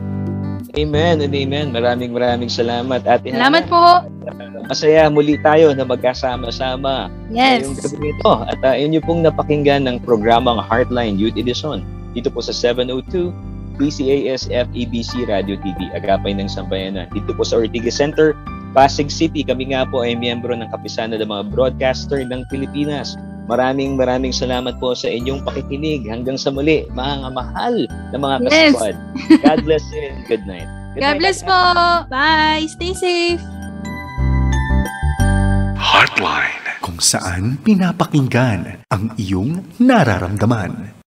Amen and amen. Maraming salamat, Ate Hana. Salamat po. Masaya muli tayo na magkasama-sama ngayong gabi ito. At yun yung pong napakinggan ng programang Heartline Youth Edition dito po sa 702 PCAS FEBC Radio TV, Agapay ng Sambayanan. Dito po sa Ortigas Center, Pasig City. Kami nga po ay miyembro ng Kapisanan ng mga Broadcaster ng Pilipinas. Maraming salamat po sa inyong pakikinig. Hanggang sa muli, mga mahal na mga Yes. kasquad. God bless you and good night. Good God night, bless po. Bye. Stay safe. Heartline, kung saan pinapakinggan ang iyong nararamdaman.